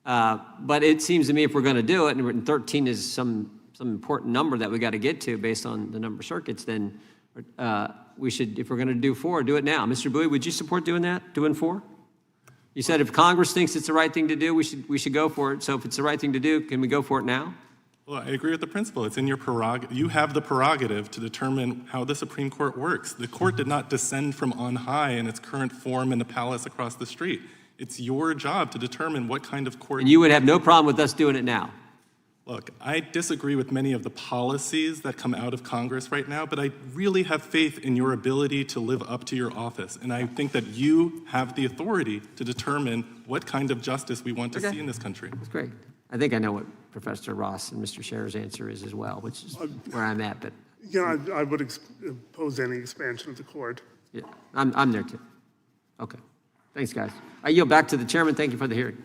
But it seems to me if we're going to do it, and 13 is some important number that we got to get to based on the number of circuits, then we should, if we're going to do 4, do it now. Mr. Bowie, would you support doing that, doing 4? You said if Congress thinks it's the right thing to do, we should go for it. So if it's the right thing to do, can we go for it now?
Well, I agree with the principle. It's in your prerogative. You have the prerogative to determine how the Supreme Court works. The court did not descend from on high in its current form in the palace across the street. It's your job to determine what kind of court.
And you would have no problem with us doing it now?
Look, I disagree with many of the policies that come out of Congress right now, but I really have faith in your ability to live up to your office. And I think that you have the authority to determine what kind of justice we want to see in this country.
That's great. I think I know what Professor Ross and Mr. Schaer's answer is as well, which is where I'm at. But
Yeah, I would oppose any expansion of the court.
yeah, I'm there too. Okay. Thanks, guys. I yield back to the chairman. Thank you for the hearing.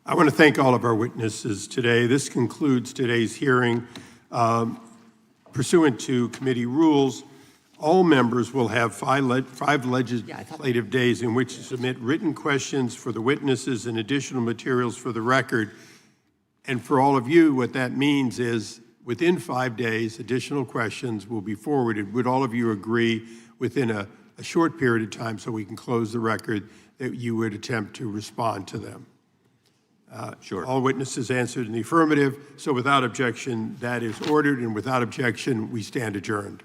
I want to thank all of our witnesses today. This concludes today's hearing. Pursuant to committee rules, all members will have 5 legislative days in which to submit written questions for the witnesses and additional materials for the record. And for all of you, what that means is within 5 days, additional questions will be forwarded. Would all of you agree within a short period of time so we can close the record that you would attempt to respond to them?
Sure.
All witnesses answered in the affirmative. So without objection, that is ordered, and without objection, we stand adjourned.